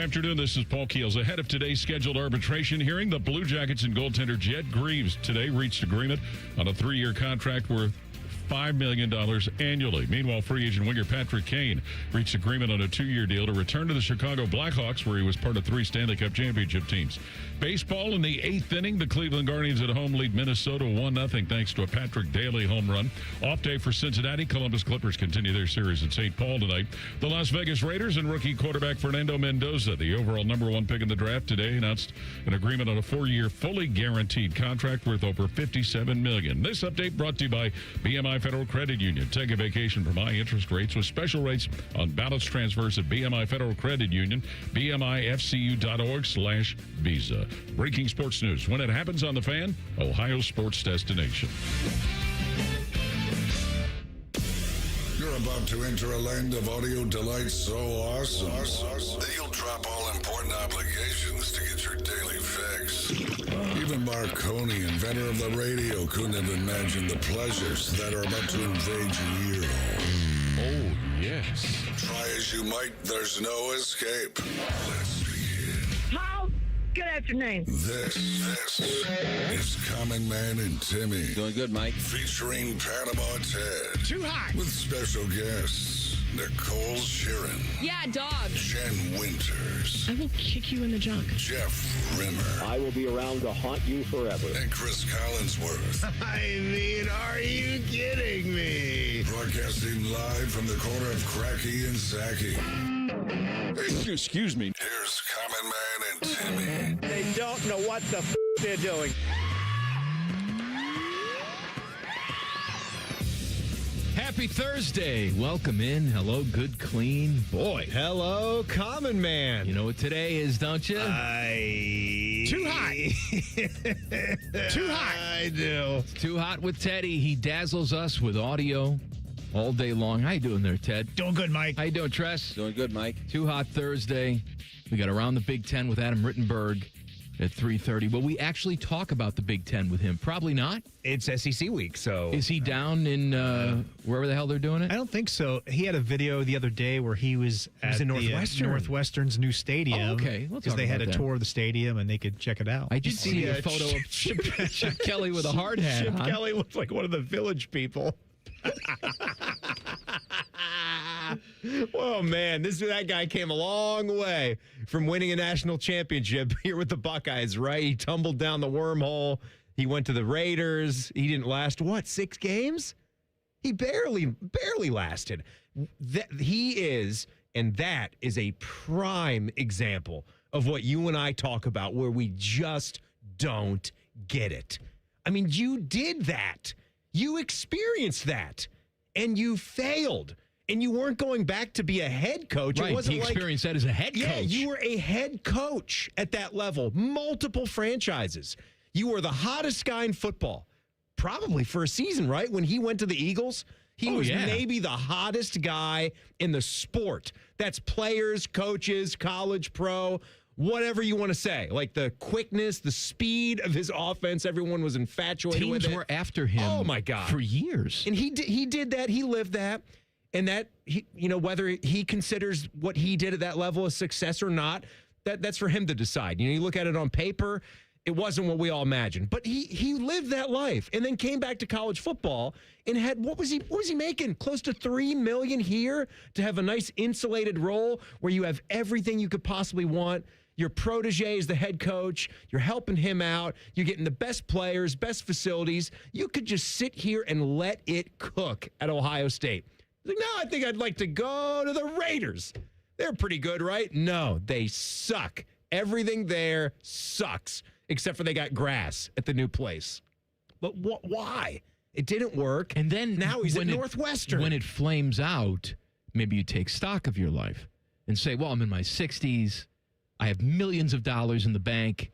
Afternoon, this is Paul Keels. Ahead of today's scheduled arbitration hearing, the Blue Jackets and goaltender Jet Greaves today reached agreement on a 3-year contract worth $5 million annually. Meanwhile, free agent winger Patrick Kane reached agreement on a 2-year deal to return to the Chicago Blackhawks, where he was part of 3 Stanley Cup championship teams. Baseball in the 8th inning, the Cleveland Guardians at home lead Minnesota 1-0 thanks to a Patrick Daly home run. Off day for Cincinnati. Columbus Clippers continue their series at St. Paul tonight. The Las Vegas Raiders and rookie quarterback Fernando Mendoza, the overall #1 pick in the draft today, announced an agreement on a 4-year fully guaranteed contract worth over $57 million. This update brought to you by BMI Federal Credit Union. Take a vacation from high interest rates with special rates on balance transfers at BMI Federal Credit Union, bmifcu.org/visa. Breaking sports news. When it happens on The Fan, Ohio sports destination. You're about to enter a land of audio delight so awesome that you'll drop all important obligations to get your daily fix. Even Marconi, inventor of the radio, couldn't have imagined the pleasures that are about to invade your ear hole. Oh, yes. Try as you might, there's no escape. Let's begin. How? Good afternoon. This is Common Man and Timmy. Doing good, Mike. Featuring Panama Ted. Too hot. With special guests, Nicole Sheeran. Yeah, dog. Jen Winters. I will kick you in the junk. Jeff Rimmer. I will be around to haunt you forever. And Chris Collinsworth. I mean, are you kidding me? Broadcasting live from the corner of Cracky and Sacky. Excuse me. Here's Common Man and Timmy. They don't know what the they're doing. Happy Thursday. Welcome in. Hello, good, clean boy. Hello, Common Man. You know what today is, don't you? Too hot. Too hot. I do. It's Too Hot with Teddy. He dazzles us with audio all day long. How you doing there, Ted? Doing good, Mike. How you doing, Tress? Doing good, Mike. Too Hot Thursday. We got Around the Big Ten with Adam Rittenberg at 3:30. Will we actually talk about the Big Ten with him? Probably not. It's SEC week, so. Is he down in wherever the hell they're doing it? I don't think so. He had a video the other day where he was at in the, Northwestern. Northwestern's new stadium. Oh, okay. We'll because talk they had a about that. tour of the stadium and they could check it out. I did see a photo of Chip Kelly with a hard hat Chip on. Kelly looks like one of the Village people. Oh, man, that guy came a long way from winning a national championship here with the Buckeyes, right? He tumbled down the wormhole. He went to the Raiders. He didn't last, 6 games? He barely lasted. He is, and that is a prime example of what you and I talk about, where we just don't get it. I mean, you did that. You experienced that, and you failed. And you weren't going back to be a head coach. Right, It wasn't he experienced that as a head coach. Yeah, you were a head coach at that level. Multiple franchises. You were the hottest guy in football, probably for a season, right? When he went to the Eagles, he was maybe the hottest guy in the sport. That's players, coaches, college, pro, whatever you want to say. Like the quickness, the speed of his offense, everyone was infatuated with it. Teams were after him Oh, my God. for years. And he did that. He lived that. And that, whether he considers what he did at that level a success or not, that's for him to decide. You look at it on paper, it wasn't what we all imagined. But he lived that life and then came back to college football and had, what was he making? Close to $3 million here to have a nice insulated role where you have everything you could possibly want. Your protege is the head coach. You're helping him out. You're getting the best players, best facilities. You could just sit here and let it cook at Ohio State. Like, no, I think I'd like to go to the Raiders. They're pretty good, right? No, they suck. Everything there sucks, except for they got grass at the new place. But why? It didn't work. And then now he's at Northwestern. When it flames out, maybe you take stock of your life and say, well, I'm in my 60s. I have millions of dollars in the bank,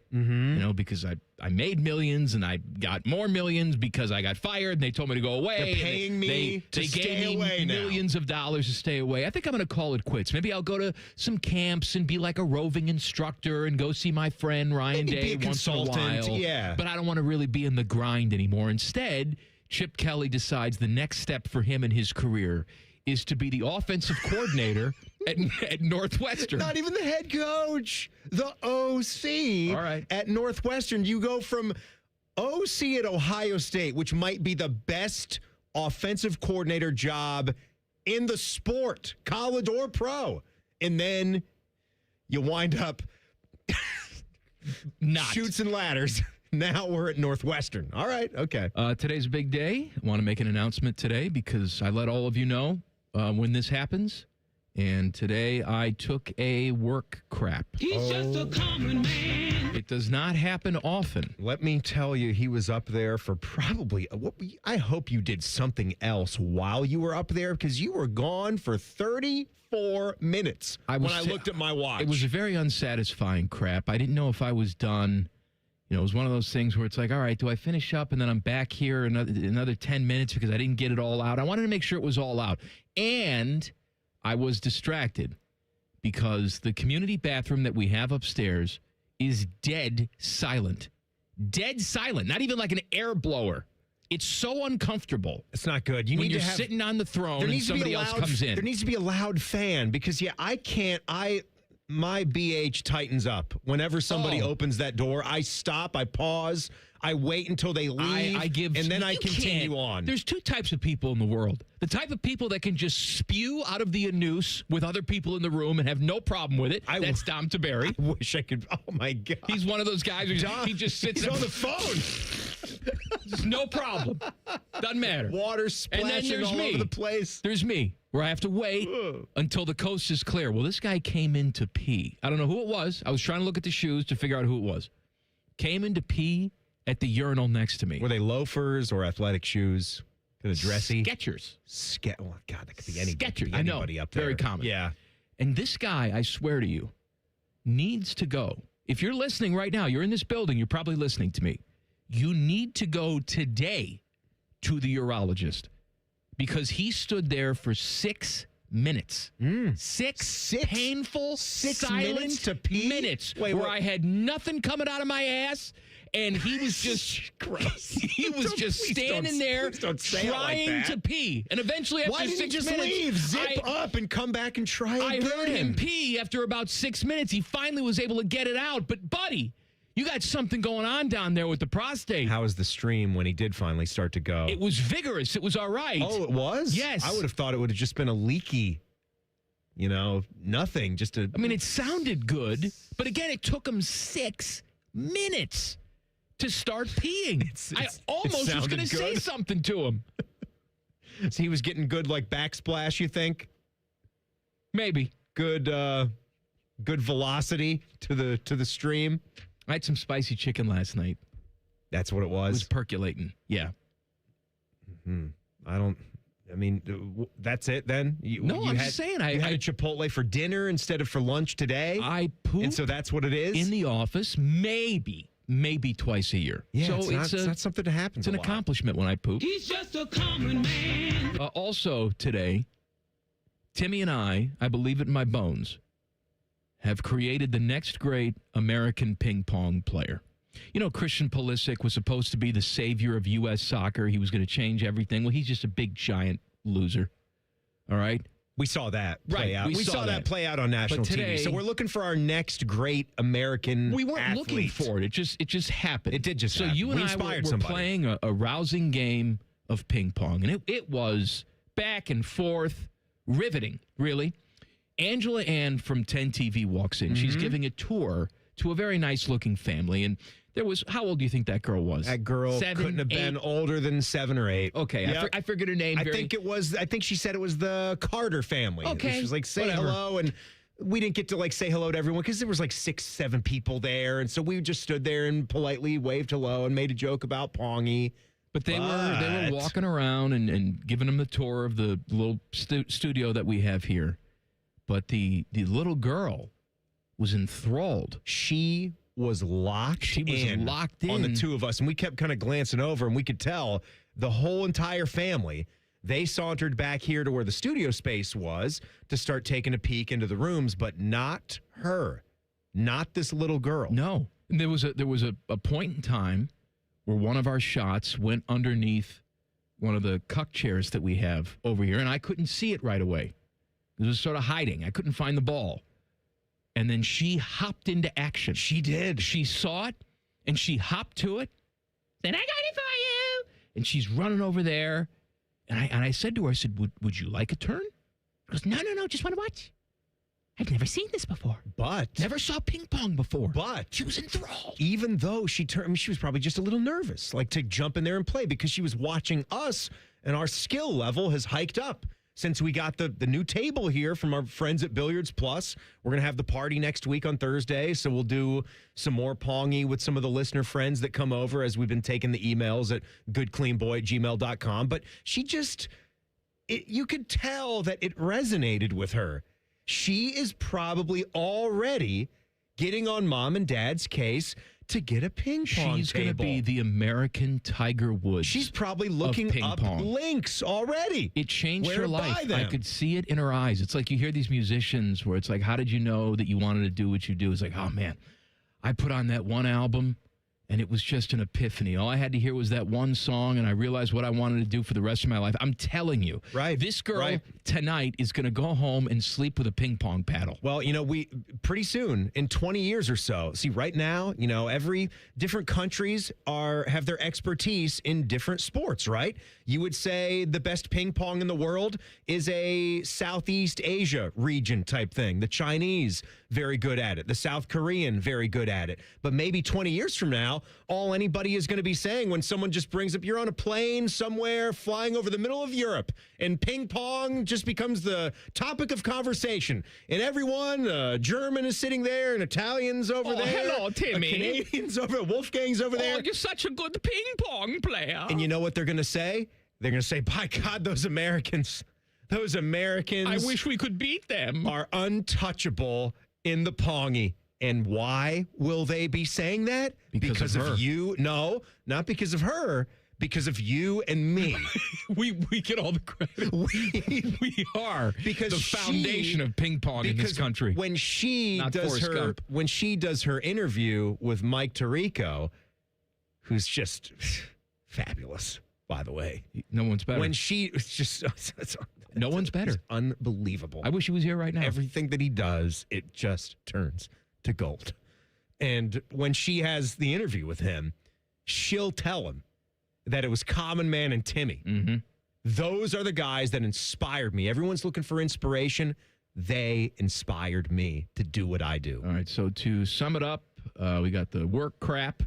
because I made millions and I got more millions because I got fired and they told me to go away. They're paying me to they stay gave away me now. millions of dollars to stay away. I think I'm going to call it quits. Maybe I'll go to some camps and be like a roving instructor and go see my friend Ryan Maybe Day be a once in a consultant, while. yeah. But I don't want to really be in the grind anymore. Instead, Chip Kelly decides the next step for him in his career is to be the offensive coordinator at Northwestern. Not even the head coach. The OC All right. at Northwestern. You go from OC at Ohio State, which might be the best offensive coordinator job in the sport, college or pro. And then you wind up Not. Chutes and ladders. Now we're at Northwestern. All right. Okay. Today's a big day. I want to make an announcement today because I let all of you know when this happens. And today I took a work crap. He's just a common man. It does not happen often. Let me tell you, he was up there for probably, I hope you did something else while you were up there because you were gone for 34 minutes when I looked at my watch. It was a very unsatisfying crap. I didn't know if I was done. You know, it was one of those things where it's like, all right, do I finish up and then I'm back here another 10 minutes because I didn't get it all out? I wanted to make sure it was all out. And I was distracted because the community bathroom that we have upstairs is dead silent. Dead silent. Not even like an air blower. It's so uncomfortable. It's not good. When you're sitting on the throne and somebody else comes in. There needs to be a loud fan because, my BH tightens up. Whenever somebody opens that door, I stop, I pause, I wait until they leave, and then I continue on. There's two types of people in the world. The type of people that can just spew out of the anus with other people in the room and have no problem with it. That's Dom Taberry. I wish I could. Oh, my God. He's one of those guys who he just sits on the phone. Just no problem. Doesn't matter. Water splashing all over the place. There's me, where I have to wait until the coast is clear. Well, this guy came in to pee. I don't know who it was. I was trying to look at the shoes to figure out who it was. Came in to pee at the urinal next to me. Were they loafers or athletic shoes? Kind of dressy? Skechers. Oh, God, that could be anybody. Skechers. I know. Up there. Very common. Yeah. And this guy, I swear to you, needs to go. If you're listening right now, you're in this building, you're probably listening to me. You need to go today to the urologist because he stood there for 6 minutes. Six painful, 6 silent minutes to pee? minutes where I had nothing coming out of my ass. And he was just gross. He was just standing there trying to pee. And eventually, after 6 minutes, why didn't he just leave, zip up, and come back and try again? I heard him pee after about 6 minutes. He finally was able to get it out. But, buddy, you got something going on down there with the prostate. How was the stream when he did finally start to go? It was vigorous. It was all right. Oh, it was? Yes. I would have thought it would have just been a leaky, nothing. I mean, it sounded good. But, again, it took him 6 minutes to start peeing. I almost was going to say something to him. So he was getting good, like, backsplash, you think? Maybe. Good velocity to the stream. I had some spicy chicken last night. That's what it was? It was percolating. Yeah. That's it then? I'm just saying. You had a Chipotle for dinner instead of for lunch today? I pooped. And so that's what it is? In the office, maybe twice a year. Yeah, so it's not something to happen. It's an accomplishment when I poop. He's just a common man. Also today, Timmy and I believe it in my bones, have created the next great American ping pong player. You know, Christian Pulisic was supposed to be the savior of U.S. soccer. He was going to change everything. Well, he's just a big, giant loser. All right? We saw that play out. We saw that play out on national TV. So we're looking for our next great American We weren't athlete. looking for it. It just happened. It did just happen. So you and I were playing a rousing game of ping pong, and it was back and forth, riveting, really. Angela Ann from 10 TV walks in. She's giving a tour to a very nice-looking family, and there was, how old do you think that girl was? That girl 7, couldn't have 8? been older than 7 or 8. Okay, yep. I figured her name. I think she said it was the Carter family. Okay, she was like, say whatever. hello, and we didn't get to like say hello to everyone because there was like 6, 7 people there, and so we just stood there and politely waved hello and made a joke about Pongy. But they were walking around and giving them the tour of the little studio that we have here. But the little girl was enthralled. She was locked in on the two of us, and we kept kind of glancing over, and we could tell the whole entire family. They sauntered back here to where the studio space was to start taking a peek into the rooms, but not her, not this little girl. No, and there was a point in time where one of our shots went underneath one of the cuck chairs that we have over here, and I couldn't see it right away. It was sort of hiding. I couldn't find the ball. And then she hopped into action. She did. She saw it, and she hopped to it. Said, I got it for you. And she's running over there. And I said to her, I said, would you like a turn? She goes, no, just want to watch. I've never seen this before. But. Never saw ping pong before. But. She was enthralled. Even though she was probably just a little nervous, like to jump in there and play because she was watching us and our skill level has hiked up. Since we got the new table here from our friends at Billiards Plus, we're going to have the party next week on Thursday. So we'll do some more pongy with some of the listener friends that come over as we've been taking the emails at goodcleanboy@gmail.com. But she just, you could tell that it resonated with her. She is probably already getting on mom and dad's case to get a ping pong She's going to table. be the American Tiger Woods. She's probably looking ping up pong. links already. It changed Where her to buy life. them. I could see it in her eyes. It's like you hear these musicians where it's like, how did you know that you wanted to do what you do? It's like, oh, man, I put on that one album, and it was just an epiphany. All I had to hear was that one song, and I realized what I wanted to do for the rest of my life. I'm telling you, this girl tonight is going to go home and sleep with a ping pong paddle. Well, we pretty soon, in 20 years or so, see, right now, every different countries have their expertise in different sports, right? You would say the best ping pong in the world is a Southeast Asia region type thing. The Chinese, very good at it. The South Korean, very good at it. But maybe 20 years from now, all anybody is going to be saying when someone just brings up, you're on a plane somewhere flying over the middle of Europe, and ping pong just becomes the topic of conversation. And everyone, German is sitting there, and Italians over there. Hello, Timmy. Canadians over, Wolfgang's over there. Oh, you're such a good ping pong player. And you know what they're going to say? They're going to say, by God, those Americans, I wish we could beat them. Are untouchable in the pongy. And why will they be saying that? Because of her. You. No, not because of her. Because of you and me. we get all the credit. We are because the foundation of ping pong in this country. When she does her interview with Mike Tirico, who's just fabulous, by the way. No one's better. When she just no one's better. It's unbelievable. I wish he was here right now. Everything that he does, it just turns to gold. And when she has the interview with him, she'll tell him that it was Common Man and Timmy. Mm-hmm. Those are the guys that inspired me. Everyone's looking for inspiration. They inspired me to do what I do. All right, so to sum it up, we got the work crap.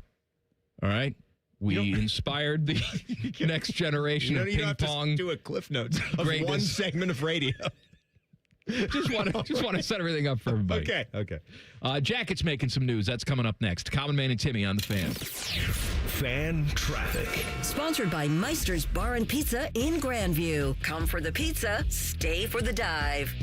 All right. We inspired the next generation of ping pong. To do a cliff notes of greatness. one segment of radio. just want to set everything up for everybody. Okay. Jacket's making some news. That's coming up next. Common Man and Timmy on the Fan. Fan traffic. Sponsored by Meister's Bar and Pizza in Grandview. Come for the pizza, stay for the dive.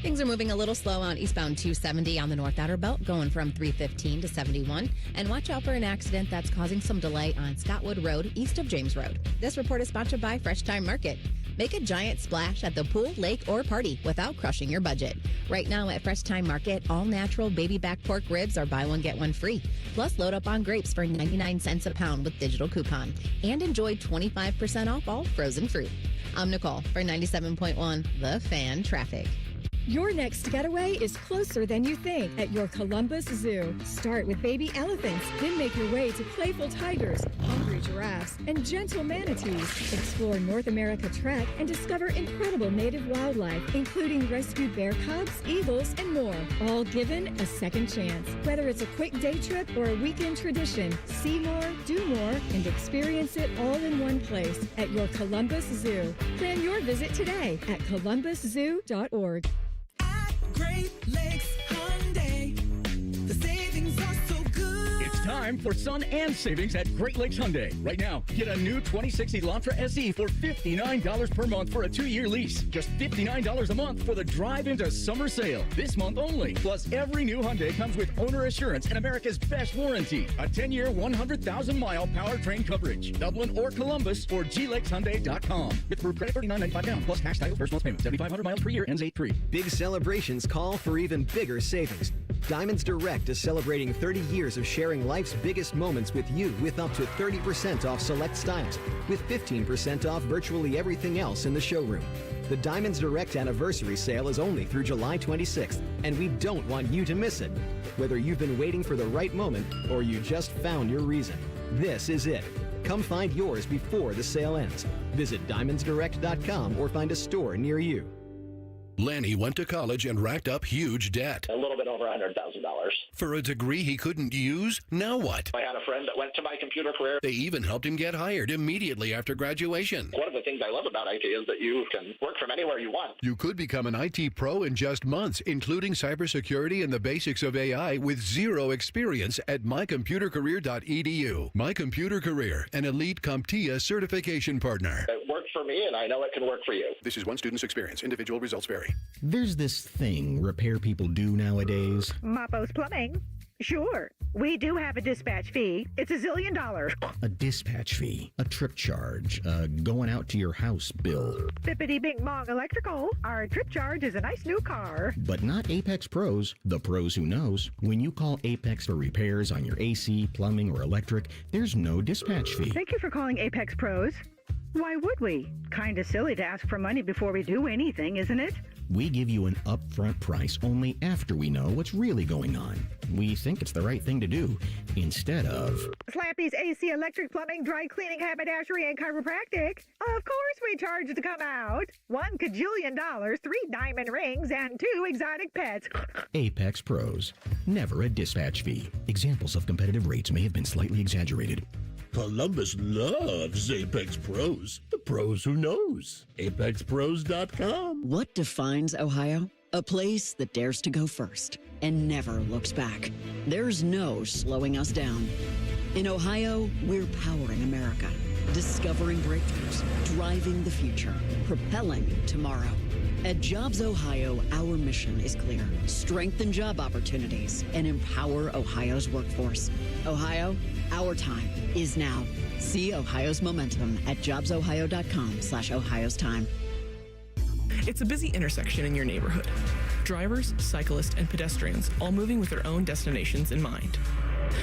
Things are moving a little slow on eastbound 270 on the North Outer Belt, going from 315 to 71. And watch out for an accident that's causing some delay on Scottwood Road, east of James Road. This report is sponsored by Fresh Time Market. Make a giant splash at the pool, lake, or party without crushing your budget. Right now at Fresh Time Market, all natural baby back pork ribs are buy one, get one free. Plus, load up on grapes for 99 cents a pound with digital coupon. And enjoy 25% off all frozen fruit. I'm Nicole for 97.1 The Fan Traffic. Your next getaway is closer than you think at your Columbus Zoo. Start with baby elephants, then make your way to playful tigers, hungry giraffes, and gentle manatees. Explore North America Trek and discover incredible native wildlife, including rescued bear cubs, eagles, and more, all given a second chance. Whether it's a quick day trip or a weekend tradition, see more, do more, and experience it all in one place at your Columbus Zoo. Plan your visit today at columbuszoo.org. Great Lakes Hyundai. The savings are so good. It's time for sun and savings at Great Lakes Hyundai. Right now, get a new 2060 Elantra SE for $59 per month for a 2-year lease. Just $59 a month for the drive into summer sale. This month only. Plus, every new Hyundai comes with owner assurance and America's best warranty. A 10-year, 100,000-mile powertrain coverage. Dublin or Columbus or glakeshyundai.com. With approved credit $39.95 down. Plus cash title first month's payment. 7,500 miles per year ends 8-3. Big celebrations call for even bigger savings. Diamonds Direct is celebrating 30 years of sharing life's biggest moments with you with up to 30% off select styles, with 15% off virtually everything else in the showroom. The Diamonds Direct anniversary sale is only through July 26th, and we don't want you to miss it. Whether you've been waiting for the right moment or you just found your reason, this is it. Come find yours before the sale ends. Visit diamondsdirect.com or find a store near you. Lanny went to college and racked up huge debt. A little bit over $100,000. For a degree he couldn't use? Now what? I had a friend that went to my computer career. They even helped him get hired immediately after graduation. One of the things I love about IT is that you can work from anywhere you want. You could become an IT pro in just months, including cybersecurity and the basics of AI with zero experience at mycomputercareer.edu. My Computer Career, an elite CompTIA certification partner. It worked for me, and I know it can work for you. This is one student's experience. Individual results vary. There's this thing repair people do nowadays. Mappo's Plumbing. Sure, we do have a dispatch fee. It's $1 zillion. A dispatch fee, a trip charge, going out to your house bill. Bippity Bing Bong Electrical. Our trip charge is a nice new car. But not Apex Pros, the pros who knows. When you call Apex for repairs on your AC, plumbing, or electric, there's no dispatch fee. Thank you for calling Apex Pros. Why would we? Kinda silly to ask for money before we do anything, isn't it? We give you an upfront price only after we know what's really going on. We think it's the right thing to do, instead of... Slappy's AC, electric, plumbing, dry cleaning, haberdashery, and chiropractic. Of course we charge to come out. $1 kajillion, 3 diamond rings, and 2 exotic pets. Apex Pros. Never a dispatch fee. Examples of competitive rates may have been slightly exaggerated. Columbus loves Apex Pros. The pros who knows. ApexPros.com. What defines Ohio? A place that dares to go first and never looks back. There's no slowing us down. In Ohio, we're powering America, discovering breakthroughs, driving the future, propelling tomorrow. At Jobs Ohio, our mission is clear. Strengthen job opportunities and empower Ohio's workforce. Ohio, our time is now. See Ohio's momentum at jobsohio.com/Ohio's time. It's a busy intersection in your neighborhood. Drivers, cyclists, and pedestrians all moving with their own destinations in mind.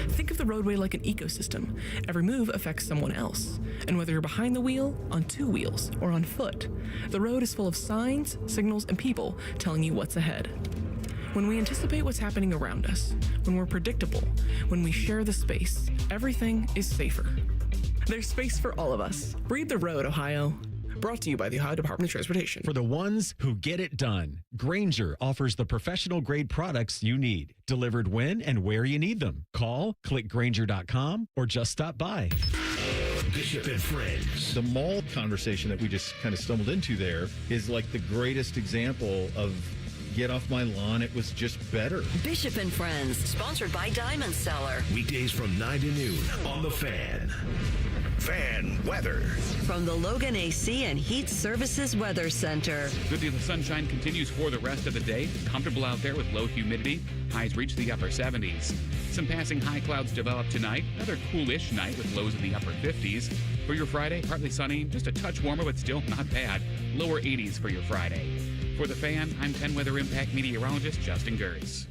Think of the roadway like an ecosystem. Every move affects someone else. And whether you're behind the wheel, on 2 wheels, or on foot, the road is full of signs, signals, and people telling you what's ahead. When we anticipate what's happening around us, when we're predictable, when we share the space, everything is safer. There's space for all of us. Read the road, Ohio. Brought to you by the Ohio Department of Transportation. For the ones who get it done, Grainger offers the professional-grade products you need, delivered when and where you need them. Call, click Grainger.com, or just stop by. Bishop and Friends. The mall conversation that we just kind of stumbled into there is like the greatest example of get off my lawn, it was just better. Bishop and Friends, sponsored by Diamond Seller. Weekdays from 9 to noon on The Fan. Fan weather. From the Logan AC and Heat Services Weather Center. Good deal of sunshine continues for the rest of the day. Comfortable out there with low humidity. Highs reach the upper 70s. Some passing high clouds develop tonight. Another coolish night with lows in the upper 50s. For your Friday, partly sunny, just a touch warmer, but still not bad. Lower 80s for your Friday. For The Fan, I'm 10 Weather Impact meteorologist Justin Gertz.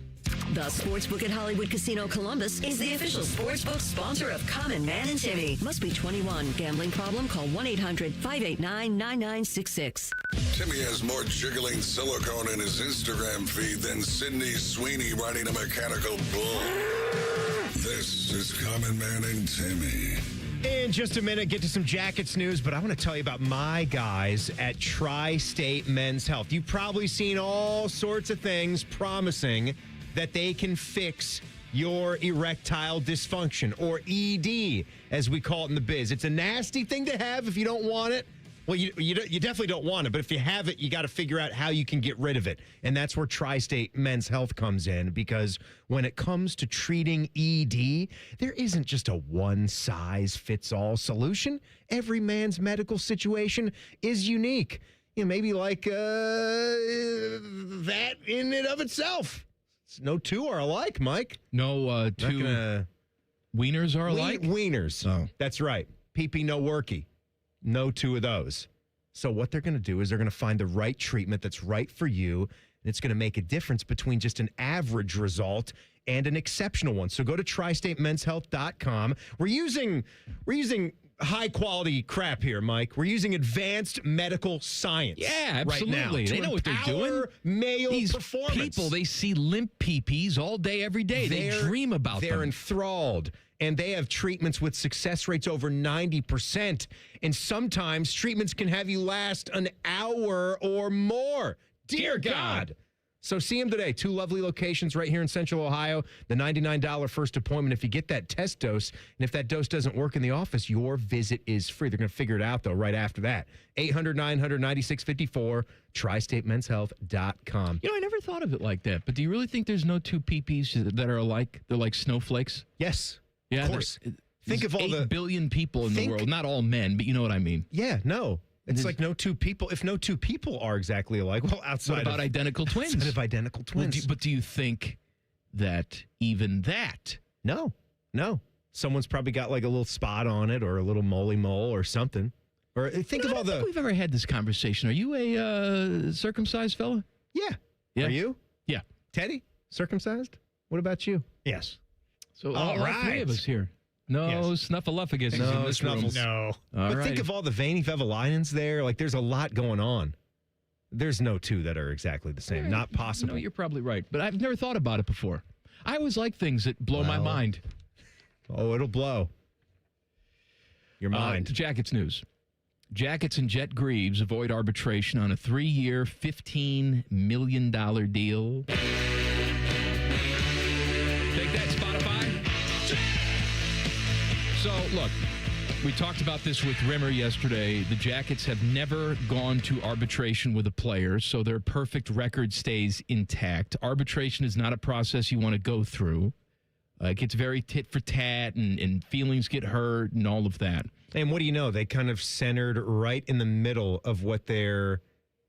The Sportsbook at Hollywood Casino Columbus is the official sportsbook sponsor of Common Man and Timmy. Must be 21. Gambling problem? Call 1-800-589-9966. Timmy has more jiggling silicone in his Instagram feed than Sydney Sweeney riding a mechanical bull. This is Common Man and Timmy. In just a minute, get to some Jackets news, but I want to tell you about my guys at Tri-State Men's Health. You've probably seen all sorts of things promising that they can fix your erectile dysfunction, or ED, as we call it in the biz. It's a nasty thing to have if you don't want it. Well, you definitely don't want it, but if you have it, you got to figure out how you can get rid of it. And that's where Tri-State Men's Health comes in, because when it comes to treating ED, there isn't just a one-size-fits-all solution. Every man's medical situation is unique. You know, maybe like that in and of itself. No two are alike, Mike. No two wieners are alike? Wieners. Oh. That's right. Pee-pee, no worky. No two of those. So what they're going to do is they're going to find the right treatment that's right for you, and it's going to make a difference between just an average result and an exceptional one. So go to tristatemenshealth.com. We're using high quality crap here, Mike. We're using advanced medical science. Yeah, absolutely. Right now They know what they're doing. Male These performance. people, they see limp peepees all day, every day. They dream about them. They're enthralled. And they have treatments with success rates over 90%. And sometimes treatments can have you last an hour or more. Dear God. So see them today. 2 lovely locations right here in Central Ohio. The $99 first appointment if you get that test dose. And if that dose doesn't work in the office, your visit is free. They're going to figure it out, though, right after that. 800-900-9654, TriStateMen'sHealth.com. You know, I never thought of it like that. But do you really think there's no 2 peepees that are alike? They're like snowflakes? Yes. Yeah, of course. Think of all 8 billion people in the world. Not all men, but you know what I mean. Yeah, no. It's like no 2 people. If no 2 people are exactly alike, well, What about identical twins? Outside of identical twins. But do you think that even that? No. Someone's probably got like a little spot on it or a little moly mole or something. Or think of all I don't think we've ever had this conversation. Are you a circumcised fella? Yeah. Are you? Yeah. Teddy? Circumcised? What about you? Yes. So all 3 of us here. No snuffleupagus in this room. No. But think of all the veiny vevelinans there. Like, there's a lot going on. There's no 2 that are exactly the same. Not possible. No, you're probably right. But I've never thought about it before. I always like things that blow my mind. Oh, it'll blow your mind. Jackets news. Jackets and Jet Greaves avoid arbitration on a 3-year, $15 million deal. Take that, Spotify. So, look, we talked about this with Rimmer yesterday. The Jackets have never gone to arbitration with a player, so their perfect record stays intact. Arbitration is not a process you want to go through. It gets very tit for tat, and feelings get hurt and all of that. And what do you know? They kind of centered right in the middle of what their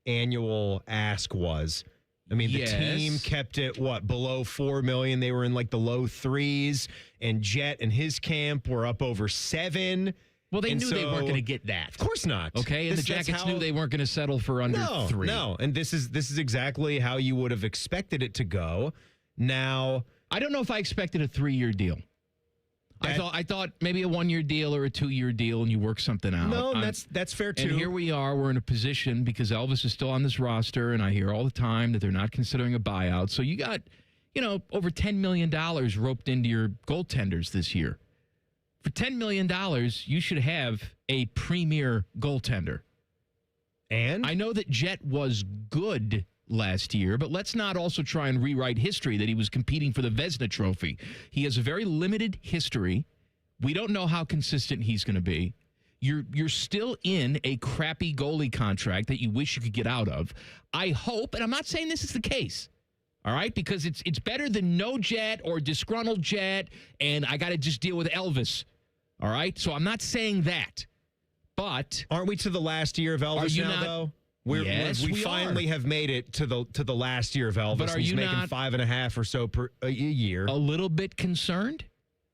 annual ask was. I mean, the team kept it, below $4 million. They were in like the low 3s, and Jet and his camp were up over 7. Well, they knew they weren't going to get that. Of course not. Okay, and the Jackets knew they weren't going to settle for under 3. No, and this is exactly how you would have expected it to go. Now, I don't know if I expected a 3-year deal. I thought maybe a 1-year deal or a 2-year deal, and you work something out. No, that's fair too. And here we are. We're in a position because Elvis is still on this roster, and I hear all the time that they're not considering a buyout. So you got, over $10 million roped into your goaltenders this year. For $10 million, you should have a premier goaltender. And I know that Jet was good last year, but let's not also try and rewrite history that he was competing for the Vezina Trophy. He has a very limited history. We don't know how consistent he's going to be. You're still in a crappy goalie contract that you wish you could get out of. I hope, and I'm not saying this is the case, all right, because it's better than no Jet or disgruntled Jet, and I got to just deal with Elvis, all right? So I'm not saying that, but aren't we to the last year of Elvis now, though? We finally have made it to the last year of Elvis. But he's making $5.5 or so per a year. A little bit concerned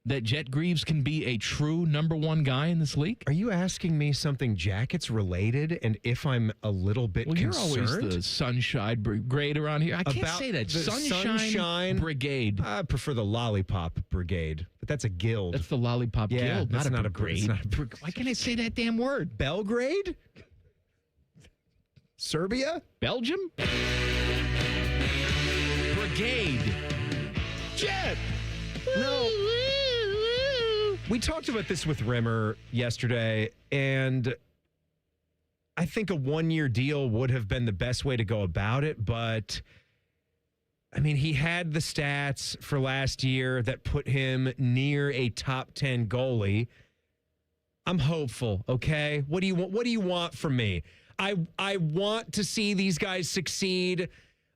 that Jet Greaves can be a true number 1 guy in this league? Are you asking me something Jackets related? And if I'm a little bit concerned, you're always the Sunshine Brigade around here. I can't say that. Sunshine Brigade. I prefer the Lollipop Brigade, but that's a guild. That's the Lollipop Guild, that's not a brigade. Why can't I say that damn word? Belgrade? Serbia? Belgium? Brigade. Jet! No. We talked about this with Rimmer yesterday, and I think a 1-year deal would have been the best way to go about it, but I mean, he had the stats for last year that put him near a top 10 goalie. I'm hopeful, okay? What do you want from me? I want to see these guys succeed.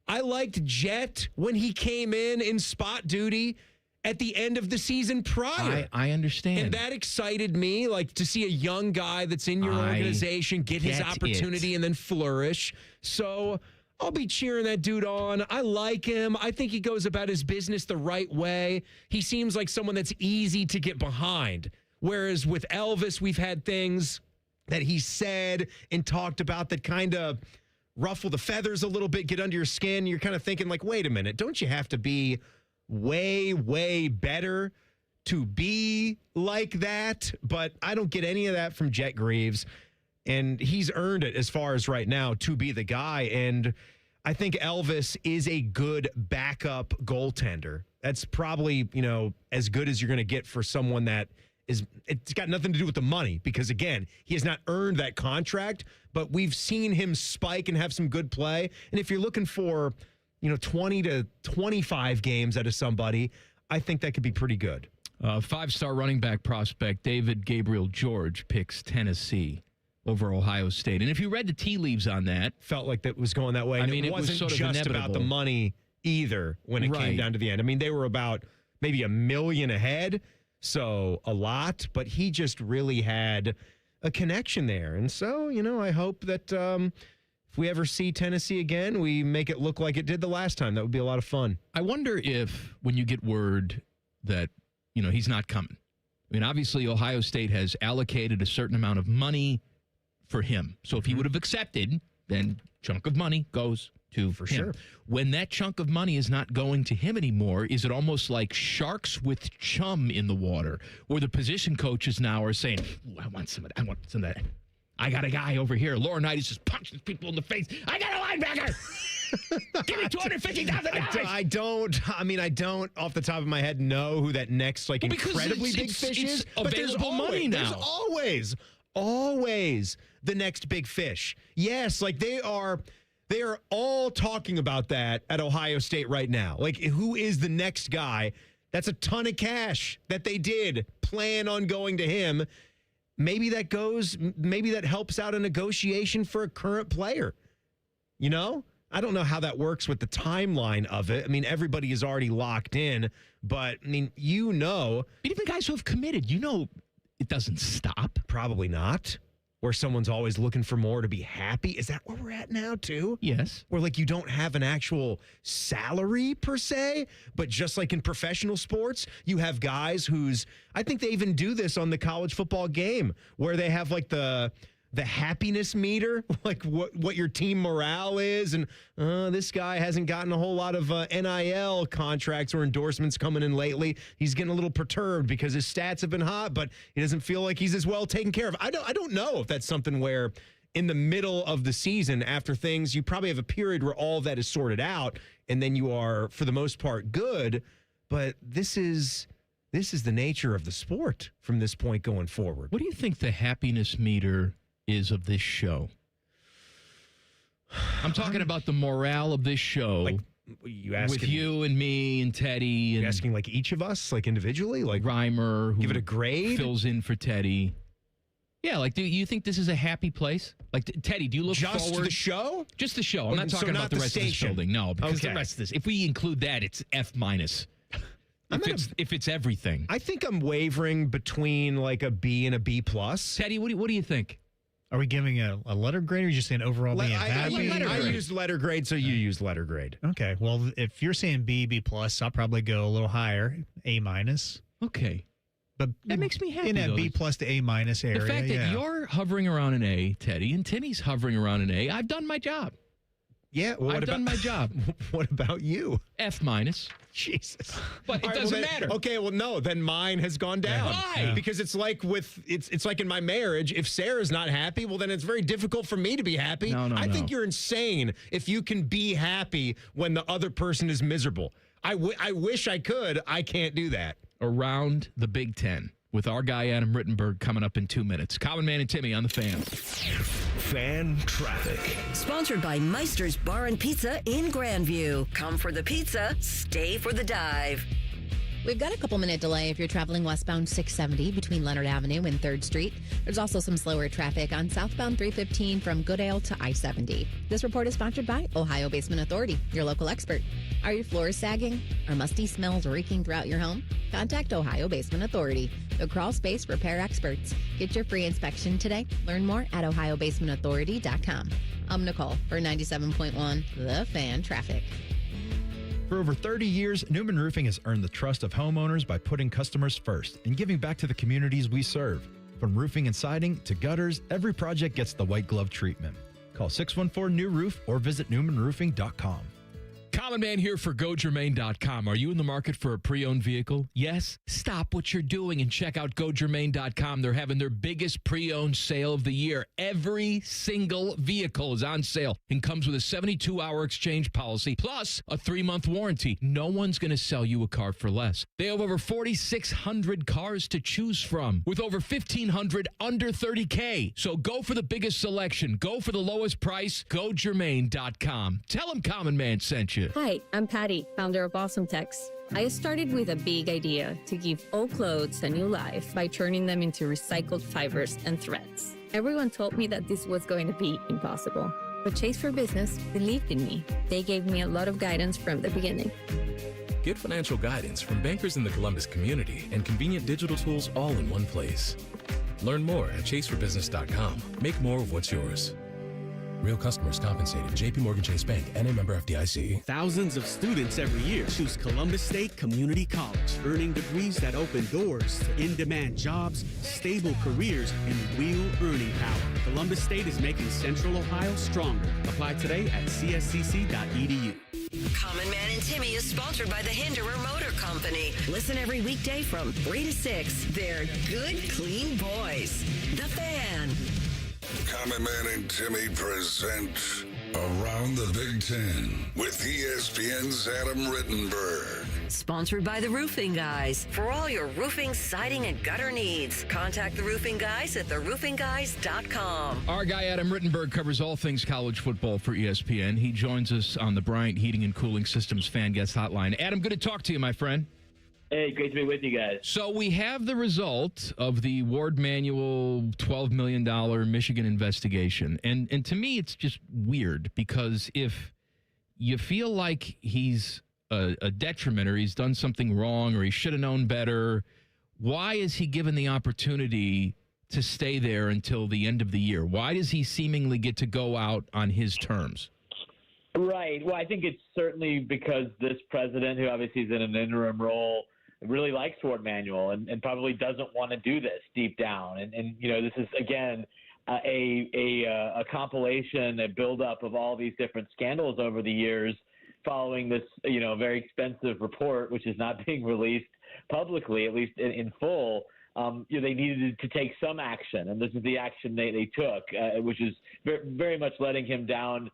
I liked Jet when he came in spot duty at the end of the season prior. I understand. And that excited me, like to see a young guy that's in your organization get his opportunity and then flourish. So I'll be cheering that dude on. I like him. I think he goes about his business the right way. He seems like someone that's easy to get behind. Whereas with Elvis, we've had things that he said and talked about that kind of ruffle the feathers a little bit, get under your skin. You're kind of thinking like, wait a minute, don't you have to be way, way better to be like that, but I don't get any of that from Jet Greaves. And he's earned it as far as right now to be the guy. And I think Elvis is a good backup goaltender. That's probably, as good as you're going to get for someone that is, it's got nothing to do with the money because, again, he has not earned that contract, but we've seen him spike and have some good play. And if you're looking for, 20 to 25 games out of somebody, I think that could be pretty good. 5-star running back prospect David Gabriel George picks Tennessee over Ohio State. And if you read the tea leaves on that, felt like that was going that way. And it wasn't sort of just inevitable. about the money either when it came down to the end. I mean, they were about maybe $1 million ahead, so a lot, but he just really had a connection there. And so, I hope that if we ever see Tennessee again, we make it look like it did the last time. That would be a lot of fun. I wonder if when you get word that, he's not coming. I mean, obviously, Ohio State has allocated a certain amount of money for him. So if he would have accepted, then chunk of money goes to him. Sure. When that chunk of money is not going to him anymore, is it almost like sharks with chum in the water, where the position coaches now are saying, I want some of that. I got a guy over here. Laurinaitis just punches people in the face. I got a linebacker. Give me $250,000. I don't off the top of my head know who that next incredibly big fish is. But there's money now. There's always the next big fish. Yes, they are all talking about that at Ohio State right now. Who is the next guy? That's a ton of cash that they did plan on going to him. Maybe that helps out a negotiation for a current player. I don't know how that works with the timeline of it. I mean, everybody is already locked in, but But even guys who have committed, it doesn't stop. Probably not. Where someone's always looking for more to be happy. Is that where we're at now, too? Yes. Where, you don't have an actual salary, per se, but just like in professional sports, you have guys I think they even do this on the college football game, where they have, the happiness meter, what your team morale is, and this guy hasn't gotten a whole lot of NIL contracts or endorsements coming in lately. He's getting a little perturbed because his stats have been hot, but he doesn't feel like he's as well taken care of. I don't know if that's something where in the middle of the season, after things, you probably have a period where all of that is sorted out, and then you are, for the most part, good. But this is the nature of the sport from this point going forward. What do you think the happiness meter is of this show? I'm talking about the morale of this show. You asking, with you and me and Teddy. And you asking each of us, individually? Reimer, who give it a grade? Fills in for Teddy. Yeah, do you think this is a happy place? Teddy, do you look just forward? The show? Just the show. I'm not talking about the rest of this building. No, because the rest of this, if we include that, it's F-. If it's everything. I think I'm wavering between a B and a B+. Teddy, what do you think? Are we giving a letter grade or are you just saying overall being happy? I used letter grade, so you used letter grade. Okay. Well, if you're saying B, B+, I'll probably go a little higher, A-. Okay. But that makes me happy. In that B+ to A- area. The fact that you're hovering around an A, Teddy, and Timmy's hovering around an A, I've done my job. Yeah, well, I've done my job. What about you? F-. Jesus. But it doesn't matter. Okay, well, no, then mine has gone down. Why? Because it's like it's like in my marriage, if Sarah's not happy, well, then it's very difficult for me to be happy. I think you're insane if you can be happy when the other person is miserable. I wish I could. I can't do that. Around the Big Ten with our guy Adam Rittenberg coming up in 2 minutes. Common Man and Timmy on the Fan. Fan traffic. Sponsored by Meister's Bar and Pizza in Grandview. Come for the pizza, stay for the dive. We've got a couple-minute delay if you're traveling westbound 670 between Leonard Avenue and 3rd Street. There's also some slower traffic on southbound 315 from Goodale to I-70. This report is sponsored by Ohio Basement Authority, your local expert. Are your floors sagging? Are musty smells reeking throughout your home? Contact Ohio Basement Authority, the crawl space repair experts. Get your free inspection today. Learn more at ohiobasementauthority.com. I'm Nicole for 97.1 The Fan Traffic. For over 30 years, Newman Roofing has earned the trust of homeowners by putting customers first and giving back to the communities we serve. From roofing and siding to gutters, every project gets the white glove treatment. Call 614-NEW-ROOF or visit newmanroofing.com. Common Man here for GoGermain.com. Are you in the market for a pre-owned vehicle? Yes? Stop what you're doing and check out GoGermain.com. They're having their biggest pre-owned sale of the year. Every single vehicle is on sale and comes with a 72-hour exchange policy plus a 3-month warranty. No one's going to sell you a car for less. They have over 4,600 cars to choose from with over 1,500 under $30K. So go for the biggest selection. Go for the lowest price. GoGermain.com. Tell them Common Man sent you. Hi, I'm Patty, founder of Awesome Tex. I started with a big idea to give old clothes a new life by turning them into recycled fibers and threads. Everyone told me that this was going to be impossible, but Chase for Business believed in me. They gave me a lot of guidance from the beginning. Get financial guidance from bankers in the Columbus community and convenient digital tools all in one place. Learn more at chaseforbusiness.com. Make more of what's yours. Real customers compensated. J.P. Morgan Chase Bank, N.A. member FDIC. Thousands of students every year choose Columbus State Community College, earning degrees that open doors to in-demand jobs, stable careers, and real earning power. Columbus State is making Central Ohio stronger. Apply today at cscc.edu. Common Man and Timmy is sponsored by the Hinderer Motor Company. Listen every weekday from 3 to 6. They're good, clean boys. The Fan. Common Man and Timmy present Around the Big Ten with ESPN's Adam Rittenberg. Sponsored by the Roofing Guys. For all your roofing, siding, and gutter needs, contact the Roofing Guys at theroofingguys.com. Our guy Adam Rittenberg covers all things college football for ESPN. He joins us on the Bryant Heating and Cooling Systems Fan Guest Hotline. Adam, good to talk to you, my friend. Hey, great to be with you guys. So we have the result of the Ward Manuel $12 million Michigan investigation. And to me, it's just weird because if you feel like he's a detriment or he's done something wrong or he should have known better, why is he given the opportunity to stay there until the end of the year? Why does he seemingly get to go out on his terms? Right. Well, I think it's certainly because this president, who obviously is in an interim role, really likes Ward Manuel and probably doesn't want to do this deep down. And you know, this is, again, a compilation, a buildup of all these different scandals over the years following this, you know, very expensive report, which is not being released publicly, at least in full. You know, they needed to take some action, and this is the action they took, which is very much letting him down,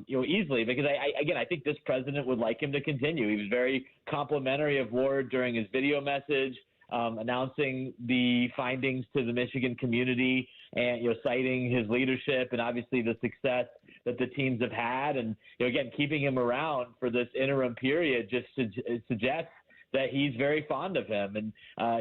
you know, easily, because I think this president would like him to continue. He was very complimentary of Ward during his video message, announcing the findings to the Michigan community and, you know, citing his leadership and obviously the success that the teams have had. And, you know, again, keeping him around for this interim period just suggests that he's very fond of him. And,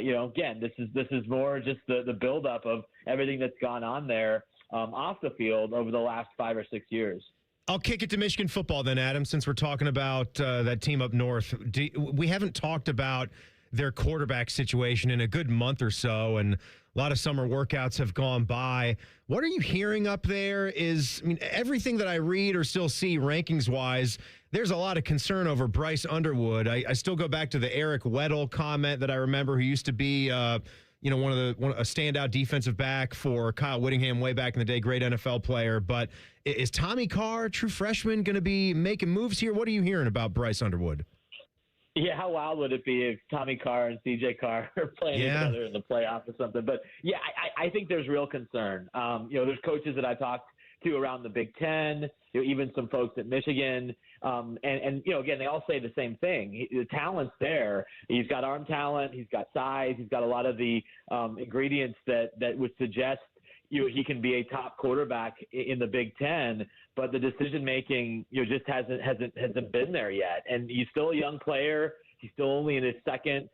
you know, again, this is more just the buildup of everything that's gone on there off the field over the last 5 or 6 years. I'll kick it to Michigan football then, Adam, since we're talking about that team up north. We haven't talked about their quarterback situation in a good month or so, and a lot of summer workouts have gone by. What are you hearing up there? Everything that I read or still see rankings-wise, there's a lot of concern over Bryce Underwood. I still go back to the Eric Weddle comment that I remember, who used to be a standout defensive back for Kyle Whittingham way back in the day, great NFL player. But is Tommy Carr, true freshman, going to be making moves here? What are you hearing about Bryce Underwood? Yeah, how wild would it be if Tommy Carr and CJ Carr are playing each other in the playoffs or something? But yeah, I think there's real concern. You know, there's coaches that I talked to around the Big Ten, you know, even some folks at Michigan. And you know, again, they all say the same thing. The talent's there. He's got arm talent. He's got size. He's got a lot of the ingredients that would suggest, you know, he can be a top quarterback in the Big Ten, but the decision making, you know, just hasn't been there yet. And he's still a young player. He's still only in his second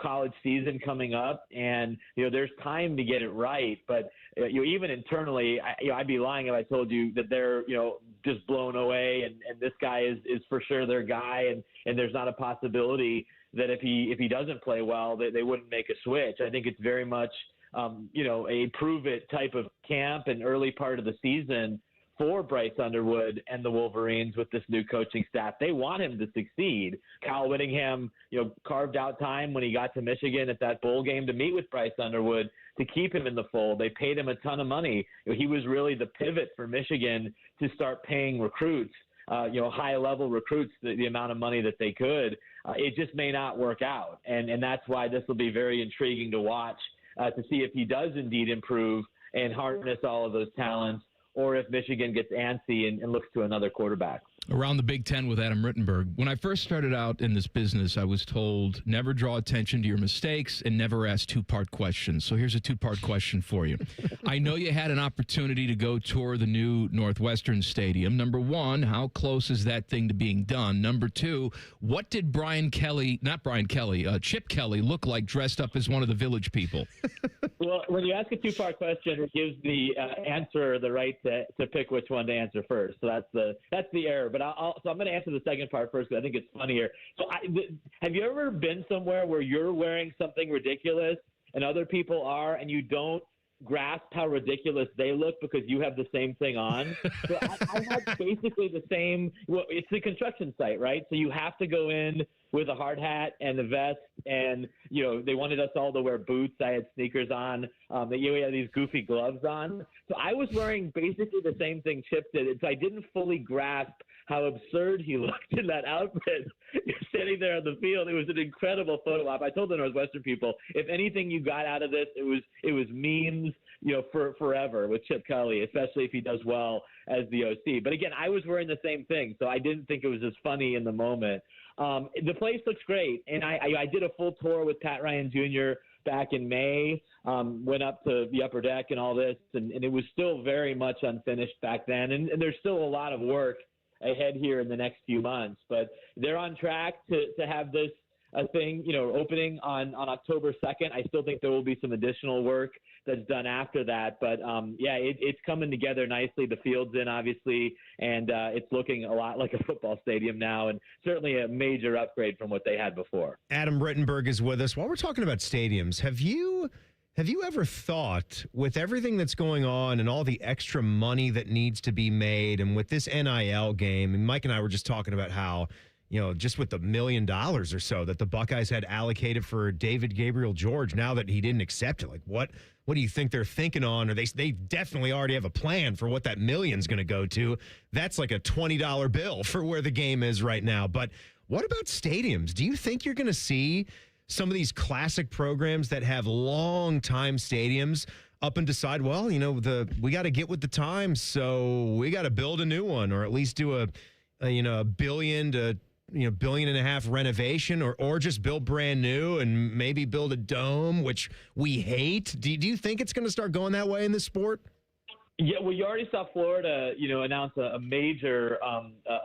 college season coming up, and you know, there's time to get it right. But you know, even internally, I'd be lying if I told you that they're, you know, just blown away and this guy is for sure their guy, and there's not a possibility that if he doesn't play well, they wouldn't make a switch. I think it's very much you know, a prove it type of camp and early part of the season for Bryce Underwood and the Wolverines with this new coaching staff. They want him to succeed. Kyle Whittingham, you know, carved out time when he got to Michigan at that bowl game to meet with Bryce Underwood to keep him in the fold. They paid him a ton of money. You know, he was really the pivot for Michigan to start paying recruits high-level recruits the amount of money that they could. It just may not work out, and that's why this will be very intriguing to watch to see if he does indeed improve and harness all of those talents, or if Michigan gets antsy and looks to another quarterback. Around the Big Ten with Adam Rittenberg. When I first started out in this business, I was told never draw attention to your mistakes and never ask two-part questions. So here's a two-part question for you. I know you had an opportunity to go tour the new Northwestern Stadium. Number one, how close is that thing to being done? Number two, what did Chip Kelly look like dressed up as one of the Village People? Well, when you ask a two-part question, it gives the answerer the right to pick which one to answer first. So that's the error. But so I'm going to answer the second part first because I think it's funnier. So have you ever been somewhere where you're wearing something ridiculous and other people are, and you don't grasp how ridiculous they look because you have the same thing on? So I had basically the same. Well, it's a construction site, right? So you have to go in with a hard hat and a vest, and they wanted us all to wear boots. I had sneakers on. We had these goofy gloves on. So I was wearing basically the same thing Chip did. So I didn't fully grasp how absurd he looked in that outfit standing there on the field. It was an incredible photo op. I told the Northwestern people, if anything you got out of this, it was memes, for forever with Chip Kelly, especially if he does well as the OC. But again, I was wearing the same thing, so I didn't think it was as funny in the moment. The place looks great, and I did a full tour with Pat Ryan Jr. back in May, went up to the upper deck and all this, and it was still very much unfinished back then, and there's still a lot of work ahead here in the next few months. But they're on track to have this thing, opening on October 2nd. I still think there will be some additional work that's done after that. But, it's coming together nicely. The field's in, obviously, and it's looking a lot like a football stadium now, and certainly a major upgrade from what they had before. Adam Rittenberg is with us. While we're talking about stadiums, have you ever thought, with everything that's going on and all the extra money that needs to be made, and with this NIL game, and Mike and I were just talking about how, just with the $1 million or so that the Buckeyes had allocated for David Gabriel George, now that he didn't accept it, like what do you think they're thinking on? Or they definitely already have a plan for what that million's going to go to. That's like a $20 bill for where the game is right now. But what about stadiums? Do you think you're going to see some of these classic programs that have long time stadiums up and decide, well, we got to get with the times, so we got to build a new one, or at least do a $1 billion to $1.5 billion renovation, or just build brand new and maybe build a dome, which we hate. Do you think it's going to start going that way in this sport? Yeah, well, you already saw Florida, announce a major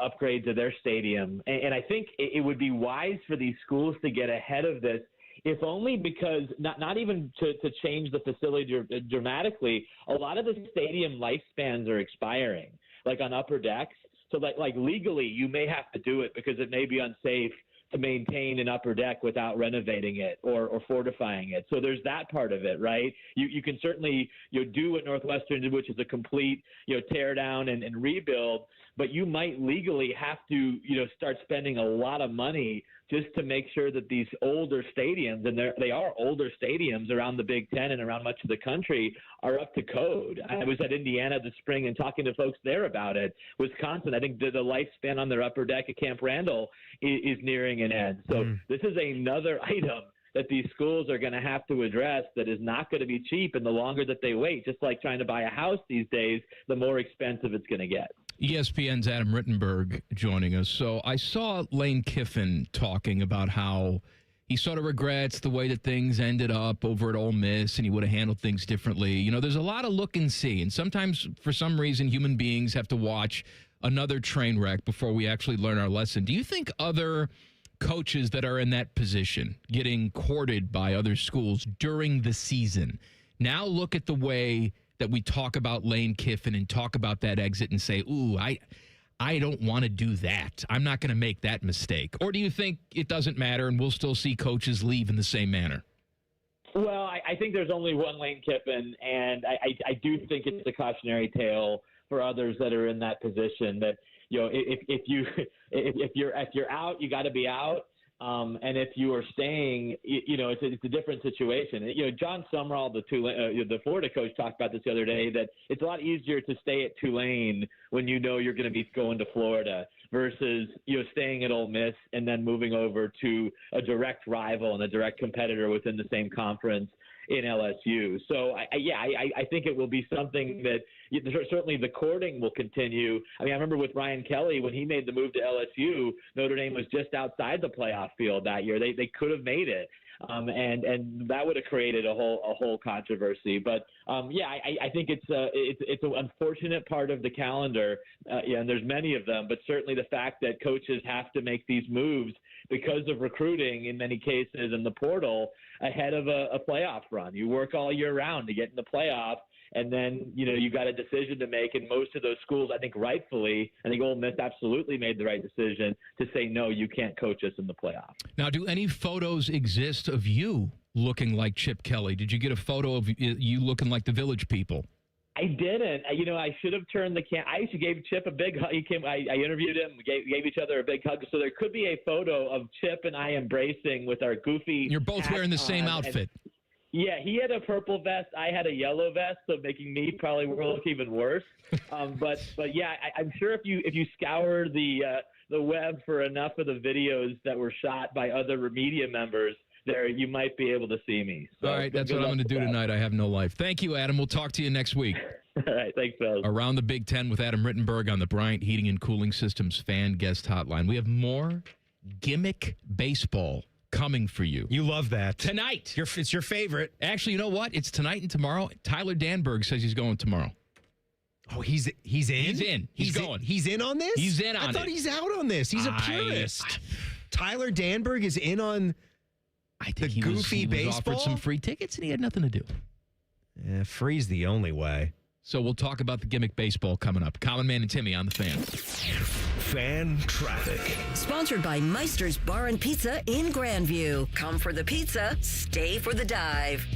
upgrade to their stadium. And I think it would be wise for these schools to get ahead of this, if only because not even to change the facility dramatically. A lot of the stadium lifespans are expiring, like on upper decks. So like legally, you may have to do it because it may be unsafe to maintain an upper deck without renovating it or fortifying it. So there's that part of it, right? You can certainly do what Northwestern did, which is a complete tear down and rebuild, but you might legally have to start spending a lot of money just to make sure that these older stadiums, and they are older stadiums around the Big Ten and around much of the country, are up to code. I was at Indiana this spring and talking to folks there about it. Wisconsin, I think the lifespan on their upper deck at Camp Randall is nearing an end. So this is another item that these schools are going to have to address that is not going to be cheap, and the longer that they wait, just like trying to buy a house these days, the more expensive it's going to get. ESPN's Adam Rittenberg joining us. So I saw Lane Kiffin talking about how he sort of regrets the way that things ended up over at Ole Miss, and he would have handled things differently. There's a lot of look and see, and sometimes for some reason human beings have to watch another train wreck before we actually learn our lesson. Do you think other coaches that are in that position, getting courted by other schools during the season, now look at the way that we talk about Lane Kiffin and talk about that exit and say, ooh, I don't want to do that. I'm not going to make that mistake. Or do you think it doesn't matter and we'll still see coaches leave in the same manner? Well, I think there's only one Lane Kiffin, and I do think it's a cautionary tale for others that are in that position that, if you're out, you got to be out. And if you are staying, it's a different situation. John Sumrall, the Florida coach, talked about this the other day, that it's a lot easier to stay at Tulane when you know you're going to be going to Florida versus staying at Ole Miss and then moving over to a direct rival and a direct competitor within the same conference in LSU. So I think it will be something that certainly the courting will continue. I mean, I remember with Ryan Kelly, when he made the move to LSU, Notre Dame was just outside the playoff field that year. They could have made it. And that would have created a whole controversy. But I think it's an unfortunate part of the calendar. And there's many of them, but certainly the fact that coaches have to make these moves because of recruiting in many cases in the portal ahead of a playoff run. You work all year round to get in the playoff. And then, you've got a decision to make. And most of those schools, I think rightfully, I think Ole Miss absolutely made the right decision to say, no, you can't coach us in the playoffs. Now, do any photos exist of you looking like Chip Kelly? Did you get a photo of you looking like the Village People? I didn't. I should have turned the camera. I actually gave Chip a big hug. He came. I interviewed him. We gave each other a big hug. So there could be a photo of Chip and I embracing with our goofy. You're both wearing the same outfit. Yeah, he had a purple vest. I had a yellow vest, so making me probably look even worse. But yeah, I'm sure if you scour the web for enough of the videos that were shot by other media members, there you might be able to see me. So, all right, that's what I'm going to do tonight. I have no life. Thank you, Adam. We'll talk to you next week. All right, thanks, fellas. Around the Big Ten with Adam Rittenberg on the Bryant Heating and Cooling Systems fan guest hotline. We have more gimmick baseball coming for you. You love that. Tonight. It's your favorite. Actually, you know what? It's tonight and tomorrow. Tyler Danberg says he's going tomorrow. Oh, he's in? He's in. He's going. He's in on this? He's in on it. I thought he's out on this. He's a purist. Tyler Danberg is in on the goofy baseball? Offered some free tickets and he had nothing to do. Yeah, free's the only way. So we'll talk about the gimmick baseball coming up. Common Man and Timmy on the Fan. Fan traffic. Sponsored by Meister's Bar and Pizza in Grandview. Come for the pizza, stay for the dive.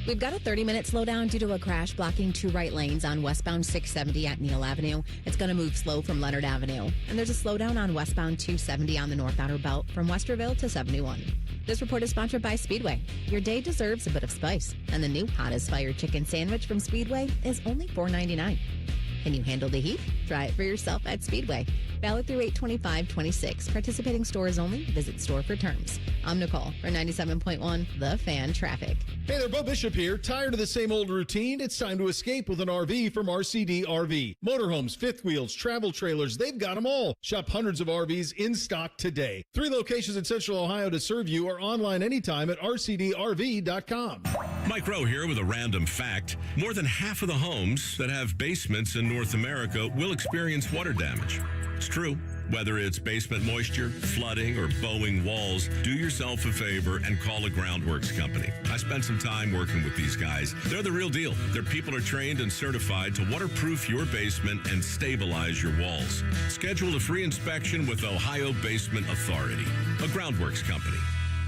We've got a 30-minute slowdown due to a crash blocking 2 right lanes on westbound 670 at Neal Avenue. It's going to move slow from Leonard Avenue. And there's a slowdown on westbound 270 on the North Outer Belt from Westerville to 71. This report is sponsored by Speedway. Your day deserves a bit of spice. And the new hottest fire chicken sandwich from Speedway is only $4.99. Can you handle the heat? Try it for yourself at Speedway. Valid through 8/25/26. Participating stores only. Visit store for terms. I'm Nicole for 97.1 The Fan Traffic. Hey there, Bud Bishop here. Tired of the same old routine? It's time to escape with an RV from RCD RV. Motorhomes, fifth wheels, travel trailers, they've got them all. Shop hundreds of RVs in stock today. 3 locations in Central Ohio to serve you or online anytime at rcdrv.com. Mike Rowe here with a random fact. More than half of the homes that have basements in North America will experience water damage. It's true. Whether it's basement moisture, flooding, or bowing walls, do yourself a favor and call a groundworks company. I spent some time working with these guys. They're the real deal. Their people are trained and certified to waterproof your basement and stabilize your walls. Schedule a free inspection with Ohio Basement Authority, a groundworks company.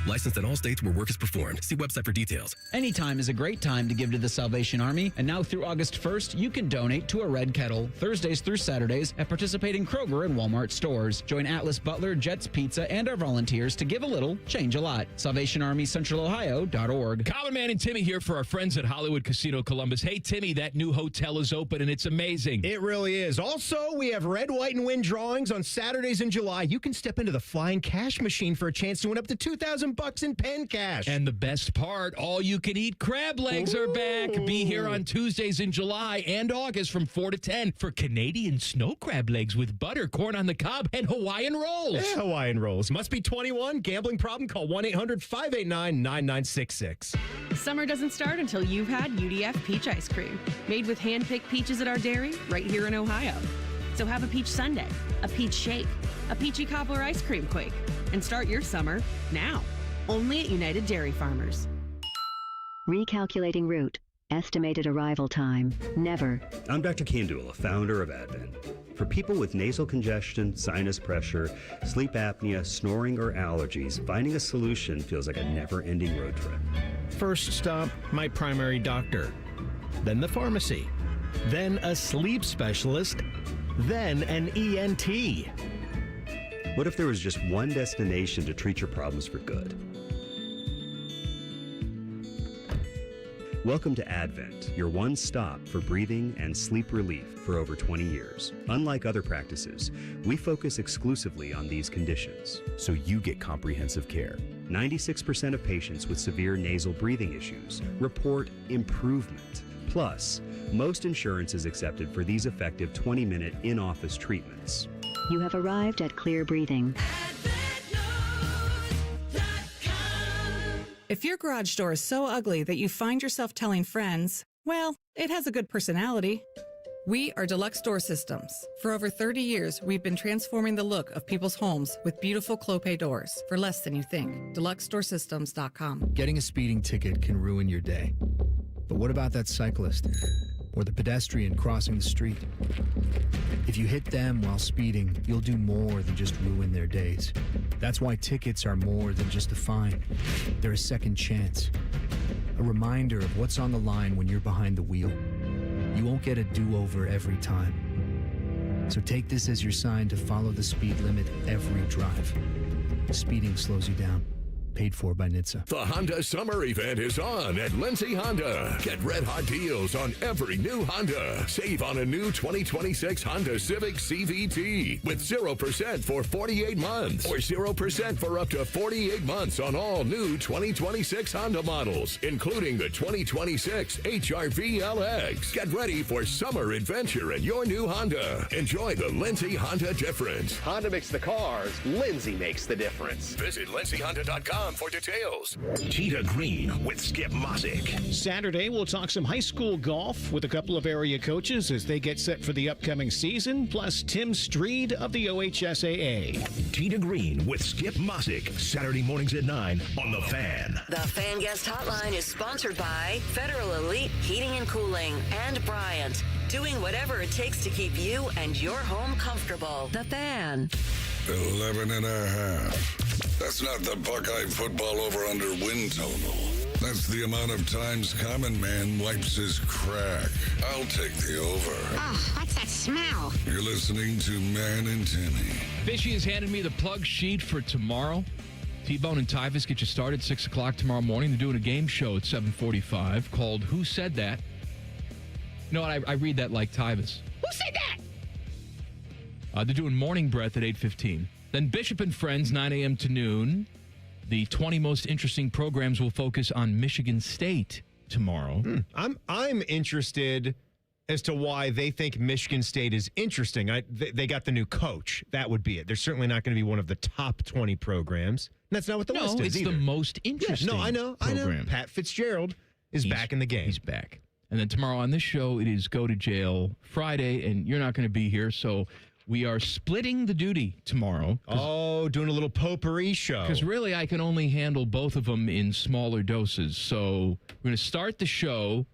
Licensed in all states where work is performed. See website for details. Anytime is a great time to give to the Salvation Army. And now through August 1st, you can donate to a Red Kettle Thursdays through Saturdays at participating Kroger and Walmart stores. Join Atlas Butler, Jets Pizza, and our volunteers to give a little, change a lot. SalvationArmyCentralOhio.org. Common Man and Timmy here for our friends at Hollywood Casino Columbus. Hey, Timmy, that new hotel is open and it's amazing. It really is. Also, we have red, white, and win drawings on Saturdays in July. You can step into the flying cash machine for a chance to win up to $2,000 in pen cash. And the best part, all-you-can-eat crab legs are back. Be here on Tuesdays in July and August from 4 to 10 for Canadian snow crab legs with butter, corn on the cob, and Hawaiian rolls. Yeah, Hawaiian rolls. Must be 21. Gambling problem? Call 1-800-589-9966. Summer doesn't start until you've had UDF peach ice cream. Made with hand-picked peaches at our dairy right here in Ohio. So have a peach sundae, a peach shake, a peachy cobbler ice cream quake, and start your summer now. Only at United Dairy Farmers. Recalculating route. Estimated arrival time. Never. I'm Dr. Kandula, founder of Advent. For people with nasal congestion, sinus pressure, sleep apnea, snoring, or allergies, finding a solution feels like a never-ending road trip. First stop, my primary doctor. Then the pharmacy. Then a sleep specialist. Then an ENT. What if there was just one destination to treat your problems for good? Welcome to Advent, your one stop for breathing and sleep relief for over 20 years. Unlike other practices, we focus exclusively on these conditions, so you get comprehensive care. 96% of patients with severe nasal breathing issues report improvement. Plus, most insurance is accepted for these effective 20-minute in-office treatments. You have arrived at Clear Breathing. If your garage door is so ugly that you find yourself telling friends, well, it has a good personality. We are Deluxe Door Systems. For over 30 years, we've been transforming the look of people's homes with beautiful Clopay doors for less than you think. DeluxeDoorSystems.com. Getting a speeding ticket can ruin your day. But what about that cyclist or the pedestrian crossing the street? If you hit them while speeding, you'll do more than just ruin their days. That's why tickets are more than just a fine. They're a second chance, a reminder of what's on the line when you're behind the wheel. You won't get a do-over every time. So take this as your sign to follow the speed limit every drive. Speeding slows you down. Paid for by NHTSA. The Honda Summer Event is on at Lindsay Honda. Get red-hot deals on every new Honda. Save on a new 2026 Honda Civic CVT with 0% for 48 months or 0% for up to 48 months on all new 2026 Honda models, including the 2026 HR-V LX. Get ready for summer adventure in your new Honda. Enjoy the Lindsay Honda difference. Honda makes the cars. Lindsay makes the difference. Visit lindsayhonda.com for details. Tita Green with Skip Mosick. Saturday, we'll talk some high school golf with a couple of area coaches as they get set for the upcoming season, plus Tim Streed of the OHSAA. Tita Green with Skip Mosick, Saturday mornings at 9 on The Fan. The Fan Guest Hotline is sponsored by Federal Elite Heating and Cooling and Bryant, doing whatever it takes to keep you and your home comfortable. The Fan. 11 and a half. That's not the Buckeye football over-under win total. That's the amount of times Common Man wipes his crack. I'll take the over. Oh, what's that smell? You're listening to Man and Timmy. Fishy has handed me the plug sheet for tomorrow. T-Bone and Tyvus get you started 6 o'clock tomorrow morning. They're doing a game show at 7:45 called Who Said That? You know what? I read that like Tyvus. Who said that? They're doing Morning Breath at 8:15. Then Bishop and Friends, 9 a.m. to noon. The 20 most interesting programs will focus on Michigan State tomorrow. I'm interested as to why they think Michigan State is interesting. They got the new coach. That would be it. They're certainly not going to be one of the top 20 programs. And that's not what the list is it's either. the most interesting program. I know. Pat Fitzgerald is back in the game. He's back. And then tomorrow on this show, it is Go to Jail Friday, and you're not going to be here, so we are splitting the duty tomorrow. Oh, doing a little potpourri show. Because really, I can only handle both of them in smaller doses. So we're going to start the show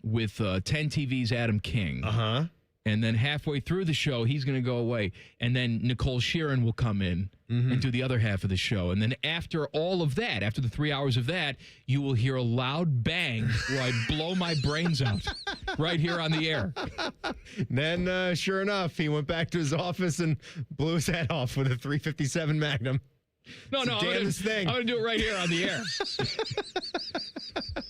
with 10 TV's Adam King. Uh-huh. And then halfway through the show, he's going to go away. And then Nicole Sheeran will come in and do the other half of the show. And then after all of that, after the 3 hours of that, you will hear a loud bang where I blow my brains out right here on the air. Then, sure enough, he went back to his office and blew his head off with a .357 Magnum. No, I'm going to do it right here on the air.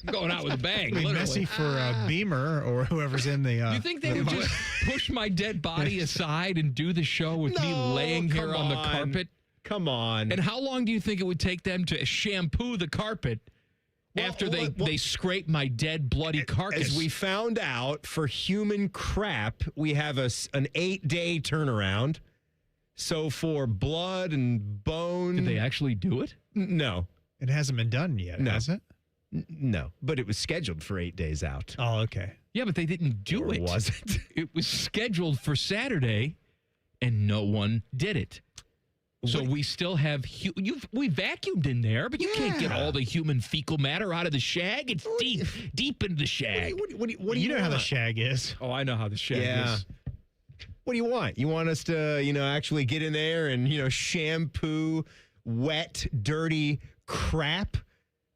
I'm going out with a bang. It'd be messy for Beamer or whoever's in the. You think they would just push my dead body aside and do the show with me laying here on the carpet? Come on. And how long do you think it would take them to shampoo the carpet after they scrape my dead, bloody carcass? As we found out, for human crap, we have an 8-day turnaround. So for blood and bone... Did they actually do it? No. It hasn't been done yet, has it? No, but it was scheduled for 8 days out. Oh, okay. Yeah, but they didn't do it. Was it? It was scheduled for Saturday, and no one did it. So we still have... we vacuumed in there, but you can't get all the human fecal matter out of the shag. It's deep into the shag. What do you know how the shag is. Oh, I know how the shag is. What do you want? You want us to, actually get in there and, shampoo wet, dirty crap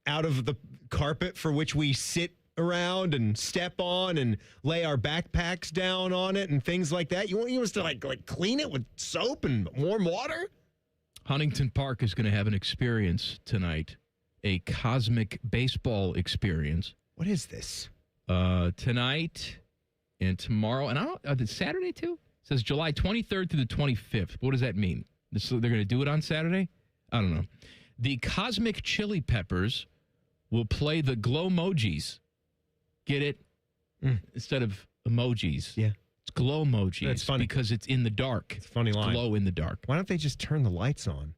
out of the carpet for which we sit around and step on and lay our backpacks down on it and things like that? You want us to like clean it with soap and warm water? Huntington Park is going to have an experience tonight, a cosmic baseball experience. What is this? Tonight and tomorrow. And I don't, it's Saturday too? It says July 23rd through the 25th. What does that mean? They're going to do it on Saturday? I don't know. The Cosmic Chili Peppers will play the Glow-mojis. Get it? Instead of emojis. Yeah. It's glow-mojis. That's funny. Because it's in the dark. It's a funny line. Glow in the dark. Why don't they just turn the lights on?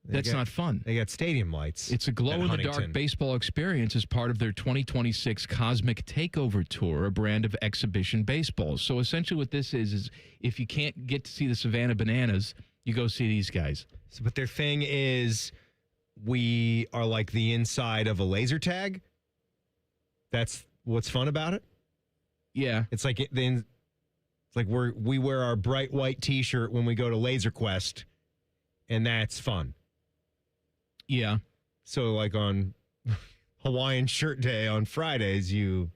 That's not fun. They got stadium lights. It's a glow-in-the-dark baseball experience as part of their 2026 Cosmic Takeover Tour, a brand of exhibition baseball. So essentially what this is if you can't get to see the Savannah Bananas, you go see these guys. So, but their thing is we are like the inside of a laser tag. That's what's fun about it? Yeah. It's like we wear our bright white T-shirt when we go to Laser Quest, and that's fun. Yeah. So, like on Hawaiian Shirt Day on Fridays, you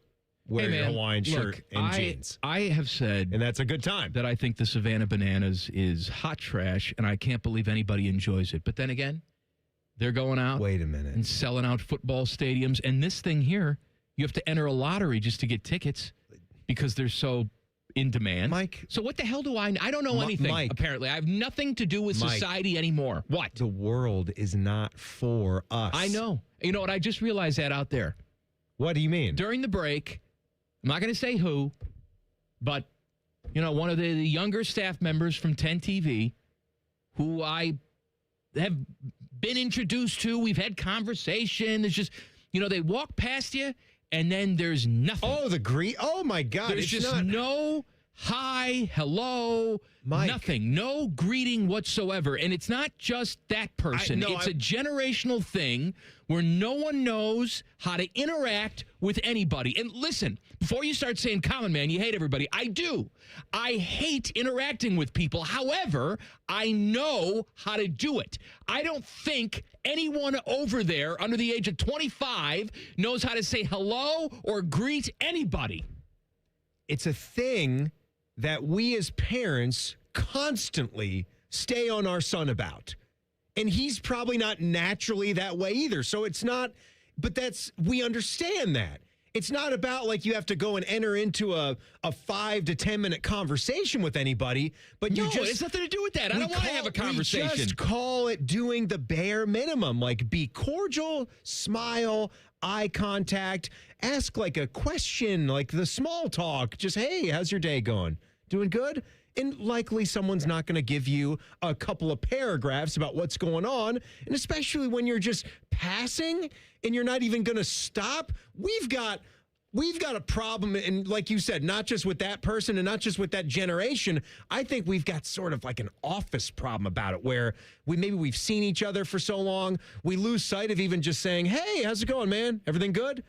wear your Hawaiian shirt and jeans. I have said, and that's a good time, that I think the Savannah Bananas is hot trash, and I can't believe anybody enjoys it. But then again, they're going out. Wait a minute. And selling out football stadiums. And this thing here, you have to enter a lottery just to get tickets because they're so in demand. Mike. So what the hell do I don't know anything, Mike, apparently. I have nothing to do with society anymore. What? The world is not for us. I know. You know what? I just realized that out there. What do you mean? During the break, I'm not going to say who, but, one of the younger staff members from 10 TV who I have been introduced to, we've had conversation. It's just, they walk past you and then there's nothing. Oh, my God. There's just no hi, hello, nothing. No greeting whatsoever. And it's not just that person. It's a generational thing where no one knows how to interact with anybody. And listen, before you start saying, common man, you hate everybody. I do. I hate interacting with people. However, I know how to do it. I don't think anyone over there under the age of 25 knows how to say hello or greet anybody. It's a thing that we as parents constantly stay on our son about. And he's probably not naturally that way either. So it's not, but we understand that. It's not about like you have to go and enter into a 5 to 10 minute conversation with anybody, but it has nothing to do with that. I don't want to have a conversation. We just call it doing the bare minimum, like be cordial, smile, eye contact, ask like a question, like the small talk, just, hey, how's your day going? Doing good? And likely someone's not going to give you a couple of paragraphs about what's going on. And especially when you're just passing and you're not even going to stop. We've got a problem. And like you said, not just with that person and not just with that generation. I think we've got sort of like an office problem about it where we've seen each other for so long. We lose sight of even just saying, hey, how's it going, man? Everything good?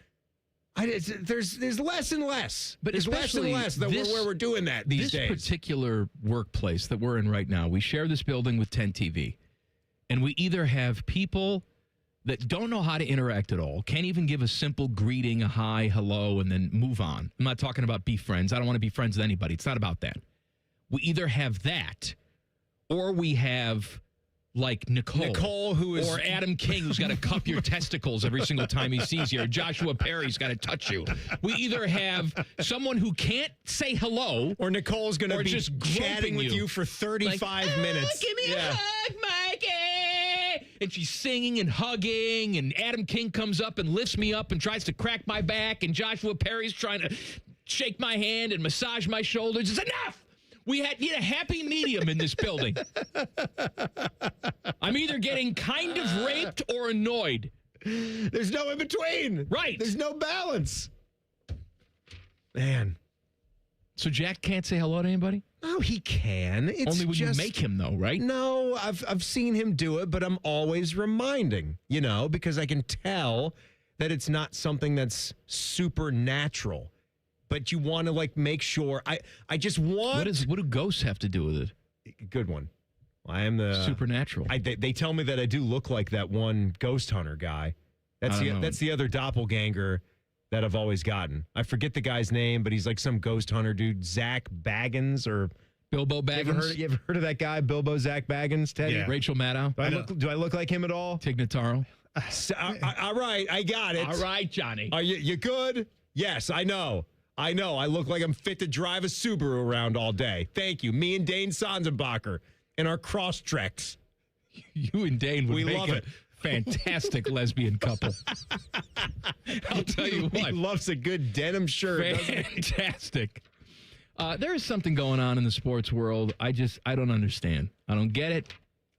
There's less and less. But there's less and less that where we're doing that these days. This particular workplace that we're in right now, we share this building with 10 TV. And we either have people that don't know how to interact at all, can't even give a simple greeting, a hi, hello, and then move on. I'm not talking about be friends. I don't want to be friends with anybody. It's not about that. We either have that or we have like Nicole, who is, or Adam King, who's got to cup your testicles every single time he sees you, or Joshua Perry's got to touch you. We either have someone who can't say hello, or Nicole's going to be just chatting with you for 35 minutes. Give me a hug, Mikey. And she's singing and hugging, and Adam King comes up and lifts me up and tries to crack my back, and Joshua Perry's trying to shake my hand and massage my shoulders. It's enough. We need a happy medium in this building. I'm either getting kind of raped or annoyed. There's no in between. Right. There's no balance. Man. So Jack can't say hello to anybody? No, he can. It's only when you make him, though, right? No, I've seen him do it, but I'm always reminding, because I can tell that it's not something that's supernatural. But you want to make sure. I just want. What do ghosts have to do with it? Good one. I am the supernatural. They tell me that I do look like that one ghost hunter guy. That's the other doppelganger that I've always gotten. I forget the guy's name, but he's like some ghost hunter dude, Zach Baggins or Bilbo Baggins. You ever heard of that guy, Bilbo Zach Baggins, Teddy? Yeah. Rachel Maddow. Do I look like him at all? Tig Notaro. All right, I got it. All right, Johnny. Are you good? Yes, I know. I look like I'm fit to drive a Subaru around all day. Thank you. Me and Dane Sonsenbacher and our cross treks. You and Dane would make love a it. fantastic lesbian couple. I'll tell you what. He loves a good denim shirt. Fantastic. There is something going on in the sports world. I don't understand. I don't get it.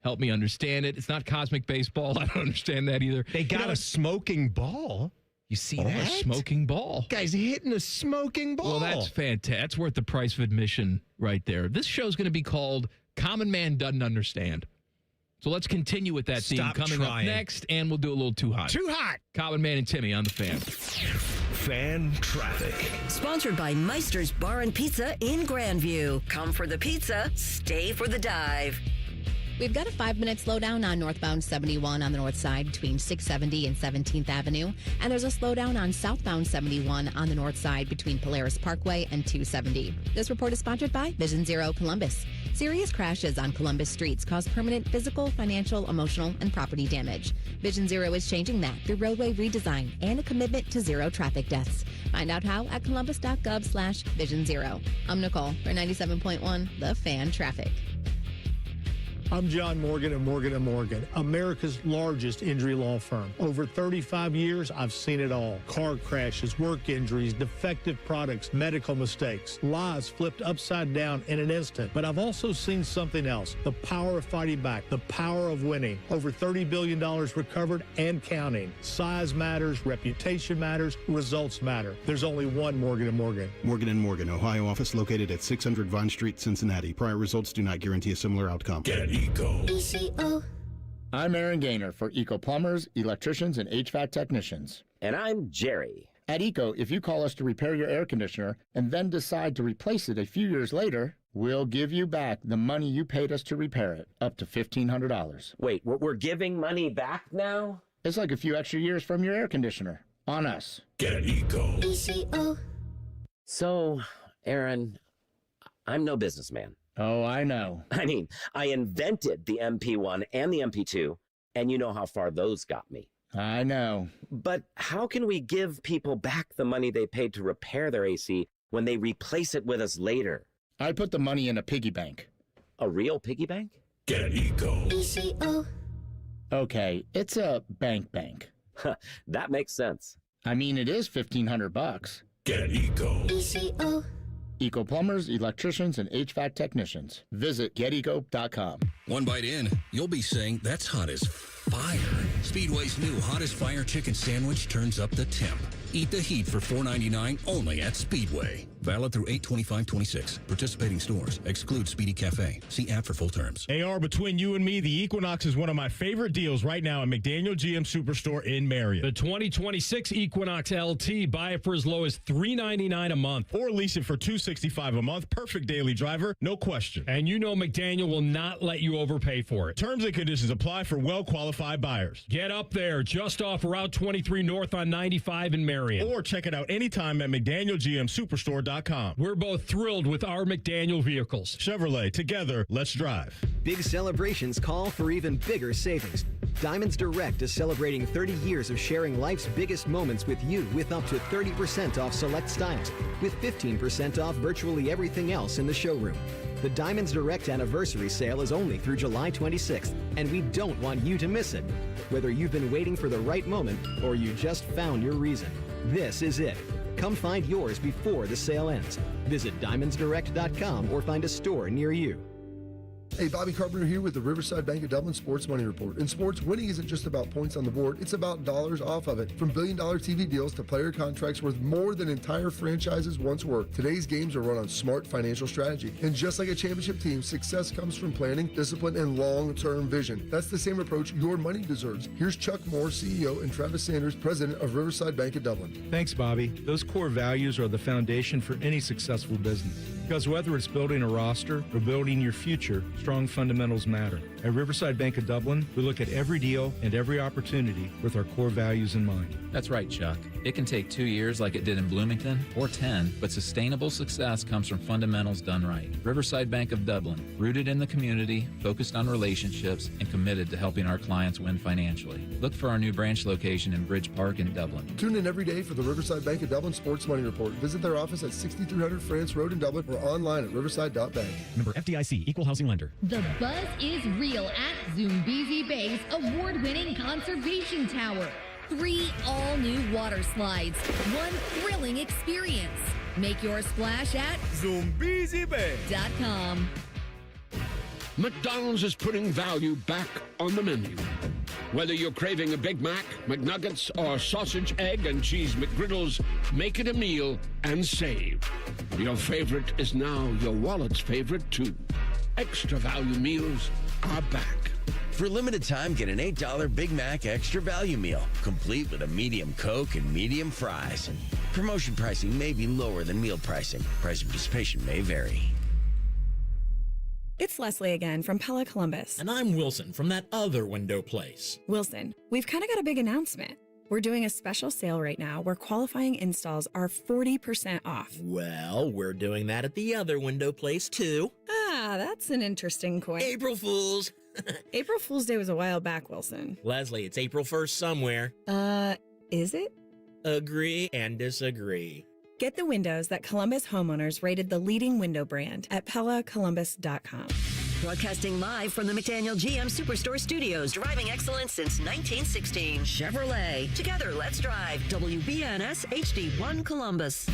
Help me understand it. It's not cosmic baseball. I don't understand that either. They got a smoking ball. You see that? A smoking ball. Guy's hitting a smoking ball. Well, that's fantastic. That's worth the price of admission right there. This show's going to be called Common Man Doesn't Understand. So let's continue with that theme coming up next, and we'll do a little Too Hot. Too Hot. Common Man and Timmy on the Fan. Fan traffic. Sponsored by Meister's Bar and Pizza in Grandview. Come for the pizza, stay for the dive. We've got a 5-minute slowdown on northbound 71 on the north side between 670 and 17th Avenue. And there's a slowdown on southbound 71 on the north side between Polaris Parkway and 270. This report is sponsored by Vision Zero Columbus. Serious crashes on Columbus streets cause permanent physical, financial, emotional, and property damage. Vision Zero is changing that through roadway redesign and a commitment to zero traffic deaths. Find out how at columbus.gov/Vision Zero. I'm Nicole for 97.1 The Fan Traffic. I'm John Morgan of Morgan & Morgan, America's largest injury law firm. Over 35 years, I've seen it all. Car crashes, work injuries, defective products, medical mistakes, lives flipped upside down in an instant. But I've also seen something else, the power of fighting back, the power of winning. Over $30 billion recovered and counting. Size matters, reputation matters, results matter. There's only one Morgan & Morgan. Morgan & Morgan, Ohio office located at 600 Vine Street, Cincinnati. Prior results do not guarantee a similar outcome. Get Eco. ECO. I'm Aaron Gaynor for Eco Plumbers, Electricians, and HVAC Technicians. And I'm Jerry. At Eco, if you call us to repair your air conditioner and then decide to replace it a few years later, we'll give you back the money you paid us to repair it, up to $1,500. Wait, we're giving money back now? It's like a few extra years from your air conditioner. On us. Get Eco. ECO. So, Aaron, I'm no businessman. Oh, I know. I mean, I invented the MP1 and the MP2, and you know how far those got me. I know. But how can we give people back the money they paid to repair their AC when they replace it with us later? I put the money in a piggy bank. A real piggy bank? Get Eco. ECO. Okay, it's a bank. That makes sense. I mean, it is $1,500. Get Eco. ECO. Eco Plumbers, Electricians, and HVAC Technicians. Visit geteco.com. One bite in, you'll be saying, that's hot as fire. Speedway's new Hottest Fire Chicken Sandwich turns up the temp. Eat the heat for $4.99 only at Speedway. Valid through 8/25/26. Participating stores. Exclude Speedy Cafe. See app for full terms. AR, between you and me, the Equinox is one of my favorite deals right now at McDaniel GM Superstore in Marion. The 2026 Equinox LT, buy it for as low as $399 a month. Or lease it for $265 a month. Perfect daily driver, no question. And you know McDaniel will not let you overpay for it. Terms and conditions apply for well-qualified buyers. Get up there, just off Route 23 North on 95 in Marion. Or check it out anytime at McDanielGMSuperstore.com. We're both thrilled with our McDaniel vehicles. Chevrolet, together, let's drive. Big celebrations call for even bigger savings. Diamonds Direct is celebrating 30 years of sharing life's biggest moments with you with up to 30% off select styles, with 15% off virtually everything else in the showroom. The Diamonds Direct anniversary sale is only through July 26th, and we don't want you to miss it. Whether you've been waiting for the right moment or you just found your reason, this is it. Come find yours before the sale ends. Visit diamondsdirect.com or find a store near you. Hey, Bobby Carpenter here with the Riverside Bank of Dublin Sports Money Report. In sports, winning isn't just about points on the board, it's about dollars off of it. From billion-dollar TV deals to player contracts worth more than entire franchises once were, today's games are run on smart financial strategy. And just like a championship team, success comes from planning, discipline, and long-term vision. That's the same approach your money deserves. Here's Chuck Moore, CEO, and Travis Sanders, President of Riverside Bank of Dublin. Thanks, Bobby. Those core values are the foundation for any successful business. Because whether it's building a roster or building your future, strong fundamentals matter. At Riverside Bank of Dublin, we look at every deal and every opportunity with our core values in mind. That's right, Chuck. It can take 2 years like it did in Bloomington, or 10, but sustainable success comes from fundamentals done right. Riverside Bank of Dublin, rooted in the community, focused on relationships, and committed to helping our clients win financially. Look for our new branch location in Bridge Park in Dublin. Tune in every day for the Riverside Bank of Dublin Sports Money Report. Visit their office at 6300 France Road in Dublin or online at riverside.bank. Member FDIC, Equal Housing Lender. The buzz is real at Zoombezi Bay's award-winning conservation tower. 3 all-new water slides, 1 thrilling experience. Make your splash at ZoombeziBay.com. McDonald's is putting value back on the menu. Whether you're craving a Big Mac, McNuggets, or sausage, egg, and cheese McGriddles, make it a meal and save. Your favorite is now your wallet's favorite, too. Extra value meals are back. For limited time, get an $8 Big Mac Extra Value Meal, complete with a medium Coke and medium fries. Promotion pricing may be lower than meal pricing. Price and participation may vary. It's Leslie again from Pella Columbus. And I'm Wilson from that other window place. Wilson, we've kind of got a big announcement. We're doing a special sale right now where qualifying installs are 40% off. Well, we're doing that at the other window place too. Ah, that's an interesting coin. April Fools. April Fool's Day was a while back, Wilson. Leslie, it's April 1st somewhere. Is it? Agree and disagree. Get the windows that Columbus homeowners rated the leading window brand at PellaColumbus.com. Broadcasting live from the McDaniel GM Superstore Studios. Driving excellence since 1916. Chevrolet. Together, let's drive. WBNS HD1 Columbus.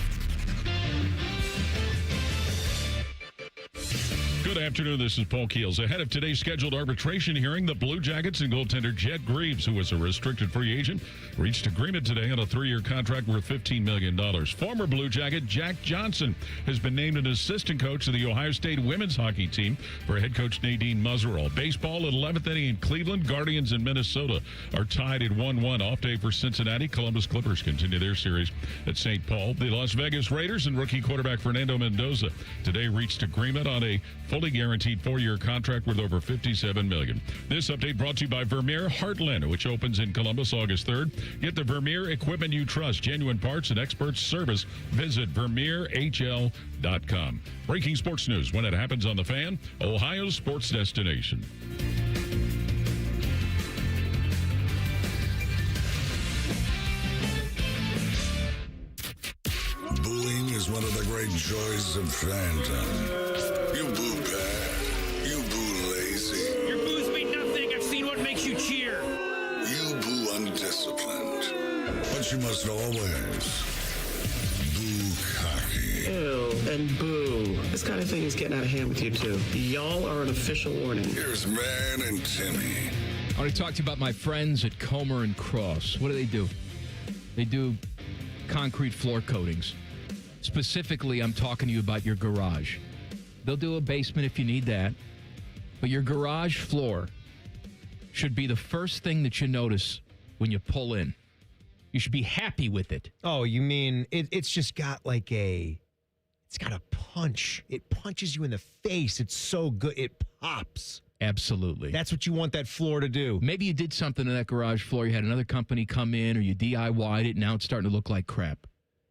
Good afternoon. This is Paul Keels. Ahead of today's scheduled arbitration hearing, the Blue Jackets and goaltender Jet Greaves, who was a restricted free agent, reached agreement today on a 3-year contract worth $15 million. Former Blue Jacket Jack Johnson has been named an assistant coach of the Ohio State women's hockey team for head coach Nadine Muzzerall. Baseball at 11th inning in Cleveland. Guardians and Minnesota are tied at 1-1. Off day for Cincinnati. Columbus Clippers continue their series at St. Paul. The Las Vegas Raiders and rookie quarterback Fernando Mendoza today reached agreement on a fully guaranteed 4-year contract worth over $57 million. This update brought to you by Vermeer Heartland, which opens in Columbus August 3rd. Get the Vermeer equipment you trust, genuine parts and expert service. Visit VermeerHL.com. Breaking sports news when it happens on The Fan, Ohio's sports destination. Booing is one of the great joys of fandom. You boo bad. You boo lazy. Your boos mean nothing. I've seen what makes you cheer. You boo undisciplined. But you must always boo cocky. Ew, and boo. This kind of thing is getting out of hand with you two. Y'all are an official warning. Here's Man and Timmy. I want to talk to you about my friends at Comer and Cross. What do? They do concrete floor coatings. Specifically, I'm talking to you about your garage. They'll do a basement if you need that. But your garage floor should be the first thing that you notice when you pull in. You should be happy with it. Oh, you mean it's just got like it's got a punch. It punches you in the face. It's so good. It pops. Absolutely. That's what you want that floor to do. Maybe you did something to that garage floor. You had another company come in or you DIY'd it. And now it's starting to look like crap.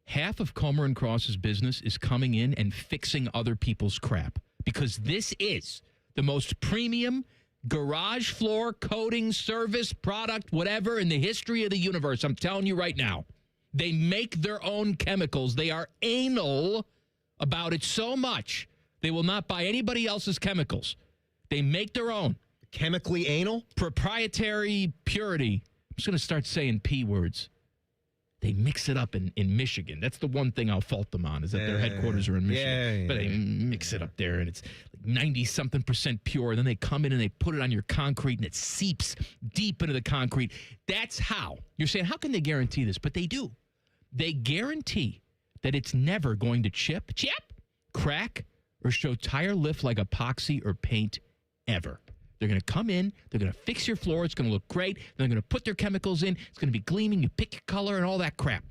Half of Comer and Cross's business is coming in and fixing other people's crap. Because this is the most premium garage floor coating service product, whatever, in the history of the universe. I'm telling you right now. They make their own chemicals. They are anal about it so much, they will not buy anybody else's chemicals. They make their own. Chemically anal? Proprietary purity. I'm just going to start saying P words. They mix it up in Michigan. That's the one thing I'll fault them on, is that their headquarters are in Michigan. But they mix it up there, and it's like 90-something% pure. Then they come in and they put it on your concrete, and it seeps deep into the concrete. That's how. You're saying, how can they guarantee this? But they do. They guarantee that it's never going to chip, crack, or show tire lift like epoxy or paint ever. They're going to come in. They're going to fix your floor. It's going to look great. They're going to put their chemicals in. It's going to be gleaming. You pick your color and all that crap.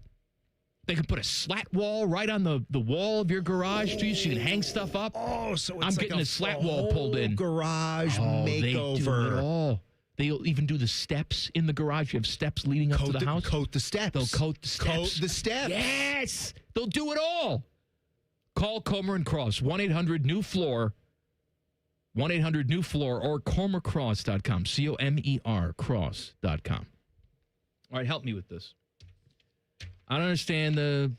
They could put a slat wall right on the wall of your garage, too, so you can hang stuff up. Oh, so it's I'm like getting a slat wall pulled in. Garage makeover. They do it all. They'll even do the steps in the garage. You have steps leading up to the house. Coat the steps. They'll coat the steps. Coat the steps. Yes! They'll do it all. Call Comer and Cross, 1-800-NEW-FLOOR. 1-800-NEW-FLOOR or ComerCross.com. COMER cross.com. All right, help me with this. I don't understand the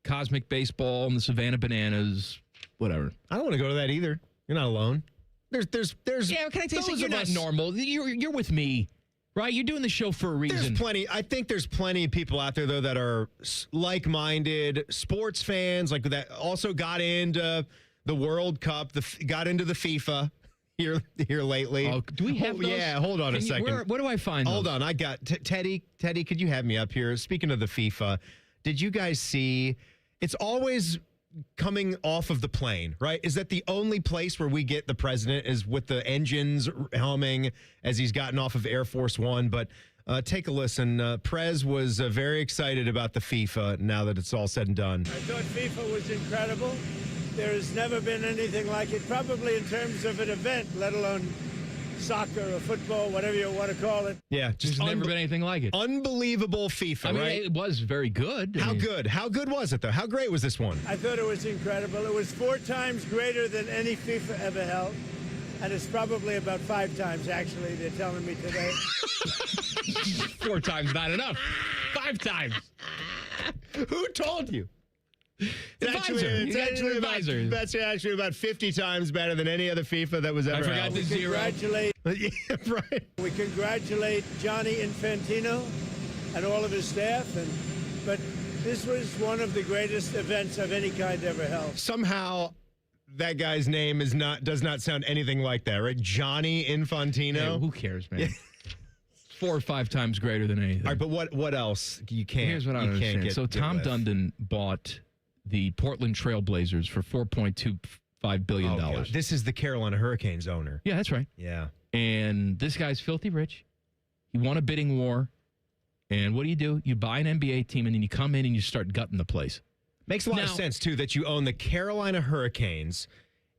cosmic baseball and the Savannah Bananas, whatever. I don't want to go to that either. You're not alone. There's. Yeah, can I tell you something? You're not normal. You're with me, right? You're doing the show for a reason. There's plenty. I think there's plenty of people out there though that are like-minded sports fans, like that also got into the World Cup, got into the FIFA here lately. Oh, do we have those? Yeah, hold on a second. Where do I find those? Hold on, I got Teddy. Teddy, could you have me up here? Speaking of the FIFA, did you guys see? It's always coming off of the plane, right? Is that the only place where we get the president is with the engines humming as he's gotten off of Air Force One? But take a listen. Prez was very excited about the FIFA now that it's all said and done. I thought FIFA was incredible. There has never been anything like it, probably in terms of an event, let alone soccer or football, whatever you want to call it. Yeah, just never been anything like it. Unbelievable FIFA, I mean, right? It was very good. How good? How good was it, though? How great was this one? I thought it was incredible. It was 4 times greater than any FIFA ever held. And it's probably about 5 times, actually, they're telling me today. 4 times not enough. 5 times. Who told you? It's actually about 50 times better than any other FIFA that was ever I forgot held. the zero. Yeah, right. We congratulate Johnny Infantino and all of his staff. But this was one of the greatest events of any kind ever held. Somehow, that guy's name does not sound anything like that, right? Johnny Infantino. Hey, who cares, man? 4 or 5 times greater than anything. All right, but what else? You can't. Here's what I don't understand. So Tom Dundon bought the Portland Trail Blazers for $4.25 billion. Oh, this is the Carolina Hurricanes owner. Yeah, that's right. Yeah. And this guy's filthy rich. He won a bidding war. And what do? You buy an NBA team, and then you come in and you start gutting the place. Makes a lot of sense, too, that you own the Carolina Hurricanes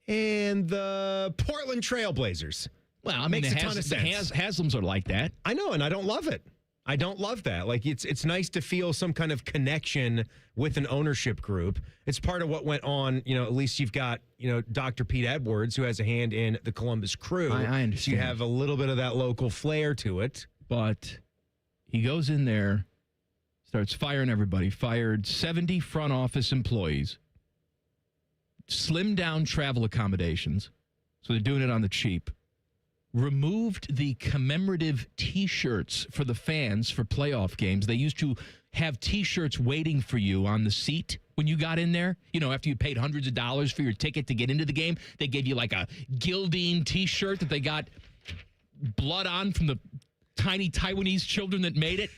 and the Portland Trail Blazers. Well, I mean, makes a ton of sense. The Haslams are like that. I know, and I don't love it. I don't love that. Like, it's nice to feel some kind of connection with an ownership group. It's part of what went on. At least you've got, Dr. Pete Edwards, who has a hand in the Columbus Crew. I understand. So you have a little bit of that local flair to it. But he goes in there, starts firing everybody, fired 70 front office employees, slimmed down travel accommodations, so they're doing it on the cheap. Removed the commemorative T-shirts for the fans for playoff games. They used to have T-shirts waiting for you on the seat when you got in there. After you paid hundreds of dollars for your ticket to get into the game, they gave you like a Gildine T-shirt that they got blood on from the tiny Taiwanese children that made it.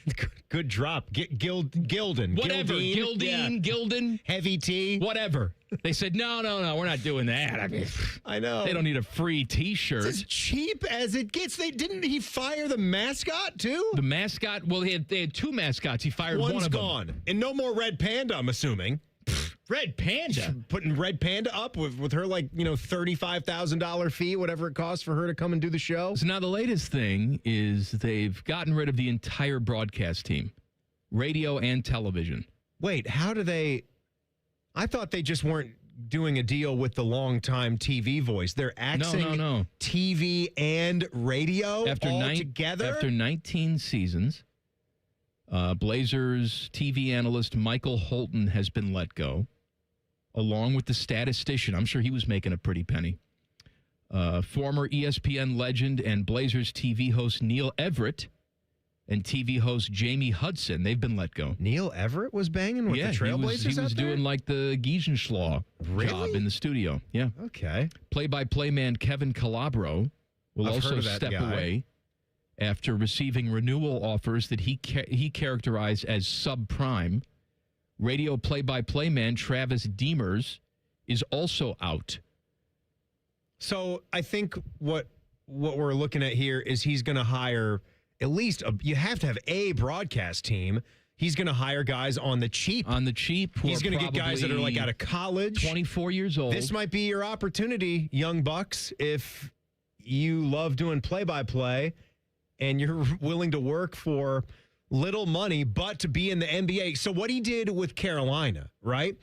Good drop. Gildan. Whatever. Gildan. Heavy T. Whatever. They said, no, we're not doing that. I mean, I know. They don't need a free T-shirt. It's as cheap as it gets. Didn't he fire the mascot, too? The mascot? Well, they had 2 mascots. He fired one of them. One's gone. And no more Red Panda, I'm assuming. Red Panda? Putting Red Panda up with her, $35,000 fee, whatever it costs for her to come and do the show. So now the latest thing is they've gotten rid of the entire broadcast team, radio and television. Wait, how do they... I thought they just weren't doing a deal with the longtime TV voice. They're axing No. TV and radio together? After 19 seasons, Blazers TV analyst Michael Holton has been let go, along with the statistician. I'm sure he was making a pretty penny. Former ESPN legend and Blazers TV host Neil Everett and TV host Jamie Hudson, they've been let go. Neil Everett was banging with the Trailblazers he was doing like the Giesenschlaw job in the studio. Yeah. Okay. Play-by-play man Kevin Calabro will also step away after receiving renewal offers that he characterized as subprime. Radio play-by-play man Travis Demers is also out. So I think what we're looking at here is he's going to hire... At least you have to have a broadcast team. He's going to hire guys on the cheap. On the cheap. He's going to get guys that are like out of college. 24 years old. This might be your opportunity, young bucks, if you love doing play-by-play and you're willing to work for little money, but to be in the NBA. So what he did with Carolina, right?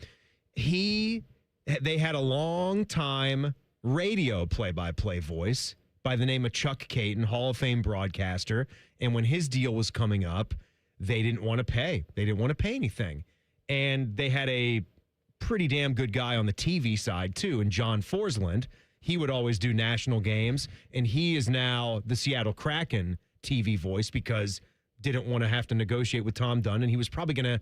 They had a long time radio play-by-play voice by the name of Chuck Caton, Hall of Fame broadcaster. And when his deal was coming up, they didn't want to pay. They didn't want to pay anything. And they had a pretty damn good guy on the TV side, too, and John Forsland. He would always do national games, and he is now the Seattle Kraken TV voice because didn't want to have to negotiate with Tom Dunn, and he was probably going to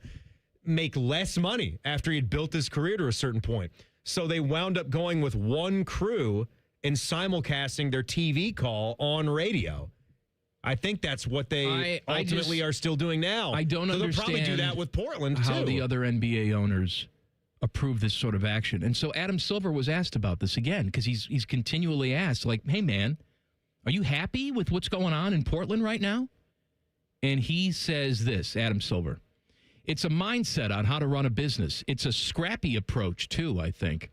make less money after he had built his career to a certain point. So they wound up going with one crew and simulcasting their TV call on radio. I think that's what they ultimately are still doing now. I don't understand. They'll probably do that with Portland, how too. the other NBA owners approve this sort of action. And so Adam Silver was asked about this again because he's continually asked, like, hey, man, are you happy with what's going on in Portland right now? And he says this, Adam Silver, it's a mindset on how to run a business. It's a scrappy approach, too, I think.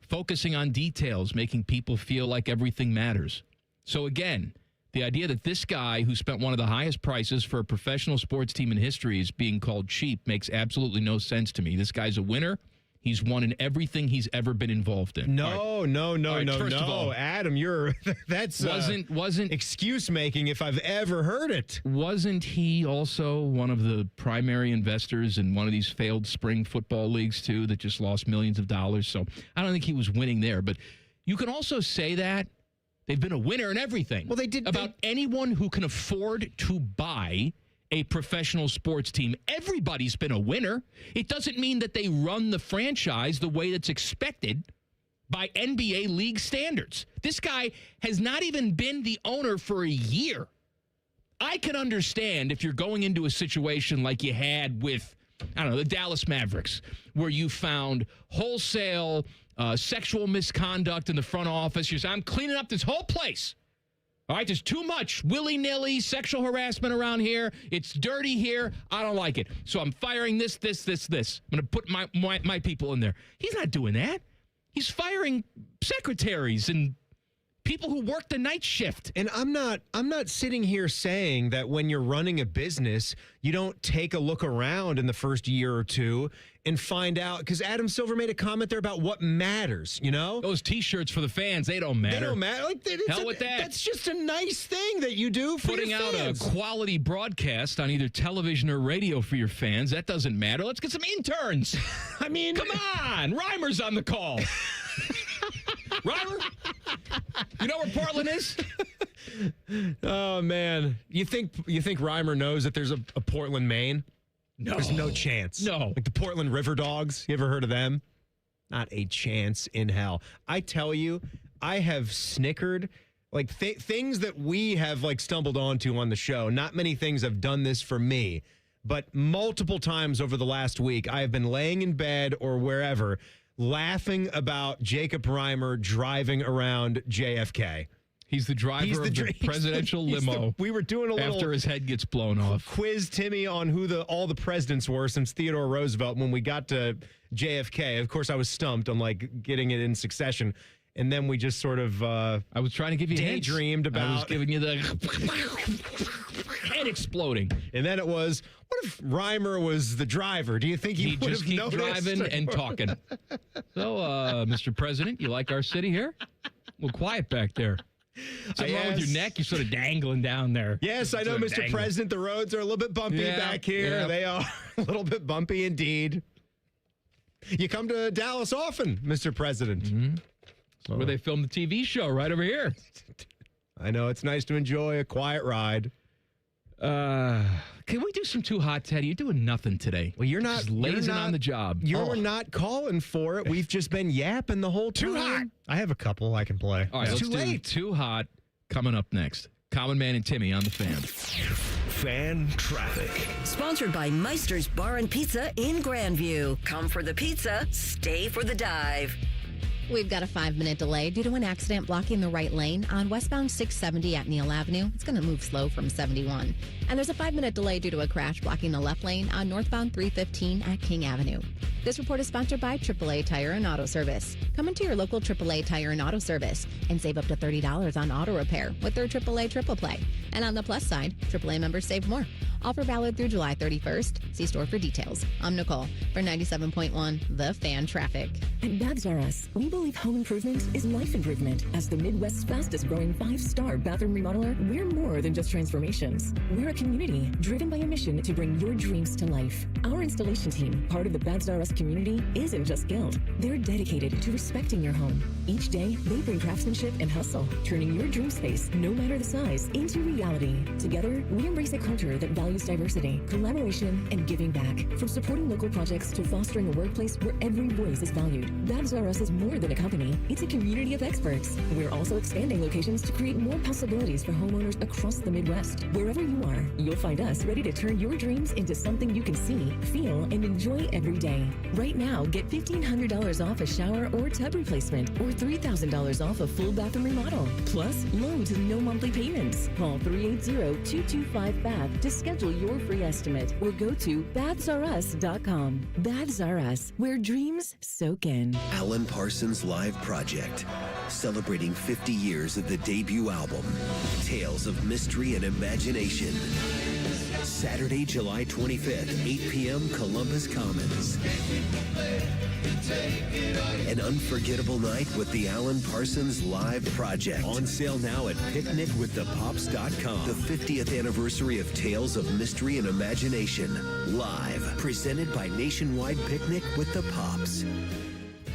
Focusing on details, making people feel like everything matters. So, again, the idea that this guy who spent one of the highest prices for a professional sports team in history is being called cheap makes absolutely no sense to me. This guy's a winner. He's won in everything he's ever been involved in. No. First of all, Adam, that's wasn't excuse making if I've ever heard it. Wasn't he also one of the primary investors in one of these failed spring football leagues too that just lost millions of dollars? So I don't think he was winning there, but you can also say that they've been a winner in everything. Well, anyone who can afford to buy a professional sports team. Everybody's been a winner. It doesn't mean that they run the franchise the way that's expected by NBA league standards. This guy has not even been the owner for a year. I can understand if you're going into a situation like you had with, I don't know, the Dallas Mavericks, where you found wholesale sexual misconduct in the front office. You're saying, I'm cleaning up this whole place. All right, there's too much willy-nilly sexual harassment around here. It's dirty here. I don't like it. So I'm firing this. I'm going to put my people in there. He's not doing that. He's firing secretaries and people who work the night shift. And I'm not sitting here saying that when you're running a business, you don't take a look around in the first year or two and find out, because Adam Silver made a comment there about what matters, you know? Those T-shirts for the fans, they don't matter. They don't matter. Hell with that. That's just a nice thing that you do for Putting your out fans. a quality broadcast on either television or radio for your fans, that doesn't matter. Let's get some interns. I mean, come on. Reimer's on the call. Reimer? You know where Portland is? Oh, man. You think Reimer knows that there's a Portland, Maine? No. There's no chance. No. Like the Portland River Dogs. You ever heard of them? Not a chance in hell. I tell you, I have snickered. Like things that we have like stumbled onto on the show. Not many things have done this for me. But multiple times over the last week, I have been laying in bed or wherever laughing about Jacob Reimer driving around JFK. He's the driver of the presidential limo. We were doing a little after his head gets blown off. Quiz Timmy on who all the presidents were since Theodore Roosevelt. When we got to JFK, of course, I was stumped on like getting it in succession, and then we just sort of I was trying to give you daydreamed about. I was giving you the head exploding, and then it was. What if Reimer was the driver? Do you think he would just have keep noticed? Driving and talking? So, Mr. President, you like our city here? Well, quiet back there. Something wrong with your neck? You're sort of dangling down there. Yes, I know, Mr. President. The roads are a little bit bumpy back here. Yeah. They are a little bit bumpy indeed. You come to Dallas often, Mr. President. Mm-hmm. Where they filmed the TV show right over here. I know. It's nice to enjoy a quiet ride. Can we do some Too Hot, Teddy? You're doing nothing today. Well, you're not just lazing on the job. You're not calling for it. We've just been yapping the whole time. Too hot. I have a couple I can play. All right, it's let's too do late. Too Hot coming up next. Common Man and Timmy on the Fan. Fan traffic. Sponsored by Meister's Bar and Pizza in Grandview. Come for the pizza, stay for the dive. We've got a 5-minute delay due to an accident blocking the right lane on westbound 670 at Neal Avenue. It's going to move slow from 71. And there's a 5-minute delay due to a crash blocking the left lane on northbound 315 at King Avenue. This report is sponsored by AAA Tire and Auto Service. Come into your local AAA Tire and Auto Service and save up to $30 on auto repair with their AAA Triple Play. And on the plus side, AAA members save more. Offer valid through July 31st. See store for details. I'm Nicole for 97.1 The Fan Traffic. At Baths R Us, we believe home improvement is life improvement. As the Midwest's fastest growing 5-star bathroom remodeler, we're more than just transformations. We're a community driven by a mission to bring your dreams to life. Our installation team, part of the Baths R Us community, isn't just skilled. They're dedicated to respecting your home. Each day, they bring craftsmanship and hustle, turning your dream space, no matter the size, into reality. Together, we embrace a culture that values diversity, collaboration, and giving back. From supporting local projects to fostering a workplace where every voice is valued. Baths R Us is more than a company. It's a community of experts. We're also expanding locations to create more possibilities for homeowners across the Midwest. Wherever you are, you'll find us ready to turn your dreams into something you can see, feel, and enjoy every day. Right now, get $1,500 off a shower or tub replacement or $3,000 off a full bathroom remodel. Plus, low to no monthly payments. Call 380-225-BATH to schedule your free estimate or go to bathsrus.com. Baths R Us, where dreams soak in. Alan Parsons Live Project, celebrating 50 years of the debut album, Tales of Mystery and Imagination. Saturday, July 25th, 8 p.m., Columbus Commons. An unforgettable night with the Alan Parsons Live Project. On sale now at picnicwiththepops.com. The 50th anniversary of Tales of Mystery and Imagination. Live. Presented by Nationwide Picnic with the Pops.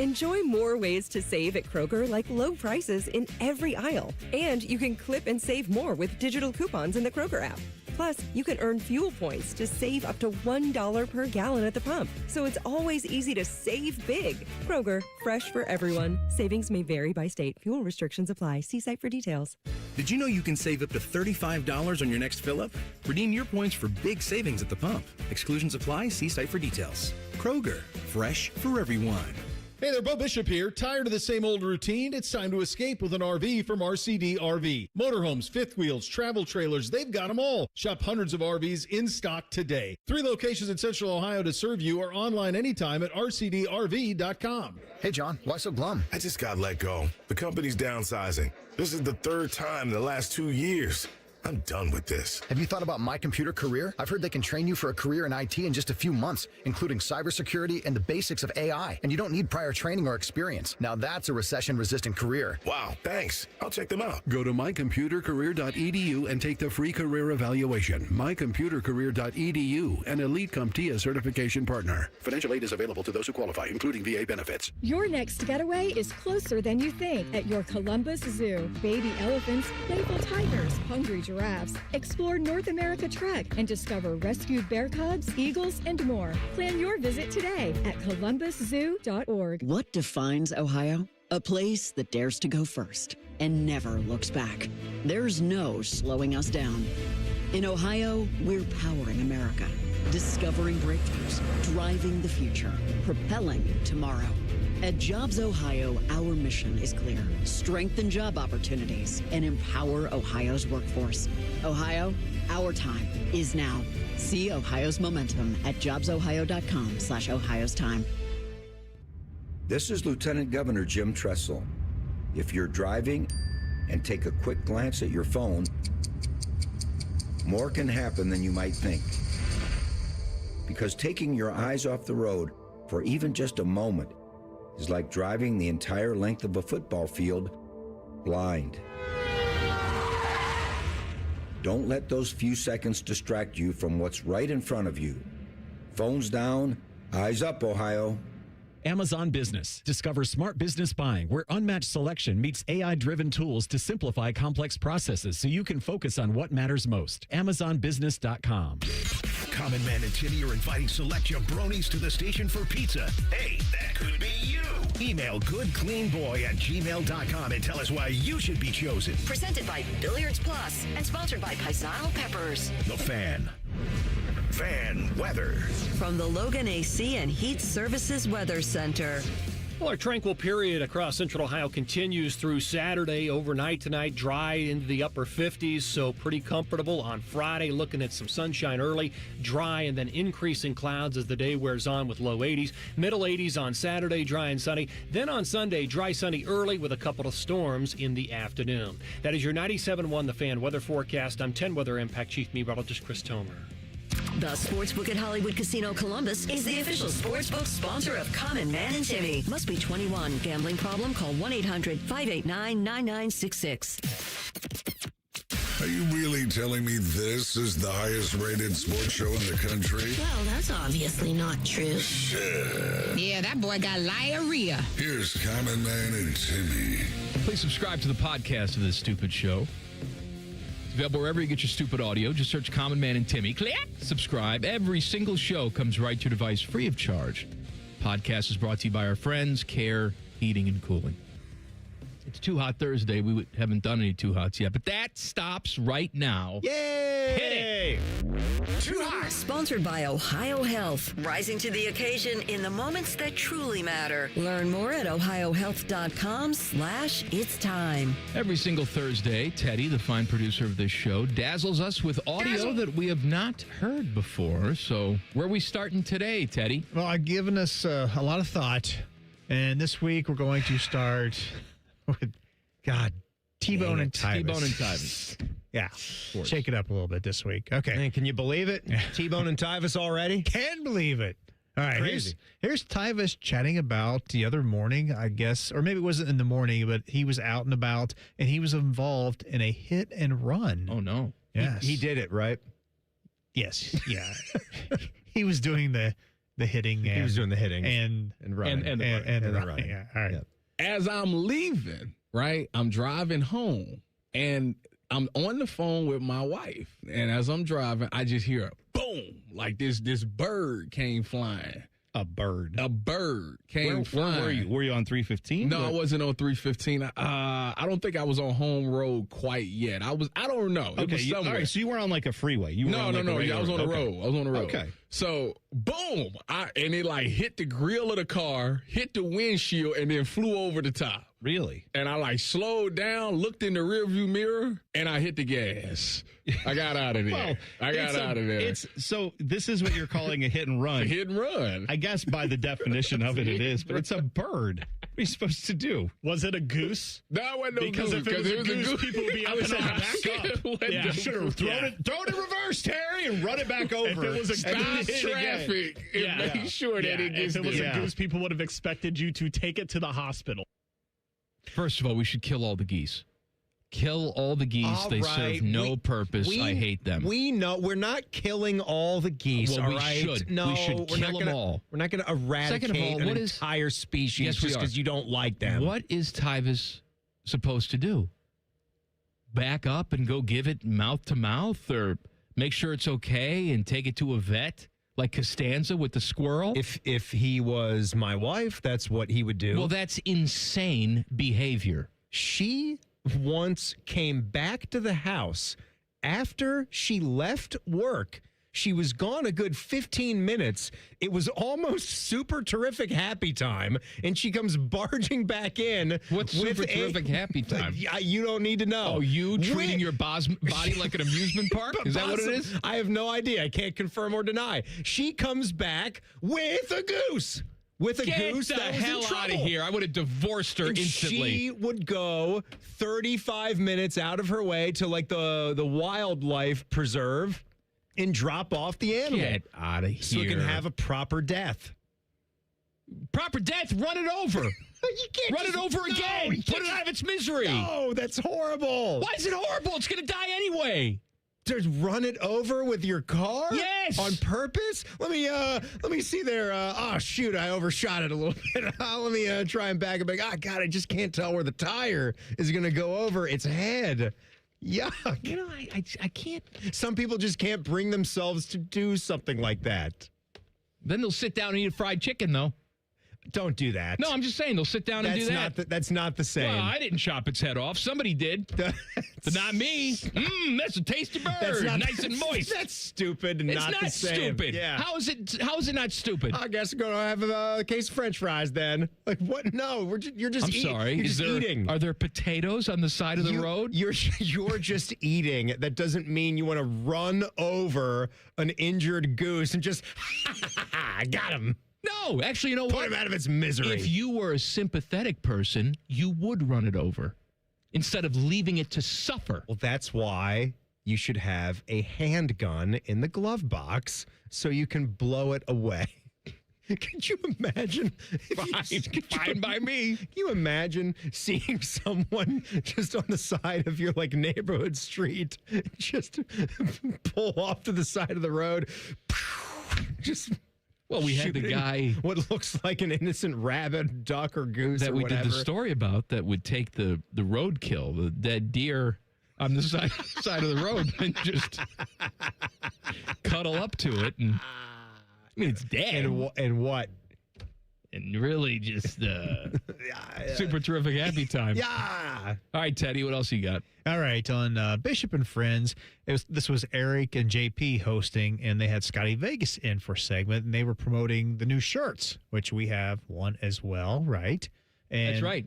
Enjoy more ways to save at Kroger, like low prices in every aisle. And you can clip and save more with digital coupons in the Kroger app. Plus, you can earn fuel points to save up to $1 per gallon at the pump. So it's always easy to save big. Kroger, fresh for everyone. Savings may vary by state. Fuel restrictions apply. See site for details. Did you know you can save up to $35 on your next fill-up? Redeem your points for big savings at the pump. Exclusions apply. See site for details. Kroger, fresh for everyone. Hey there, Bo Bishop here. Tired of the same old routine? It's time to escape with an RV from RCD RV. Motorhomes, fifth wheels, travel trailers, they've got them all. Shop hundreds of RVs in stock today. 3 locations in Central Ohio to serve you or online anytime at rcdrv.com. Hey, John, why so glum? I just got let go. The company's downsizing. This is the 3rd time in the last 2 years. I'm done with this. Have you thought about My Computer Career? I've heard they can train you for a career in IT in just a few months, including cybersecurity and the basics of AI. And you don't need prior training or experience. Now that's a recession-resistant career. Wow, thanks. I'll check them out. Go to mycomputercareer.edu and take the free career evaluation. mycomputercareer.edu, an Elite CompTIA certification partner. Financial aid is available to those who qualify, including VA benefits. Your next getaway is closer than you think at your Columbus Zoo. Baby elephants, playful tigers, hungry giraffes. Explore North America Trek and discover rescued bear cubs, eagles, and more. Plan your visit today at columbuszoo.org. What defines Ohio? A place that dares to go first and never looks back. There's no slowing us down. In Ohio, we're powering America, discovering breakthroughs, driving the future, propelling tomorrow. At Jobs Ohio, our mission is clear. Strengthen job opportunities and empower Ohio's workforce. Ohio, our time is now. See Ohio's momentum at jobsohio.com/Ohio's time. This is Lieutenant Governor Jim Tressel. If you're driving and take a quick glance at your phone, more can happen than you might think. Because taking your eyes off the road for even just a moment is like driving the entire length of a football field blind. Don't let those few seconds distract you from what's right in front of you. Phones down, eyes up, Ohio. Amazon Business. Discover smart business buying where unmatched selection meets AI-driven tools to simplify complex processes so you can focus on what matters most. AmazonBusiness.com. Common Man and Timmy are inviting select jabronis to the station for pizza. Hey, that could be you. Email goodcleanboy@gmail.com and tell us why you should be chosen. Presented by Billiards Plus and sponsored by Paisano Peppers. The Fan. Fan weather. From the Logan AC and Heat Services Weather Center. Well, our tranquil period across central Ohio continues through Saturday. Overnight tonight, dry into the upper 50s, so pretty comfortable. On Friday, looking at some sunshine early, dry, and then increasing clouds as the day wears on with low 80s. Middle 80s on Saturday, dry and sunny. Then on Sunday, dry, sunny early with a couple of storms in the afternoon. That is your 97.1 The Fan weather forecast. I'm 10 Weather Impact Chief Meteorologist Chris Tomer. The Sportsbook at Hollywood Casino Columbus is the official sportsbook sponsor of Common Man and Timmy. Must be 21. Gambling problem? Call 1-800-589-9966. Are you really telling me this is the highest rated sports show in the country? Well, that's obviously not true. Shit. Yeah, that boy got diarrhea. Here's Common Man and Timmy. Please subscribe to the podcast of this stupid show. It's available wherever you get your stupid audio. Just search Common Man and Timmy. Click subscribe. Every single show comes right to your device free of charge. Podcast is brought to you by our friends, Care Heating and Cooling. It's Too Hot Thursday. We haven't done any Too Hots yet, but that stops right now. Yay! Hit it! Too Hot. Sponsored by Ohio Health. Rising to the occasion in the moments that truly matter. Learn more at ohiohealth.com/it's time. Every single Thursday, Teddy, the fine producer of this show, dazzles us with audio that we have not heard before. So where are we starting today, Teddy? Well, I've given us a lot of thought, and this week we're going to start with, T-Bone and Tyvus. T-Bone and Tyvus. Yeah, shake it up a little bit this week. Okay. Man, can you believe it? T-Bone and Tyvus already? Can believe it. All right, Crazy. Here's Tyvus chatting about the other morning, I guess, or maybe it wasn't in the morning, but he was out and about, and he was involved in a hit and run. Oh, no. Yes. He did it, right? Yes, yeah. He was doing the hitting. He was doing the hitting. And running. And the running. Yeah, all right. Yep. As I'm leaving, right, I'm driving home, and I'm on the phone with my wife. And as I'm driving, I just hear a boom, like this bird came flying. A bird came flying. Where were you? Were you on 315? No, I wasn't on 315. I don't think I was on home road quite yet. I don't know. Okay, It was somewhere. all right, so you weren't on like a freeway. You were No. on like a Yeah, I was on the regular- road. I was on the road. Okay. So, boom. And it like hit the grill of the car, hit the windshield, and then flew over the top. Really? And I like slowed down, looked in the rearview mirror, and I hit the gas. I got out of there. Well, I got out of there. So this is what you're calling a hit and run. A hit and run. I guess by the definition of it is, but it's a bird. What are you supposed to do? Was it a goose? No, it wasn't no because goose. if it was a goose, people would be up and back up. Yeah, should have thrown it in reverse, Terry, and run it back over. If it was a Stop goose, traffic and make sure that it gets if it was there. a goose, people would have expected you to take it to the hospital. First of all, we should kill all the geese. Kill all the geese. All they right. serve no purpose. I hate them. We know we're not killing all the geese. Well, all we right? should. No, We should we're kill not them gonna, all. We're not going to eradicate Second of all, an what is- entire species Yes, we just are. because you don't like them. What is Tyvus supposed to do? Back up and go give it mouth to mouth, or make sure it's okay and take it to a vet like Costanza with the squirrel? If he was my wife, that's what he would do. Well, that's insane behavior. She once came back to the house after she left work. She was gone a good 15 minutes. It was almost super terrific happy time. And she comes barging back in. What's super terrific happy time? You don't need to know. Oh, you treating your body like an amusement park? Is that what it is? I have no idea. I can't confirm or deny. She comes back with a goose. With a Get goose the that was hell in out trouble. of here. I would have divorced her And instantly. She would go 35 minutes out of her way to like the wildlife preserve and drop off the animal. Get out of here. So it can have a proper death. Proper death, run it over. You can't Run it over again. Put it out of its misery. No, that's horrible. Why is it horrible? It's going to die anyway. Just run it over with your car? Yes. On purpose? Let me see there. Oh shoot, I overshot it a little bit. Let me try and back it back. Oh God, I just can't tell where the tire is gonna go over its head. Yuck. You know, I can't. Some people just can't bring themselves to do something like that. Then they'll sit down and eat fried chicken, though. Don't do that. No, I'm just saying they'll sit down and do that. That's not the same. Well, I didn't chop its head off. Somebody did, but not me. That's a tasty bird, nice and moist. That's stupid. And It's not not the same. stupid. Yeah. How is it not stupid? I guess we're gonna have a case of French fries then. Like what? No, you're just. I'm sorry. You're just eating. Are there potatoes on the side of the road? You're just eating. That doesn't mean you want to run over an injured goose and just I got him. No, actually, you know Put what? him out of its misery. If you were a sympathetic person, you would run it over instead of leaving it to suffer. Well, that's why you should have a handgun in the glove box so you can blow it away. Could you imagine? Fine by me. Can you imagine seeing someone just on the side of your neighborhood street just pull off to the side of the road? Just well, we had the guy what looks like an innocent rabbit, duck, or goose that or we whatever. did the story about that would take the roadkill, the dead deer on the side of the road, and just cuddle up to it. And I mean, it's dead. And what? And really just super terrific happy time. Yeah. All right, Teddy, what else you got? All right, on Bishop and Friends, this was Eric and JP hosting, and they had Scotty Vegas in for a segment, and they were promoting the new shirts, which we have one as well, right? And That's right.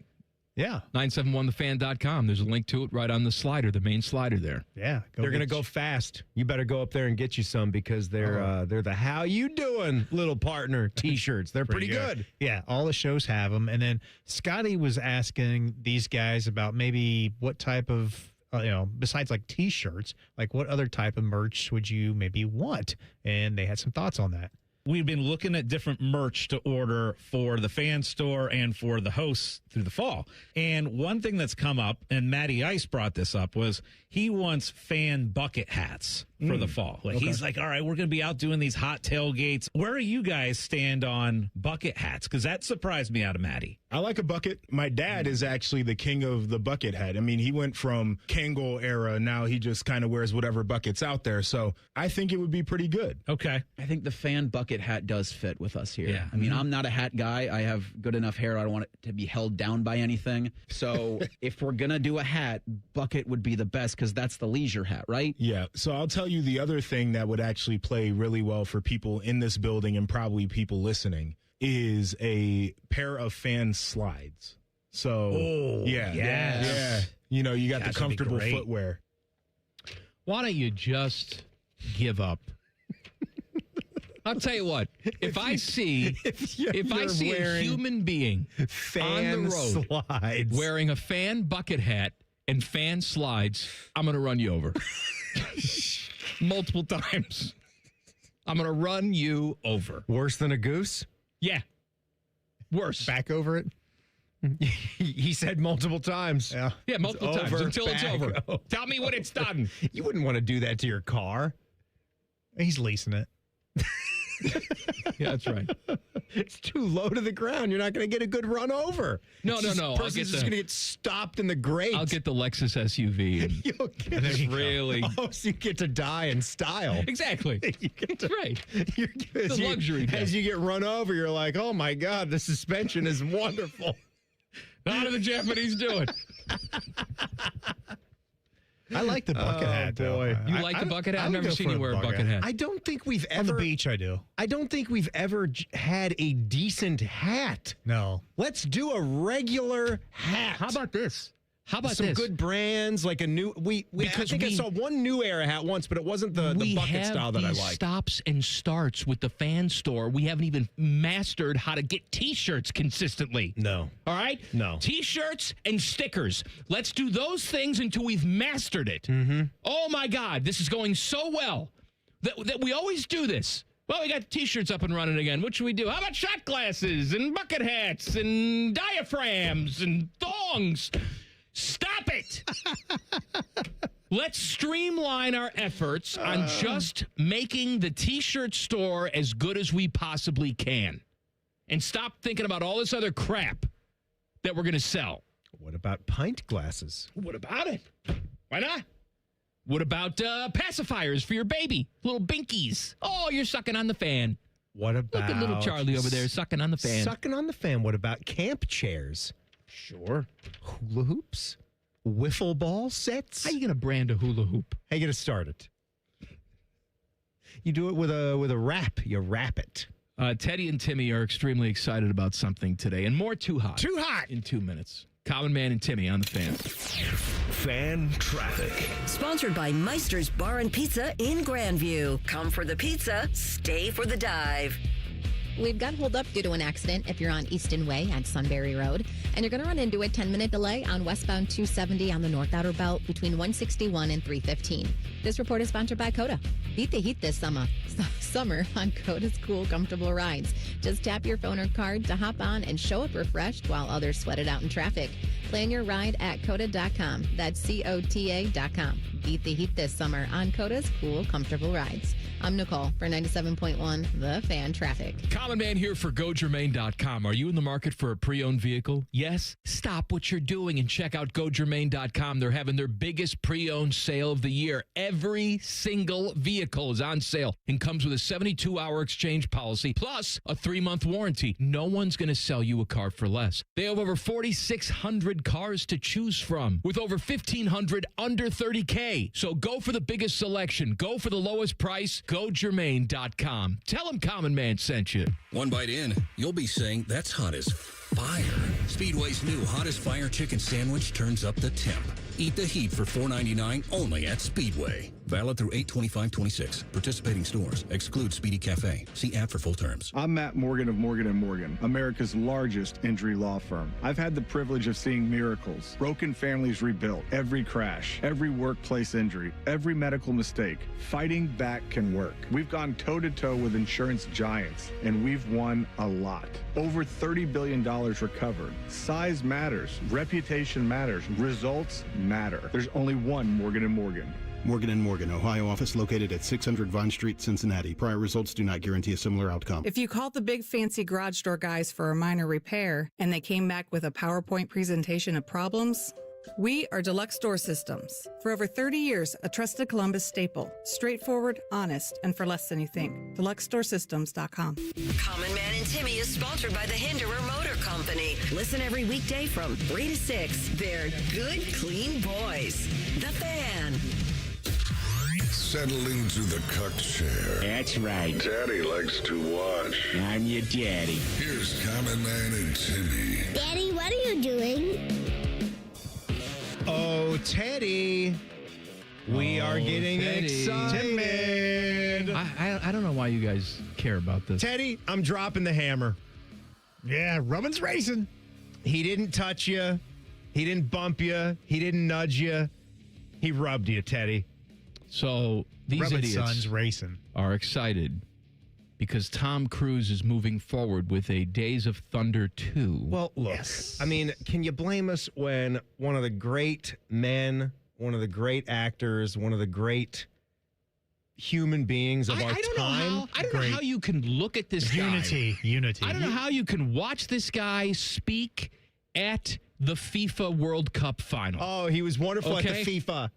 Yeah. 971thefan.com. There's a link to it right on the slider, the main slider there. Yeah. They're going to go fast. You better go up there and get you some because they're the How You Doing Little Partner t-shirts. They're pretty good. Yeah, all the shows have them. And then Scotty was asking these guys about maybe what type of, besides t-shirts, what other type of merch would you maybe want? And they had some thoughts on that. We've been looking at different merch to order for the fan store and for the hosts through the fall. And one thing that's come up, and Matty Ice brought this up, was he wants fan bucket hats for the fall. He's like, all right, we're going to be out doing these hot tailgates. Where do you guys stand on bucket hats? Because that surprised me out of Matty. I like a bucket. My dad is actually the king of the bucket hat. I mean, he went from Kangol era. Now he just kind of wears whatever bucket's out there. So I think it would be pretty good. Okay. I think the fan bucket hat does fit with us here. Yeah. I mean, I'm not a hat guy. I have good enough hair. I don't want it to be held down by anything. So if we're going to do a hat, bucket would be the best because that's the leisure hat, right? Yeah. So I'll tell you the other thing that would actually play really well for people in this building and probably people listening is a pair of fan slides. So, yeah. You got the comfortable footwear. Why don't you just give up? I'll tell you what. If I see a human being on the road slides. wearing a fan bucket hat and fan slides, I'm going to run you over. Multiple times. I'm going to run you over. Worse than a goose? Yeah. Worse. Back over it? He said multiple times. Yeah, multiple times until it's over. Tell me when it's done. You wouldn't want to do that to your car. He's leasing it. Yeah, that's right. It's too low to the ground. You're not going to get a good run over. No. Person's just going to get stopped in the grate. I'll get the Lexus SUV. And so you get to die in style. Exactly. That's right. It's a luxury. As you get run over, you're like, oh my God, the suspension is wonderful. How do the Japanese do it? I like the bucket hat, though. You like the bucket hat? I've never seen you wear a bucket hat. I don't think we've ever... On the beach, I do. I don't think we've ever had a decent hat. No. Let's do a regular hat. How about this? How about some this? good brands, like a new... I think I saw one New Era hat once, but it wasn't the bucket style that I like. Stops and starts with the fan store. We haven't even mastered how to get T-shirts consistently. No. All right? No. T-shirts and stickers. Let's do those things until we've mastered it. Mm-hmm. Oh, my God. This is going so well that we always do this. Well, we got T-shirts up and running again. What should we do? How about shot glasses and bucket hats and diaphragms and thongs? Stop it! Let's streamline our efforts on just making the T-shirt store as good as we possibly can. And stop thinking about all this other crap that we're going to sell. What about pint glasses? What about it? Why not? What about pacifiers for your baby? Little binkies. Oh, you're sucking on the fan. What about... Look at little Charlie over there sucking on the fan. Sucking on the fan. What about camp chairs? Sure. Hula hoops? Wiffle ball sets? How you going to brand a hula hoop? How you going to start it? You do it with a wrap. You wrap it. Teddy and Timmy are extremely excited about something today, and more Too Hot. Too Hot! In 2 minutes. Common Man and Timmy on the Fan. Fan traffic. Sponsored by Meister's Bar and Pizza in Grandview. Come for the pizza, stay for the dive. We've got hold up due to an accident if you're on Easton Way at Sunbury Road. And you're going to run into a 10-minute delay on westbound 270 on the North Outer Belt between 161 and 315. This report is sponsored by Coda. Beat the heat this summer on Coda's cool, comfortable rides. Just tap your phone or card to hop on and show up refreshed while others sweat it out in traffic. Plan your ride at Coda.com. That's COTA.com. Beat the heat this summer on Coda's cool, comfortable rides. I'm Nicole for 97.1 The Fan Traffic. Common Man here for GoGermain.com. Are you in the market for a pre-owned vehicle? Yes? Stop what you're doing and check out GoGermain.com. They're having their biggest pre-owned sale of the year. Every single vehicle is on sale and comes with a 72-hour exchange policy plus a 3-month warranty. No one's going to sell you a car for less. They have over 4,600 cars to choose from with over 1,500 under 30K. So go for the biggest selection. Go for the lowest price. GoGermain.com. Tell them Common Man sent you. One bite in, you'll be saying, that's hot as fire. Speedway's new Hottest Fire Chicken Sandwich turns up the temp. Eat the heat for $4.99 only at Speedway. Valid through 8/25/26. Participating stores. Exclude Speedy Cafe. See app for full terms. I'm Matt Morgan of Morgan & Morgan, America's largest injury law firm. I've had the privilege of seeing miracles, broken families rebuilt, every crash, every workplace injury, every medical mistake. Fighting back can work. We've gone toe-to-toe with insurance giants, and we've won a lot. Over $30 billion recovered. Size matters. Reputation matters. Results matter. There's only one Morgan & Morgan. Morgan & Morgan, Ohio office located at 600 Vine Street, Cincinnati. Prior results do not guarantee a similar outcome. If you called the big fancy garage door guys for a minor repair and they came back with a PowerPoint presentation of problems, we are Deluxe Door Systems. For over 30 years, a trusted Columbus staple. Straightforward, honest, and for less than you think. DeluxeDoorSystems.com. Common Man and Timmy is sponsored by the Hinderer Motor Company. Listen every weekday from 3 to 6. They're good, clean boys. The Fan. Settle into the cuck chair. That's right. Daddy likes to watch. I'm your daddy. Here's Common Man and Timmy. Daddy, what are you doing? Oh, Teddy. We are getting excited. I don't know why you guys care about this. Teddy, I'm dropping the hammer. Yeah, Roman's racing. He didn't touch you. He didn't bump you. He didn't nudge you. He rubbed you, Teddy. So these Rubbin' idiots Sons racing are excited because Tom Cruise is moving forward with a Days of Thunder 2. Well, look, I mean, can you blame us when one of the great men, one of the great actors, one of the great human beings of our time? I don't know how you can look at this guy. Unity. I don't know how you can watch this guy speak at the FIFA World Cup final. Oh, he was wonderful at the FIFA.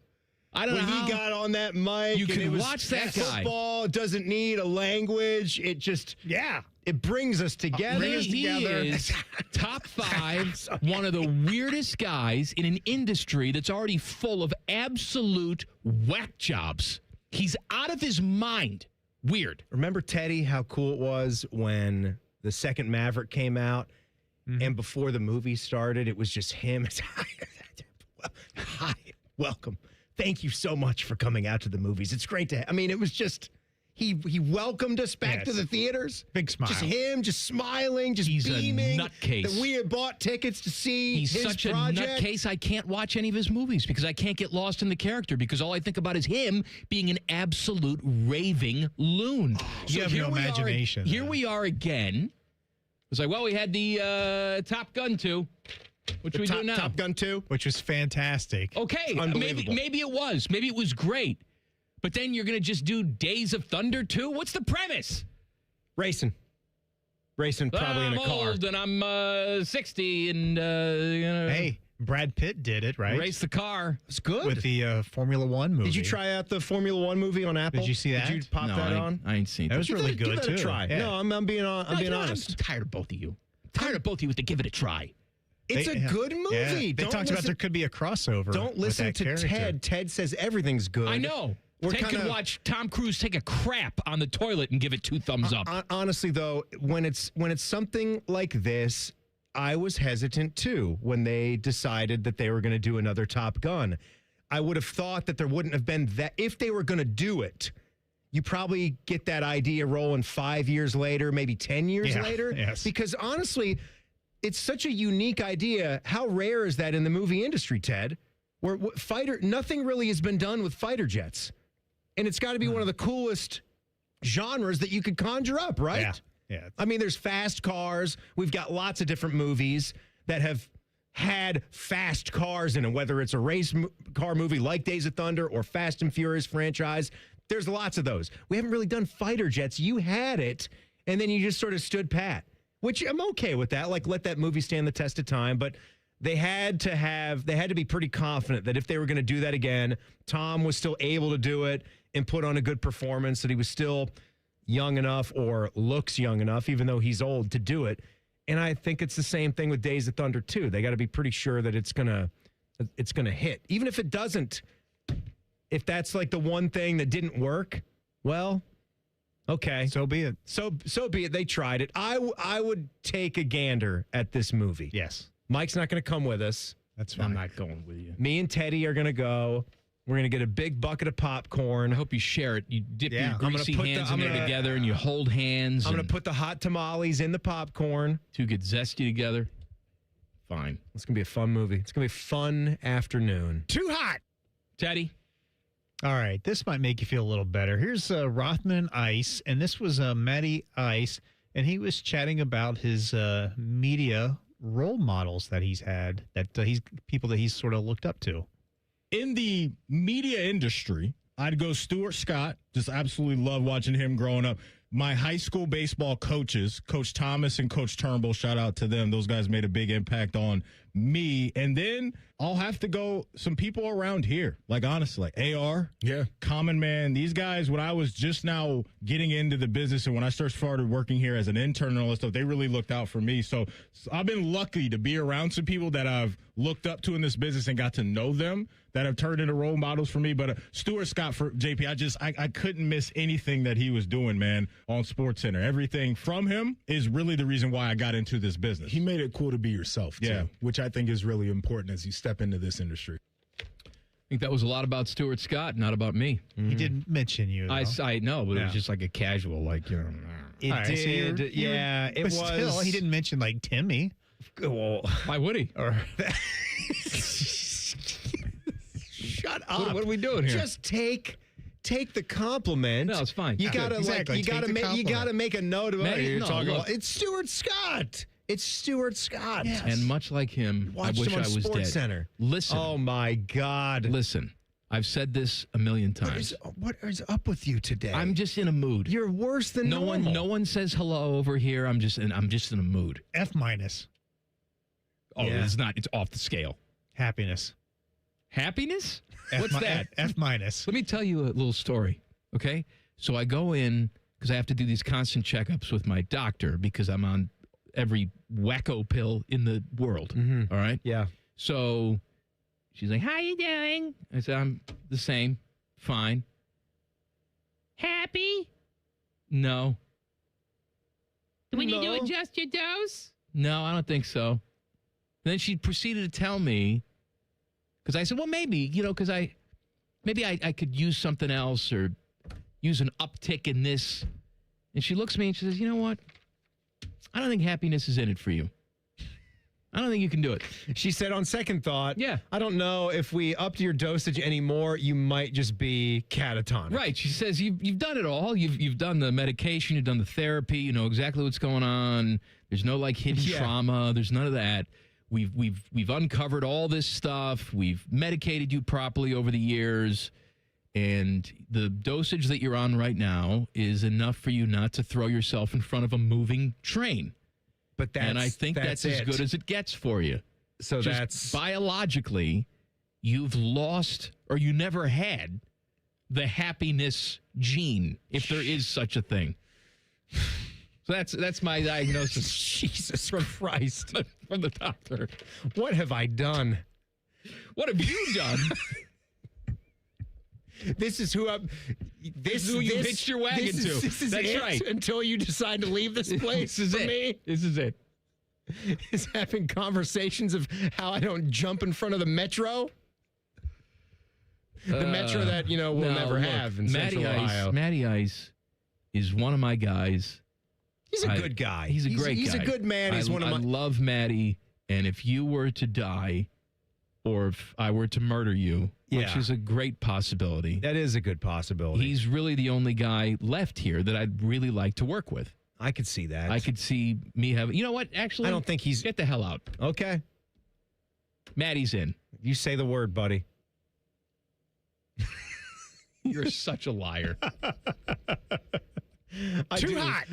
I don't know when how he got on that mic. you and can it was watch that guy. Football doesn't need a language. It just it brings us together. He is top 5, one of the weirdest guys in an industry that's already full of absolute whack jobs. He's out of his mind. Weird. Remember, Teddy, how cool it was when the second Maverick came out, and before the movie started, it was just him. Hi, welcome. Thank you so much for coming out to the movies. It's great to. I mean, it was just he welcomed us back to the theaters. Big smile. Just him, just smiling, just beaming. A nutcase. That we had bought tickets to see. He's his such project. a nutcase. I can't watch any of his movies because I can't get lost in the character because all I think about is him being an absolute raving loon. You have no imagination. Here we are again. It's like, well, we had the Top Gun 2. Which we do now. Top Gun 2. Which was fantastic. Okay, maybe it was. Maybe it was great. But then you're going to just do Days of Thunder 2? What's the premise? Racing probably in a car. I'm old and I'm 60 and... Hey, Brad Pitt did it, right? Race the car. It's good. With the Formula One movie. Did you try out the Formula One movie on Apple? Did you see that? Did you pop that on? I ain't seen That was really good, Give too. that a try. Yeah. No, I'm being honest. I'm tired of both of you. Tired of both of you with to give it a try. It's a good movie. Yeah. They Don't talked about listen- there could be a crossover. Don't with listen that to character. Ted. Ted says everything's good. I know. We're Ted kinda- could watch Tom Cruise take a crap on the toilet and give it 2 thumbs up. Honestly, though, when it's something like this, I was hesitant too when they decided that they were going to do another Top Gun. I would have thought that there wouldn't have been that if they were going to do it. You probably get that idea rolling 5 years later, maybe 10 years later. Yes. Because honestly, it's such a unique idea. How rare is that in the movie industry, Ted? Where nothing really has been done with fighter jets. And it's got to be one of the coolest genres that you could conjure up, right? Yeah. I mean, there's fast cars. We've got lots of different movies that have had fast cars in them, whether it's a race car movie like Days of Thunder or Fast and Furious franchise. There's lots of those. We haven't really done fighter jets. You had it, and then you just sort of stood pat, which I'm okay with that. Like, let that movie stand the test of time. But they had to be pretty confident that if they were going to do that again, Tom was still able to do it and put on a good performance, that he was still young enough or looks young enough, even though he's old, to do it. And I think it's the same thing with Days of Thunder, too. They got to be pretty sure that it's gonna hit. Even if it doesn't, if that's like the one thing that didn't work, well, okay. So be it. So be it. They tried it. I would take a gander at this movie. Yes. Mike's not going to come with us. That's fine. I'm not going with you. Me and Teddy are going to go. We're going to get a big bucket of popcorn. I hope you share it. You dip Yeah, your I'm gonna greasy put hands the- in I'm there gonna- together and you hold hands. I'm going to put the hot tamales in the popcorn. 2 get zesty together. Fine. It's going to be a fun movie. It's going to be a fun afternoon. Too hot. Teddy. All right, this might make you feel a little better. Here's Rothman Ice, and this was Matty Ice, and he was chatting about his media role models that he's had, that people that he's sort of looked up to. In the media industry, I'd go Stuart Scott. Just absolutely love watching him growing up. My high school baseball coaches, Coach Thomas and Coach Turnbull, shout out to them. Those guys made a big impact on me. And then I'll have to go some people around here, like honestly, like AR, Common Man. These guys, when I was just now getting into the business and when I started working here as an intern and all that stuff, they really looked out for me. So I've been lucky to be around some people that I've looked up to in this business and got to know them that have turned into role models for me. But Stuart Scott for JP, I couldn't miss anything that he was doing, man, on SportsCenter. Everything from him is really the reason why I got into this business. He made it cool to be yourself, too, which I think is really important as you step into this industry. I think that was a lot about Stuart Scott, not about me. He didn't mention you, though. I know, but it was Yeah. just like a casual, like, you know. It All right, so did. it was. was. Still, he didn't mention, like, Timmy. Well, why would he? Or shut up. What are we doing here? Just take the compliment. No, it's fine. You gotta Exactly. Take the you compliment. gotta make a note of it. You're No, talking look. about it's Stuart Scott. It's Stuart Scott. And much like him, I Watched wish him on I was dead. SportsCenter. Listen. Oh my God. Listen. I've said this a million times. What is up with you today? I'm just in a mood. You're worse than normal. No one says hello over here. I'm just in a mood. F minus. Oh, it's not. It's off the scale. Happiness. Happiness? F What's that? F minus. Let me tell you a little story, okay? So I go in because I have to do these constant checkups with my doctor because I'm on every wacko pill in the world, all right? Yeah. So she's like, how you doing? I said, I'm the same. Fine. Happy? No. Do we need to adjust your dose? No, I don't think so. Then she proceeded to tell me, because I said, well, maybe, because I could use something else or use an uptick in this. And she looks at me and she says, you know what? I don't think happiness is in it for you. I don't think you can do it. She said on second thought, yeah, I don't know if we upped your dosage anymore, you might just be catatonic. Right. She says, you've done it all. You've done the medication, you've done the therapy, you know exactly what's going on. There's no hidden trauma. There's none of that. We've uncovered all this stuff. We've medicated you properly over the years. And the dosage that you're on right now is enough for you not to throw yourself in front of a moving train. But and I think that's as good as it gets for you. So just that's biologically, you've lost or you never had the happiness gene, if there is such a thing. So that's my diagnosis. Jesus Christ. From the doctor. What have I done? What have you done? This is who This is who you hitched your wagon to. This is That's it right. Until you decide to leave this place This is for it. me. This is it. Is having conversations of how I don't jump in front of the metro. The metro that, we'll never have in Central Ohio. Matty Ice is one of my guys. He's a good guy. He's a great guy. He's a good man. He's one of my... I love Matty, and if you were to die, or if I were to murder you, which is a great possibility. That is a good possibility. He's really the only guy left here that I'd really like to work with. I could see that. I could see me having... You know what? Actually, I don't think he's... Get the hell out. Okay. Matty's in. You say the word, buddy. You're such a liar.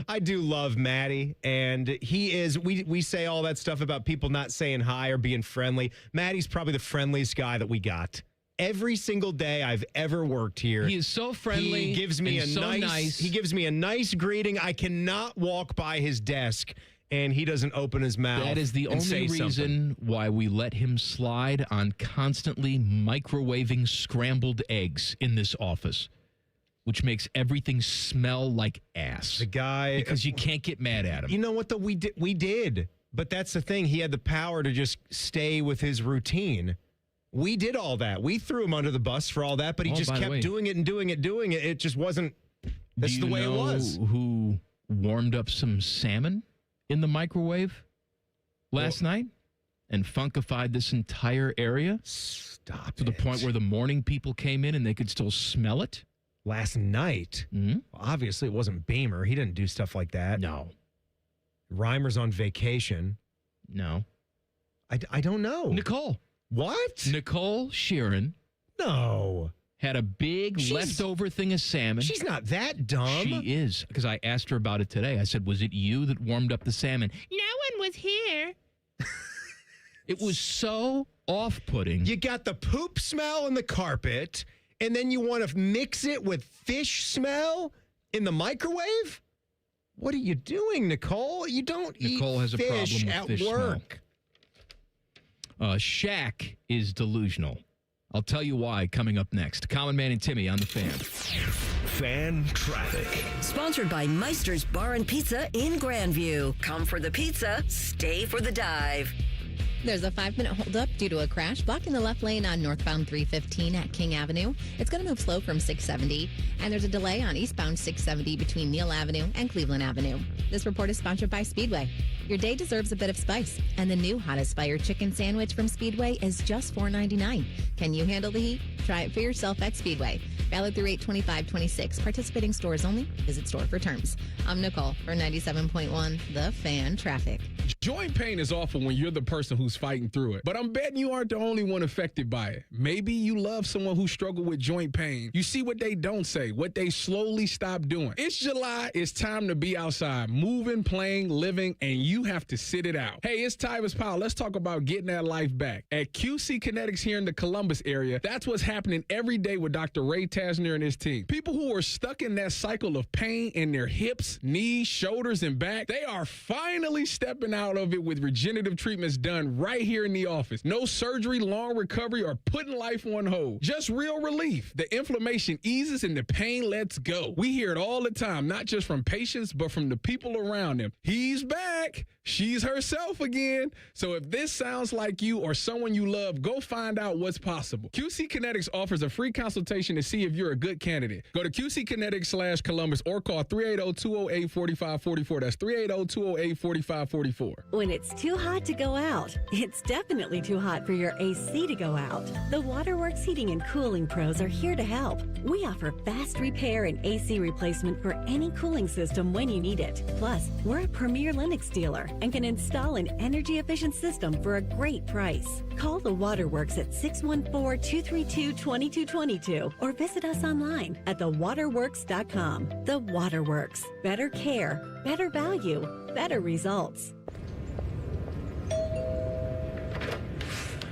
I do love Matty, and he is. We say all that stuff about people not saying hi or being friendly. Matty's probably the friendliest guy that we got. Every single day I've ever worked here, he is so friendly. He gives me nice. He gives me a nice greeting. I cannot walk by his desk, and he doesn't open his mouth. That is the only reason why we let him slide on constantly microwaving scrambled eggs in this office, which makes everything smell like ass. The guy... Because you can't get mad at him. You know what, though? We did. But that's the thing. He had the power to just stay with his routine. We did all that. We threw him under the bus for all that, but he just kept doing it and doing it. It just wasn't... That's the way it was. Who warmed up some salmon in the microwave last night and funkified this entire area? Stop to the point where the morning people came in and they could still smell it? Last night, obviously it wasn't Beamer. He didn't do stuff like that. No. Reimer's on vacation. No. I don't know. Nicole. What? Nicole Sheeran. No. Had a big leftover thing of salmon. She's not that dumb. She is, because I asked her about it today. I said, was it you that warmed up the salmon? No one was here. It was so off-putting. You got the poop smell in the carpet, and then you want to mix it with fish smell in the microwave? What are you doing, Nicole? You don't Nicole eat has a fish problem with at fish work. Shaq is delusional. I'll tell you why coming up next. Common Man and Timmy on the Fan. Fan traffic. Sponsored by Meister's Bar and Pizza in Grandview. Come for the pizza, stay for the dive. There's a 5-minute holdup due to a crash blocking the left lane on northbound 315 at King Avenue. It's going to move slow from 670, and there's a delay on eastbound 670 between Neal Avenue and Cleveland Avenue. This report is sponsored by Speedway. Your day deserves a bit of spice, and the new Hottest Fire Chicken Sandwich from Speedway is just $4.99. Can you handle the heat? Try it for yourself at Speedway. Valid through 8/25/26. Participating stores only. Visit store for terms. I'm Nicole for 97.1 The Fan Traffic. Joint pain is awful when you're the person who's fighting through it. But I'm betting you aren't the only one affected by it. Maybe you love someone who struggled with joint pain. You see what they don't say, what they slowly stop doing. It's July. It's time to be outside, moving, playing, living, and you have to sit it out. Hey, it's Tyvus Powell. Let's talk about getting that life back. At QC Kinetics here in the Columbus area, that's what's happening every day with Dr. Ray Tasner and his team. People who are stuck in that cycle of pain in their hips, knees, shoulders, and back, they are finally stepping out of it with regenerative treatments done right here in the office. No surgery, long recovery, or putting life on hold. Just real relief. The inflammation eases and the pain lets go. We hear it all the time, not just from patients, but from the people around them. He's back. She's herself again. So if this sounds like you or someone you love, go find out what's possible. QC Kinetics offers a free consultation to see if you're a good candidate. Go to QCkinetics/Columbus or call 380-208-4544. That's 380-208-4544. When it's too hot to go out, it's definitely too hot for your AC to go out. The Waterworks Heating and Cooling Pros are here to help. We offer fast repair and AC replacement for any cooling system when you need it. Plus, we're a premier Lennox dealer and can install an energy-efficient system for a great price. Call the Waterworks at 614-232-2222 or visit us online at thewaterworks.com. The Waterworks. Better care, better value, better results.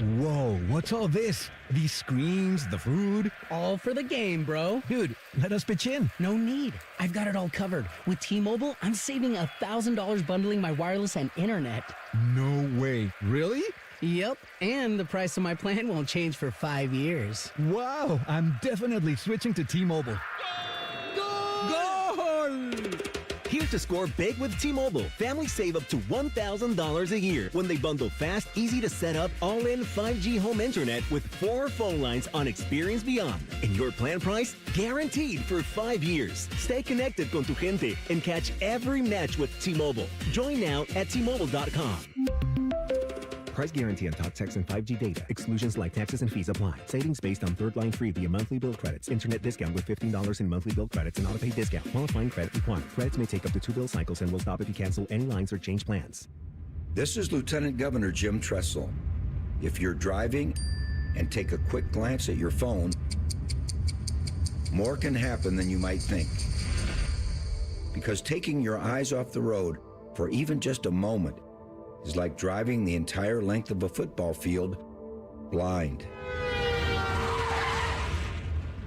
Whoa, what's all this? These screens, the food? All for the game, bro. Dude, let us pitch in. No need. I've got it all covered. With T-Mobile, I'm saving $1,000 bundling my wireless and internet. No way. Really? Yep, and the price of my plan won't change for 5 years. Wow, I'm definitely switching to T-Mobile. Goal! Here to score big with T-Mobile. Families save up to $1,000 a year when they bundle fast, easy to set up, all-in 5G home internet with 4 phone lines on Experience Beyond. And your plan price? Guaranteed for 5 years. Stay connected con tu gente and catch every match with T-Mobile. Join now at T-Mobile.com. Price guarantee on talk, text, and 5G data. Exclusions like taxes and fees apply. Savings based on third line free via monthly bill credits. Internet discount with $15 in monthly bill credits and auto-pay discount. Qualifying credit required. Credits may take up to 2 bill cycles and will stop if you cancel any lines or change plans. This is Lieutenant Governor Jim Tressel. If you're driving and take a quick glance at your phone, more can happen than you might think. Because taking your eyes off the road for even just a moment is like driving the entire length of a football field blind.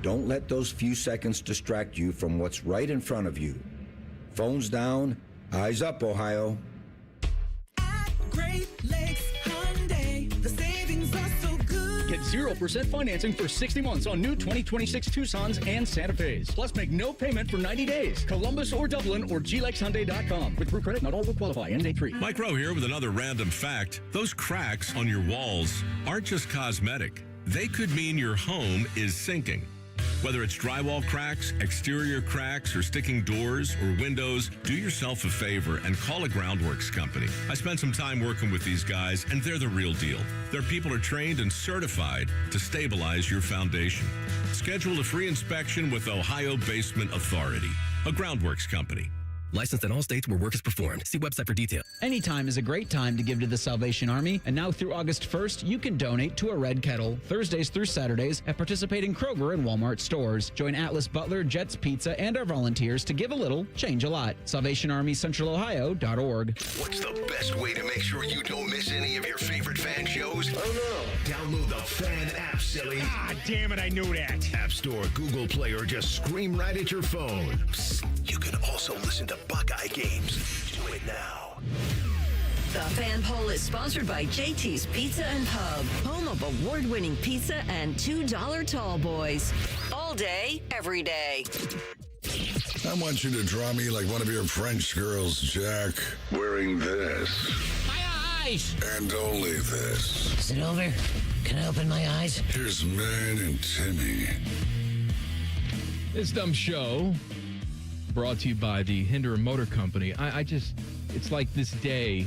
Don't let those few seconds distract you from what's right in front of you. Phones down, eyes up, Ohio. Great Lakes Hyundai, the savings are so good. Get 0% financing for 60 months on new 2026 Tucsons and Santa Fe's. Plus, make no payment for 90 days. Columbus or Dublin or glexhyundai.com. With True Credit, not all will qualify. End date 3. Mike Rowe here with another random fact. Those cracks on your walls aren't just cosmetic. They could mean your home is sinking. Whether it's drywall cracks, exterior cracks, or sticking doors or windows, do yourself a favor and call a Groundworks company. I spent some time working with these guys, and they're the real deal. Their people are trained and certified to stabilize your foundation. Schedule a free inspection with Ohio Basement Authority, a Groundworks company. Licensed in all states where work is performed. See website for details. Anytime is a great time to give to the Salvation Army, and now through August 1st, you can donate to a Red Kettle Thursdays through Saturdays at participating Kroger and Walmart stores. Join Atlas Butler, Jets Pizza, and our volunteers to give a little, change a lot. SalvationArmyCentralOhio.org. What's the best way to make sure you don't miss any of your favorite fan shows? Oh no! Download the Fan app, silly. Ah, damn it, I knew that. App Store, Google Play, or just scream right at your phone. Psst, you can also listen to Buckeye games. Do it now. The Fan Poll is sponsored by JT's Pizza and Pub, home of award-winning pizza and $2 tall boys. All day, every day. I want you to draw me like one of your French girls, Jack, wearing this. My eyes! And only this. Is it over? Can I open my eyes? Here's Man and Timmy. This dumb show brought to you by the Hinder Motor Company. It's like this day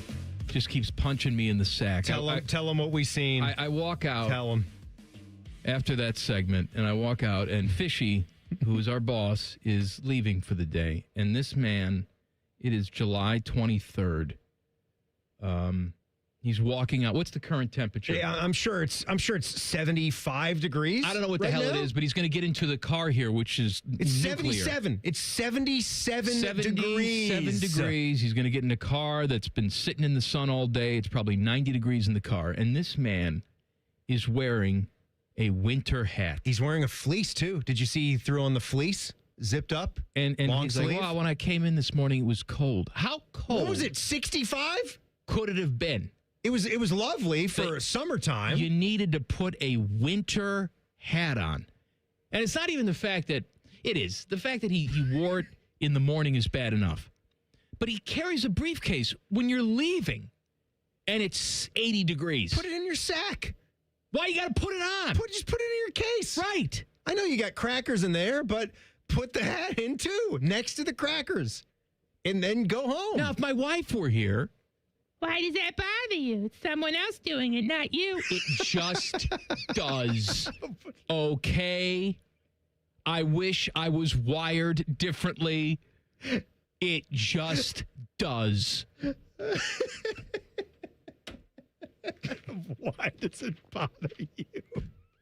just keeps punching me in the sack. Tell them what we've seen. I walk out. Tell them. After that segment, and I walk out, and Fishy, who is our boss, is leaving for the day. And this man, it is July 23rd. He's walking out. What's the current temperature? Yeah, I'm sure it's 75 degrees. I don't know what the hell it is, but he's going to get into the car here, which is it's nuclear. 77. It's 77 degrees. 7 degrees. He's going to get in a car that's been sitting in the sun all day. It's probably 90 degrees in the car. And this man is wearing a winter hat. He's wearing a fleece, too. Did you see he threw on the fleece? Zipped up? And long he's sleeve? like, wow, when I came in this morning, it was cold. How cold? What was it, 65? Could it have been? It was lovely for summertime. You needed to put a winter hat on. And it's not even the fact that it is. The fact that he wore it in the morning is bad enough. But he carries a briefcase when you're leaving, and it's 80 degrees. Put it in your sack. Why you got to put it on? Just put it in your case. Right. I know you got crackers in there, but put the hat in, too, next to the crackers, and then go home. Now, if my wife were here... Why does that bother you? It's someone else doing it, not you. It just does. Okay? I wish I was wired differently. It just does. Why does it bother you?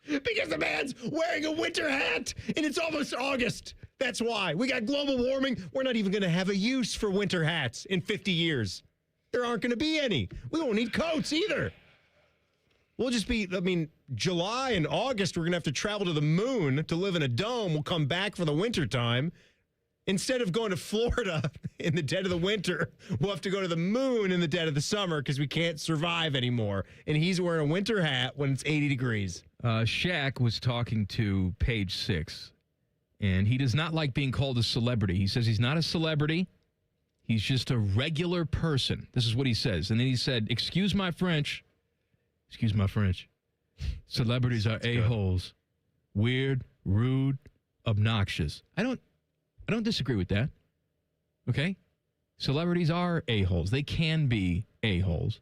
Because the man's wearing a winter hat, and it's almost August. That's why. We got global warming. We're not even going to have a use for winter hats in 50 years. There aren't going to be any. We won't need coats either. We'll just be, July and August, we're going to have to travel to the moon to live in a dome. We'll come back for the winter time. Instead of going to Florida in the dead of the winter, we'll have to go to the moon in the dead of the summer because we can't survive anymore. And he's wearing a winter hat when it's 80 degrees. Shaq was talking to Page Six, and he does not like being called a celebrity. He says he's not a celebrity. He's just a regular person. This is what he says. And then he said, excuse my French. Celebrities are a-holes. Weird, rude, obnoxious. I don't disagree with that. Okay? Celebrities are a-holes. They can be a-holes.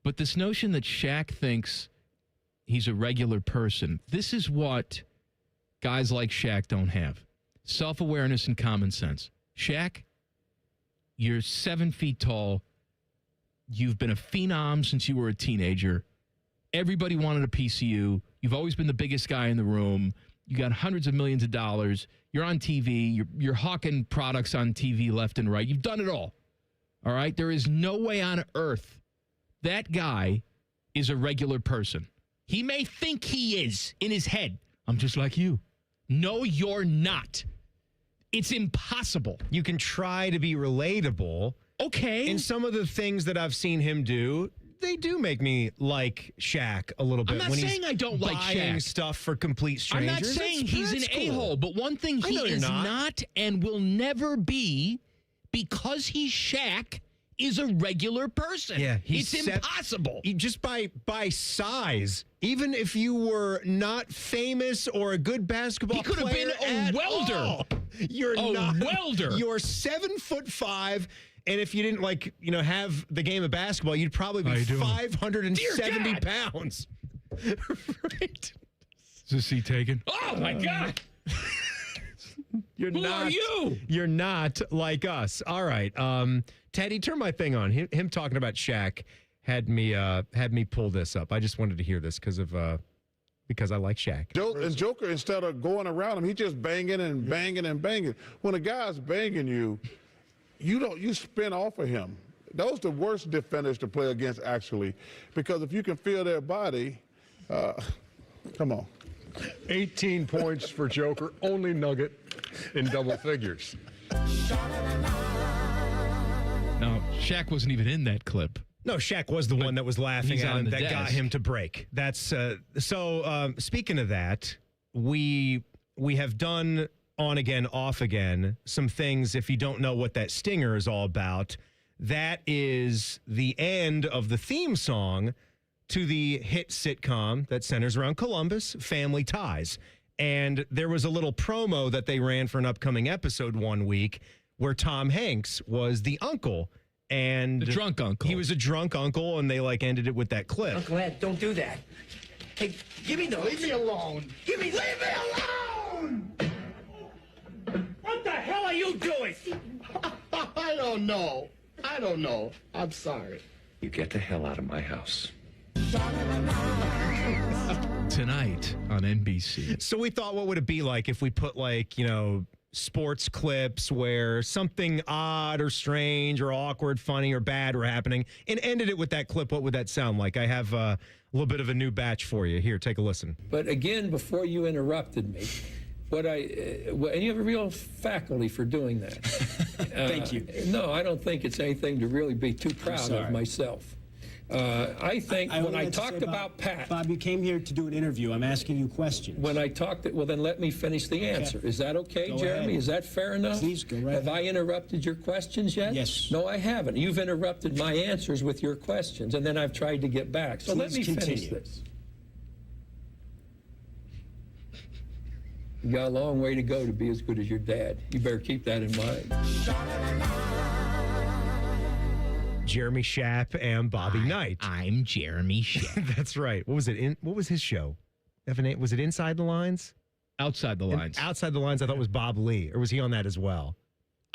But this notion that Shaq thinks he's a regular person, this is what guys like Shaq don't have. Self-awareness and common sense. Shaq, you're 7 feet tall. You've been a phenom since you were a teenager. Everybody wanted a piece of you. You've always been the biggest guy in the room. You got hundreds of millions of dollars. You're on TV. You're hawking products on TV left and right. You've done it all. All right? There is no way on earth that guy is a regular person. He may think he is in his head. I'm just like you. No, you're not. It's impossible. You can try to be relatable. Okay. And some of the things that I've seen him do, they do make me like Shaq a little bit. I'm not when saying I don't like buying Shaq. Stuff for complete strangers. I'm not saying he's an That's cool. a-hole, but one thing he is not and will never be, because he's Shaq, is a regular person. Yeah, it's impossible. Just by size, even if you were not famous or a good basketball He could have player been a welder. all, you're A not welder. You're 7'5", and if you didn't have the game of basketball, you'd probably be 570 pounds. Right? Is this seat taken? Oh my God! Who are you? You're not like us. All right. Teddy, turn my thing on. Him talking about Shaq had me pull this up. I just wanted to hear this because I like Shaq. Joker, instead of going around him, he just banging and banging and banging. When a guy's banging you, you spin off of him. Those are the worst defenders to play against, actually, because if you can feel their body, come on. 18 points for Joker, only Nugget in double figures. No, Shaq wasn't even in that clip. No, Shaq was the one that was laughing he's at on him the that got desk. him to break. That's so. Speaking of that, we have done on again, off again some things. If you don't know what that stinger is all about, that is the end of the theme song to the hit sitcom that centers around Columbus, Family Ties. And there was a little promo that they ran for an upcoming episode one week where Tom Hanks was the uncle. And The drunk uncle. He was a drunk uncle, and they ended it with that clip. Uncle Ed, don't do that. Hey, give me those. Leave me alone. Leave me alone! What the hell are you doing? I don't know. I'm sorry. You get the hell out of my house. Tonight on NBC. So we thought, what would it be like if we put sports clips where something odd or strange or awkward, funny or bad were happening and ended it with that clip? What would that sound like? I have a little bit of a new batch for you. Here, take a listen. But again, before you interrupted me, and you have a real faculty for doing that. Thank you. No, I don't think it's anything to really be too proud of myself. I think when I talked about Pat... Bob, you came here to do an interview. I'm asking you questions. When I talked... Well, then let me finish the answer. Okay. Is that okay, Go Jeremy? ahead. Is that fair enough? Please, go right Have ahead. I interrupted your questions yet? Yes. No, I haven't. You've interrupted my answers with your questions, and then I've tried to get back. So let me Please finish continue. this. You got a long way to go to be as good as your dad. You better keep that in mind. Jeremy Schaap and Bobby Knight. I'm Jeremy Schaap. That's right. What was it? What was his show? Was it Inside the Lines? Outside the Lines. Outside the Lines, I thought was Bob Lee. Or was he on that as well?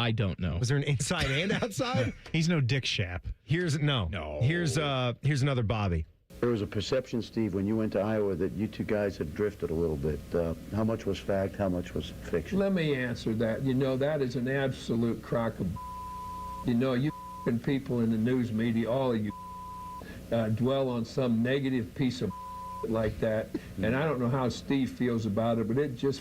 I don't know. Was there an inside and outside? He's no Dick Schaap. Here's another Bobby. There was a perception, Steve, when you went to Iowa that you two guys had drifted a little bit. How much was fact? How much was fiction? Let me answer that. That is an absolute crock of... You people in the news media, all of you, dwell on some negative piece of like that. And I don't know how Steve feels about it, but it just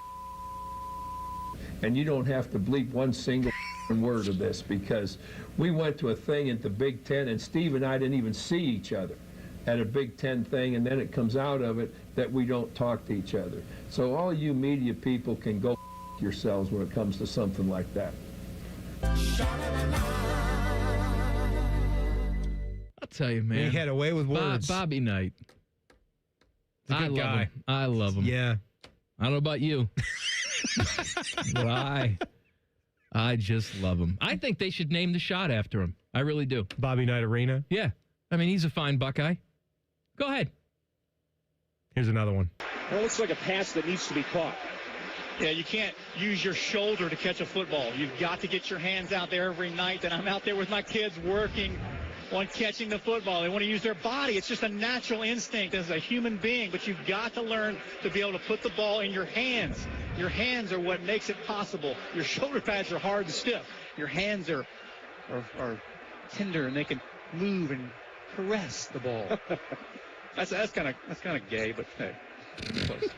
and you don't have to bleep one single word of this, because we went to a thing at the Big Ten and Steve and I didn't even see each other at a Big Ten thing, and then it comes out of it that we don't talk to each other. So all you media people can go yourselves when it comes to something like that. I'll tell you, man. He had a way with words. Bobby Knight. He's a good guy. Him. I love him. Yeah. I don't know about you, but I just love him. I think they should name the shot after him. I really do. Bobby Knight Arena? Yeah. I mean, he's a fine Buckeye. Go ahead. Here's another one. Well, it looks like a pass that needs to be caught. Yeah, you can't use your shoulder to catch a football. You've got to get your hands out there every night. And I'm out there with my kids working on catching the football. They want to use their body. It's just a natural instinct as a human being. But you've got to learn to be able to put the ball in your hands. Your hands are what makes it possible. Your shoulder pads are hard and stiff. Your hands are tender, and they can move and caress the ball. That's kind of gay, but hey, close.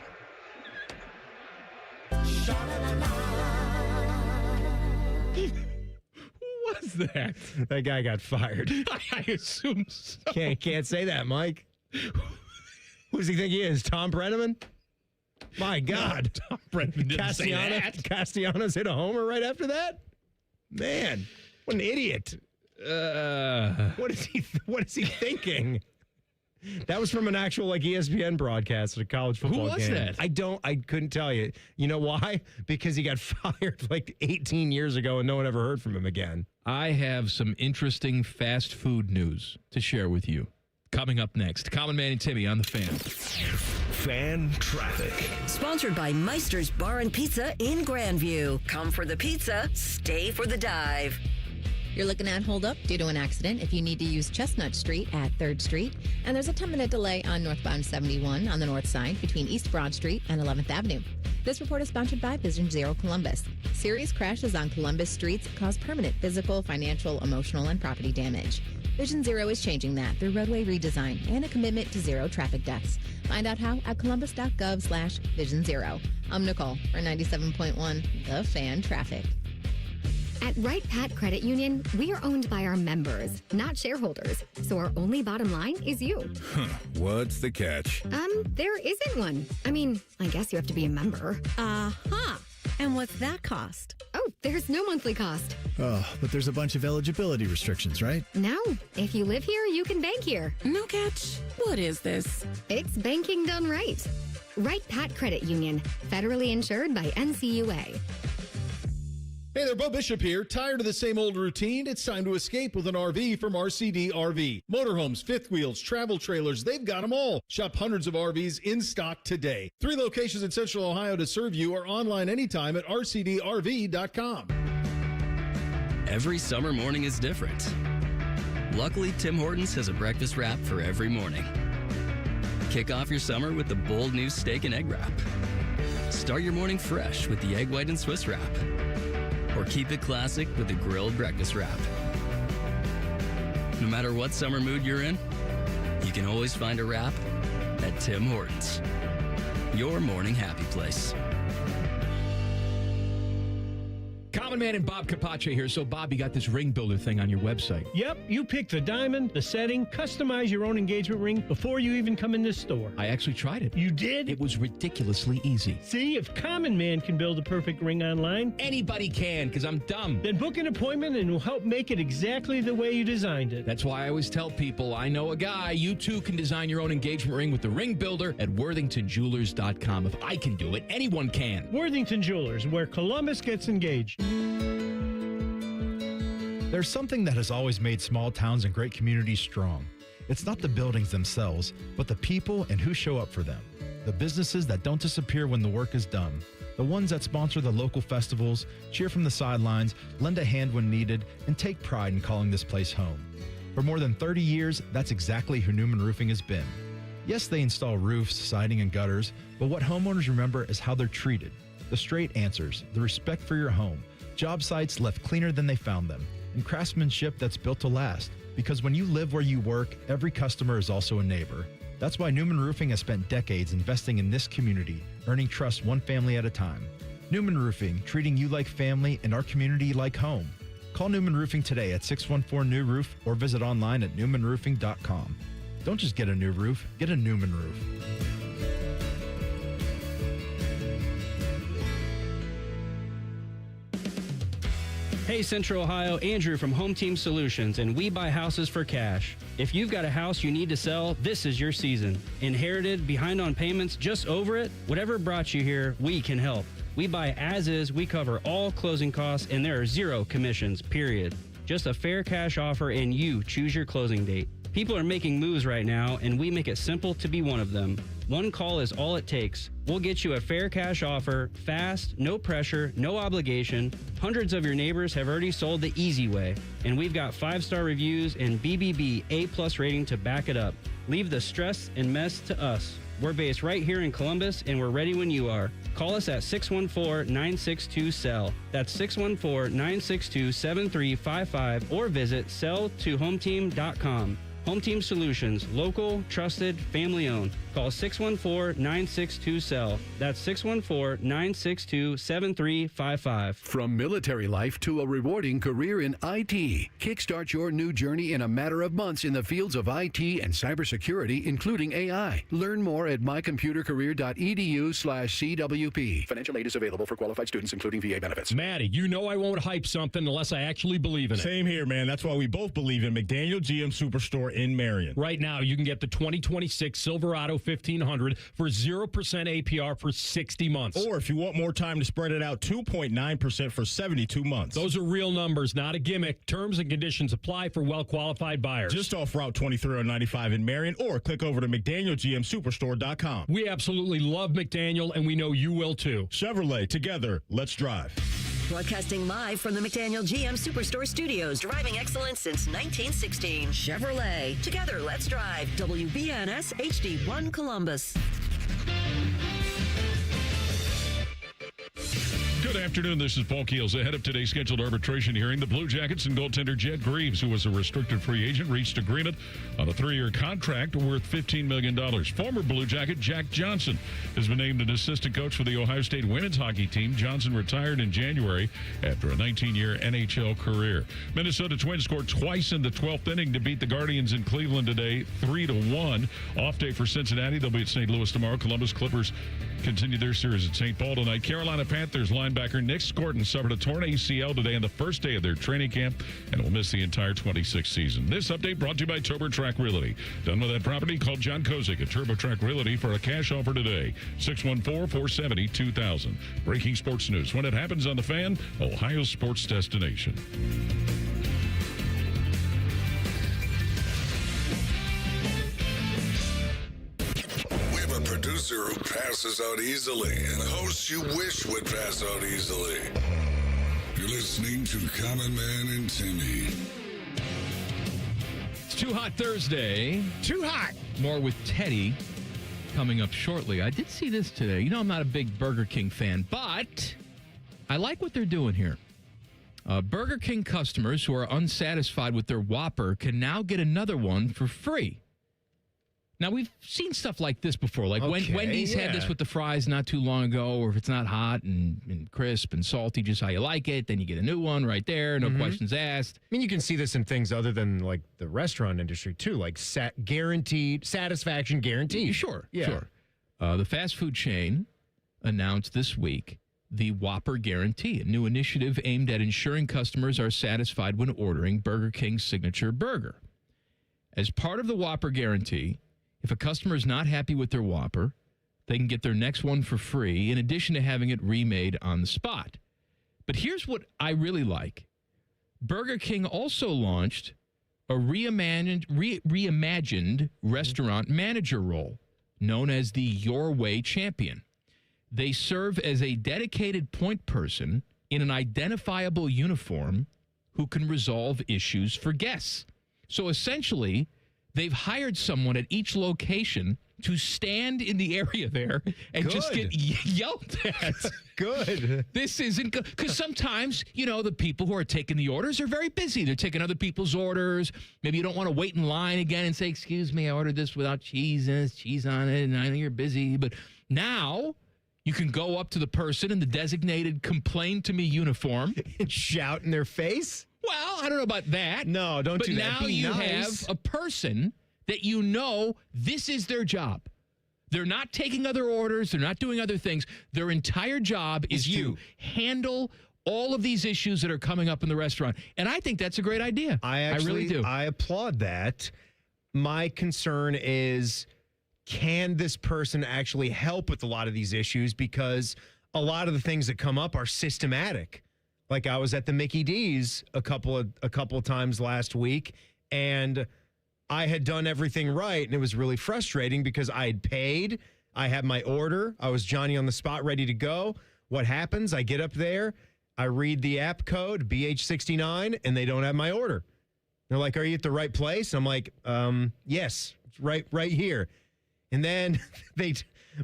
Who was that? That guy got fired. I assume so. Can't say that, Mike. Who does he think he is? Tom Brenneman? My God. No, Tom Brenneman didn't say that. Castellanos hit a homer right after that? Man, what an idiot. What is he thinking? That was from an actual ESPN broadcast at a college football game. Who was that? I couldn't tell you. You know why? Because he got fired 18 years ago and no one ever heard from him again. I have some interesting fast food news to share with you. Coming up next, Common Man and Timmy on the Fan. Fan traffic. Sponsored by Meister's Bar and Pizza in Grandview. Come for the pizza, stay for the dive. You're looking at hold up due to an accident if you need to use Chestnut Street at 3rd Street. And there's a 10-minute delay on northbound 71 on the north side between East Broad Street and 11th Avenue. This report is sponsored by Vision Zero Columbus. Serious crashes on Columbus streets cause permanent physical, financial, emotional, and property damage. Vision Zero is changing that through roadway redesign and a commitment to zero traffic deaths. Find out how at columbus.gov/Vision Zero. I'm Nicole for 97.1 The Fan Traffic. At Wright Pat Credit Union, we are owned by our members, not shareholders. So our only bottom line is you. What's the catch? There isn't one. I mean, I guess you have to be a member. Uh-huh. And what's that cost? Oh, there's no monthly cost. Oh, but there's a bunch of eligibility restrictions, right? No. If you live here, you can bank here. No catch. What is this? It's banking done right. Wright Pat Credit Union, federally insured by NCUA. Hey there, Bo Bishop here. Tired of the same old routine? It's time to escape with an RV from RCD RV. Motorhomes, fifth wheels, travel trailers, they've got them all. Shop hundreds of RVs in stock today. 3 locations in Central Ohio to serve you, or online anytime at rcdrv.com. Every summer morning is different. Luckily, Tim Hortons has a breakfast wrap for every morning. Kick off your summer with the bold new steak and egg wrap. Start your morning fresh with the egg white and Swiss wrap. Or keep it classic with the grilled breakfast wrap. No matter what summer mood you're in, you can always find a wrap at Tim Hortons. Your morning happy place. Common Man and Bob Capace here. So, Bob, you got this ring builder thing on your website. Yep, you pick the diamond, the setting, customize your own engagement ring before you even come in this store. I actually tried it. You did? It was ridiculously easy. See, if Common Man can build a perfect ring online, anybody can, because I'm dumb. Then book an appointment and we'll help make it exactly the way you designed it. That's why I always tell people, I know a guy. You too can design your own engagement ring with the ring builder at worthingtonjewelers.com. If I can do it, anyone can. Worthington Jewelers, where Columbus gets engaged. There's something that has always made small towns and great communities strong. It's not the buildings themselves, but the people and who show up for them. The businesses that don't disappear when the work is done. The ones that sponsor the local festivals, cheer from the sidelines, lend a hand when needed, and take pride in calling this place home. For more than 30 years, that's exactly who Newman Roofing has been. Yes, they install roofs, siding, and gutters, but what homeowners remember is how they're treated. The straight answers, the respect for your home, job sites left cleaner than they found them, and craftsmanship that's built to last. Because when you live where you work, every customer is also a neighbor. That's why Newman Roofing has spent decades investing in this community, earning trust one family at a time. Newman Roofing, treating you like family and our community like home. Call Newman Roofing today at 614-NEW-ROOF or visit online at newmanroofing.com. Don't just get a new roof, get a Newman roof. Hey Central Ohio, Andrew from Home Team Solutions, and we buy houses for cash. If you've got a house you need to sell, this is your season. Inherited, behind on payments, just over it? Whatever brought you here, we can help. We buy as is, we cover all closing costs, and there are zero commissions, period. Just a fair cash offer and you choose your closing date. People are making moves right now, and we make it simple to be one of them. One call is all it takes. We'll get you a fair cash offer, fast, no pressure, no obligation. Hundreds of your neighbors have already sold the easy way, and we've got 5-star reviews and BBB A+ rating to back it up. Leave the stress and mess to us. We're based right here in Columbus, and we're ready when you are. Call us at 614-962-SELL. That's 614-962-7355, or visit selltohometeam.com. Home Team Solutions, local, trusted, family-owned. Call 614-962-SELL. That's 614-962-7355. From military life to a rewarding career in IT, kickstart your new journey in a matter of months in the fields of IT and cybersecurity, including AI. Learn more at mycomputercareer.edu/CWP. Financial aid is available for qualified students, including VA benefits. Maddie, you know I won't hype something unless I actually believe in it. Same here, man. That's why we both believe in McDaniel GM Superstore in Marion. Right now, you can get the 2026 Silverado 1500 for 0% APR for 60 months. Or if you want more time to spread it out, 2.9% for 72 months. Those are real numbers, not a gimmick. Terms and conditions apply for well-qualified buyers. Just off Route 23 on 95 in Marion, or click over to McDanielGMSuperstore.com. We absolutely love McDaniel, and we know you will too. Chevrolet, together, let's drive. Broadcasting live from the McDaniel GM Superstore Studios, driving excellence since 1916. Chevrolet. Together, let's drive. WBNS HD1 Columbus. Good afternoon. This is Paul Keels. Ahead of today's scheduled arbitration hearing, the Blue Jackets and goaltender Jet Greaves, who was a restricted free agent, reached agreement on a 3-year contract worth $15 million. Former Blue Jacket Jack Johnson has been named an assistant coach for the Ohio State women's hockey team. Johnson retired in January after a 19-year NHL career. Minnesota Twins scored twice in the 12th inning to beat the Guardians in Cleveland today, 3-1. Off day for Cincinnati. They'll be at St. Louis tomorrow. Columbus Clippers continue their series at St. Paul tonight. Carolina Panthers linebacker Nick Scorton suffered a torn ACL today on the first day of their training camp and will miss the entire 26th season. This update brought to you by TurboTrack Realty. Done with that property? Call John Kozik at TurboTrack Realty for a cash offer today. 614-470-2000. Breaking sports news when it happens on The Fan, Ohio's sports destination. Producer who passes out easily and hosts you wish would pass out easily. You're listening to Common Man and Timmy. It's Too Hot Thursday. Too hot. More with Teddy coming up shortly. I did see this today. You know, I'm not a big Burger King fan, but I like what they're doing here. Burger King customers who are unsatisfied with their Whopper can now get another one for free. Now, we've seen stuff like this before. Like when Wendy's had this with the fries not too long ago, or if it's not hot and crisp and salty, just how you like it, then you get a new one right there, no questions asked. I mean, you can see this in things other than like the restaurant industry too, like guaranteed satisfaction guarantee. Sure. Yeah. The fast food chain announced this week the Whopper Guarantee, a new initiative aimed at ensuring customers are satisfied when ordering Burger King's signature burger. As part of the Whopper Guarantee, if a customer is not happy with their Whopper, they can get their next one for free, in addition to having it remade on the spot. But here's what I really like. Burger King also launched a reimagined restaurant manager role known as the Your Way Champion. They serve as a dedicated point person in an identifiable uniform who can resolve issues for guests. So essentially, they've hired someone at each location to stand in the area there and just get yelled at. Good. This isn't good. Because sometimes, the people who are taking the orders are very busy. They're taking other people's orders. Maybe you don't want to wait in line again and say, excuse me, I ordered this without cheese and there's cheese on it, and I know you're busy. But now you can go up to the person in the designated complain to me uniform and shout in their face? Well, I don't know about that. No, don't do that. But now you have a person that this is their job. They're not taking other orders. They're not doing other things. Their entire job is to handle all of these issues that are coming up in the restaurant. And I think that's a great idea. I really do. I applaud that. My concern is, can this person actually help with a lot of these issues? Because a lot of the things that come up are systematic. Like I was at the Mickey D's a couple of times last week, and I had done everything right, and it was really frustrating because I had paid. I had my order. I was Johnny on the spot, ready to go. What happens? I get up there. I read the app code, BH69, and they don't have my order. They're like, are you at the right place? I'm like, yes, it's right here. And then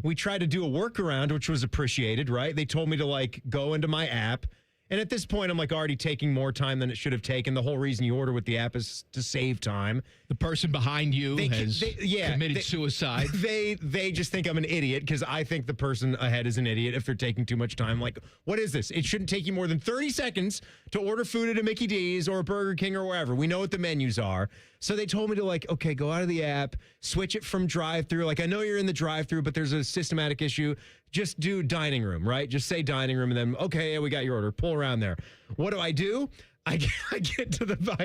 we tried to do a workaround, which was appreciated, right? They told me to go into my app. And at this point, I'm already taking more time than it should have taken. The whole reason you order with the app is to save time. The person behind you has committed suicide. They just think I'm an idiot because I think the person ahead is an idiot if they're taking too much time. Like, what is this? It shouldn't take you more than 30 seconds to order food at a Mickey D's or a Burger King or wherever. We know what the menus are. So they told me to okay, go out of the app, switch it from drive-thru. I know you're in the drive-thru, but there's a systematic issue. Just do dining room, right? Just say dining room and then, okay, yeah, we got your order. Pull around there. What do? I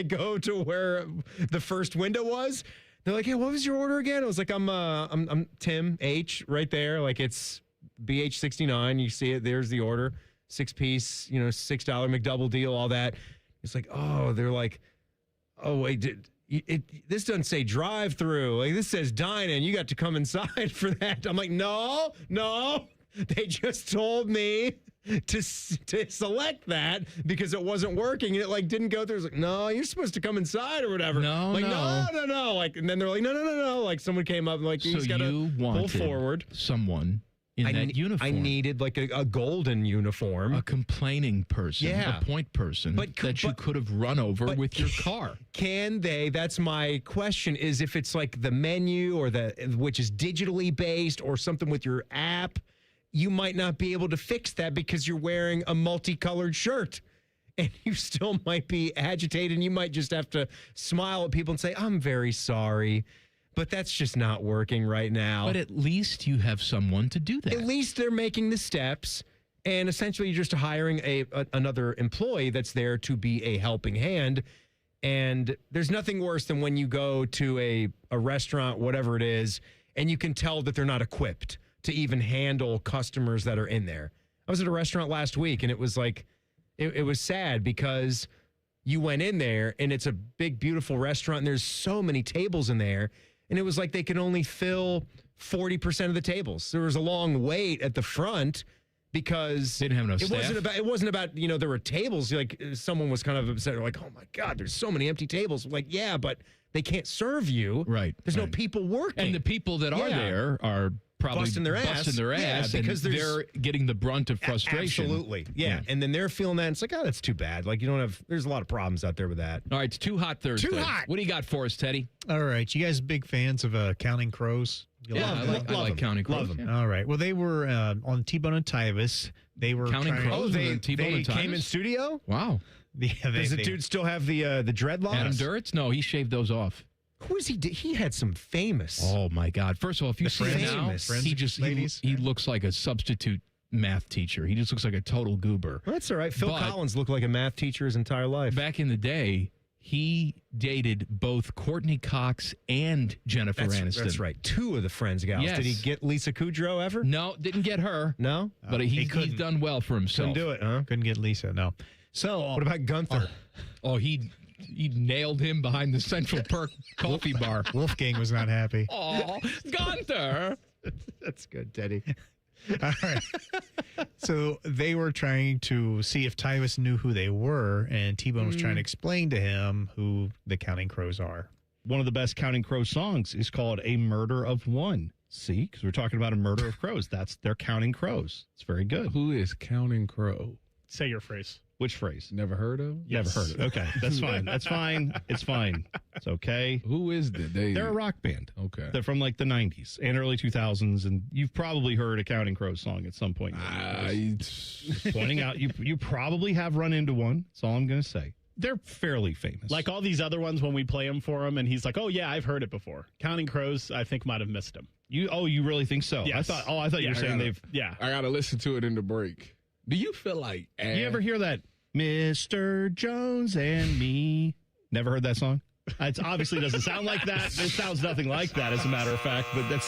go to where the first window was. They're like, hey, what was your order again? I was like, I'm Tim H right there. It's BH69. You see it. There's the order. 6-piece, $6 McDouble deal, all that. It's like, oh, they're like, oh, wait, this doesn't say drive-through. This says dine-in. You got to come inside for that. I'm like, no. They just told me to select that because it wasn't working and it didn't go through. It's like, no, you're supposed to come inside or whatever. No. No. And then they're like, no. Someone came up and he's got to pull forward. Someone in that uniform. I needed a golden uniform. A complaining person, a point person that you could have run over with your car. Can they? That's my question, is if it's the menu or which is digitally based or something with your app, you might not be able to fix that because you're wearing a multicolored shirt. And you still might be agitated and you might just have to smile at people and say, I'm very sorry. But that's just not working right now. But at least you have someone to do that. At least they're making the steps, and essentially you're just hiring another employee that's there to be a helping hand. And there's nothing worse than when you go to a restaurant, whatever it is, and you can tell that they're not equipped to even handle customers that are in there. I was at a restaurant last week, and it was it was sad because you went in there, and it's a big, beautiful restaurant, and there's so many tables in there. And it was they could only fill 40% of the tables. There was a long wait at the front because they didn't have enough staff. It wasn't about there were tables. Someone was kind of upset. They're like, oh my God, there's so many empty tables. Yeah, but they can't serve you. Right. There's no people working. And the people that are there are probably busting their ass because they're getting the brunt of frustration. Absolutely. Yeah. And then they're feeling that. And it's that's too bad. There's a lot of problems out there with that. All right. It's Too Hot Thursday. Too hot. What do you got for us, Teddy? All right. You guys big fans of Counting Crows? I like Counting Crows. Love them. Yeah. All right. Well, they were on T-Bone and Tyvis. They were Counting Crows. They T-Bone and Tyvis came in studio? Wow. Does the dude still have the dreadlocks? Adam Duritz? No, he shaved those off. Who is he? He had some famous. Oh my God! First of all, if you see him now, he looks like a substitute math teacher. He just looks like a total goober. Well, that's all right. Phil Collins looked like a math teacher his entire life. Back in the day, he dated both Courtney Cox and Jennifer Aniston. That's right. Two of the Friends gals. Yes. Did he get Lisa Kudrow ever? No, didn't get her. No, but he's done well for himself. Couldn't do it, huh? Couldn't get Lisa. No. So what about Gunther? He nailed him behind the Central Perk coffee bar. Wolfgang was not happy. Oh, Gunther. That's good, Teddy. All right. So they were trying to see if Tyvis knew who they were, and T-Bone was trying to explain to him who the Counting Crows are. One of the best Counting Crows songs is called A Murder of One. See, because we're talking about a murder of crows. They're counting crows. It's very good. Who is counting crow? Say your phrase. Which phrase? Never heard of? Yes. Never heard of. Okay, that's fine. That's fine. It's fine. It's okay. Who is that? They're a rock band. Okay. They're from like the 90s and early 2000s, and you've probably heard a Counting Crows song at some point. Pointing out, you probably have run into one. That's all I'm going to say. They're fairly famous. Like all these other ones when we play them for him, and he's like, oh, yeah, I've heard it before. Counting Crows, I think, might have missed him. You really think so? Yes. I thought you were saying they've... Yeah. I got to listen to it in the break. Do you feel like... You ever hear that? Mr. Jones and me. Never heard that song? It obviously doesn't sound like that. It sounds nothing like that, as a matter of fact, but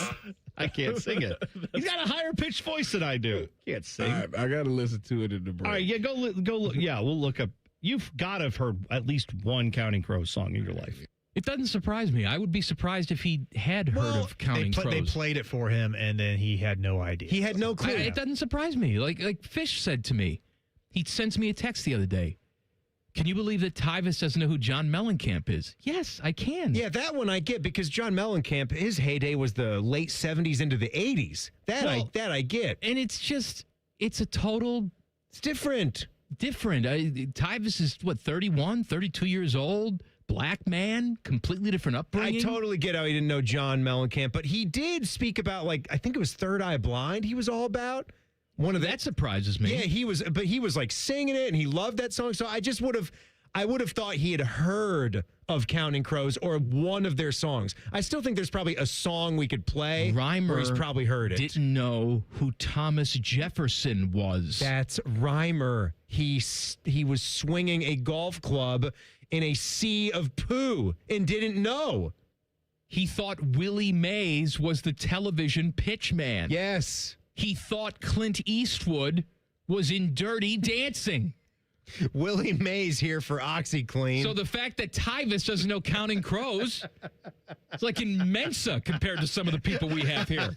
I can't sing it. He's got a higher pitched voice than I do. Can't sing. I got to listen to it in the break. All right, yeah, go look. Yeah, we'll look up. You've got to have heard at least one Counting Crows song in your life. It doesn't surprise me. I would be surprised if he had heard of Counting Crows. They played it for him, and then he had no idea. He had no clue. It doesn't surprise me. Like Fish said to me, he sent me a text the other day. Can you believe that Tyvus doesn't know who John Mellencamp is? Yes, I can. Yeah, that one I get, because John Mellencamp, his heyday was the late 70s into the 80s. That I get. And it's different. Tyvus is, 31, 32 years old, black man, completely different upbringing. I totally get how he didn't know John Mellencamp, but he did speak about, I think it was Third Eye Blind he was all about. That surprises me. Yeah, he was singing it, and he loved that song. So I would have thought he had heard of Counting Crows or one of their songs. I still think there's probably a song we could play where he's probably heard it. Didn't know who Thomas Jefferson was. That's Reimer. He was swinging a golf club in a sea of poo and didn't know. He thought Willie Mays was the television pitch man. Yes. He thought Clint Eastwood was in Dirty Dancing. Willie Mays here for OxyClean. So the fact that Tyvus doesn't know Counting Crows, it's like in Mensa compared to some of the people we have here.